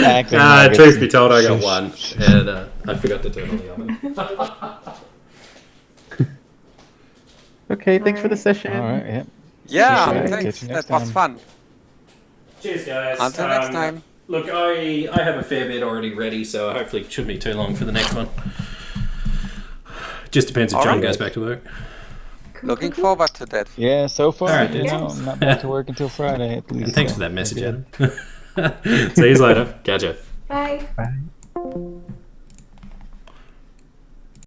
S1: Acting like
S2: Truth
S1: it's-
S2: be told, I got one, and I forgot to turn on the oven.
S4: Okay, thanks for the
S5: Alright.
S4: session.
S1: All right, yep.
S3: Yeah,
S1: Alright,
S3: thanks.
S1: catch you next
S3: That was
S1: time.
S3: fun.
S2: Cheers, guys.
S3: Until next time.
S2: Look, I have a fair bit already ready, so hopefully it shouldn't be too long for the next one. Just depends if John
S3: Alright.
S2: goes back to work.
S3: Looking forward to that.
S1: Yeah, so far,
S2: Alright,
S1: you
S2: dudes.
S1: know, I'm not back to work until Friday at least.
S2: And thanks
S1: so
S2: for that message,
S1: we're good.
S2: Adam. See you later. Catch ya.
S5: Bye.
S4: Bye.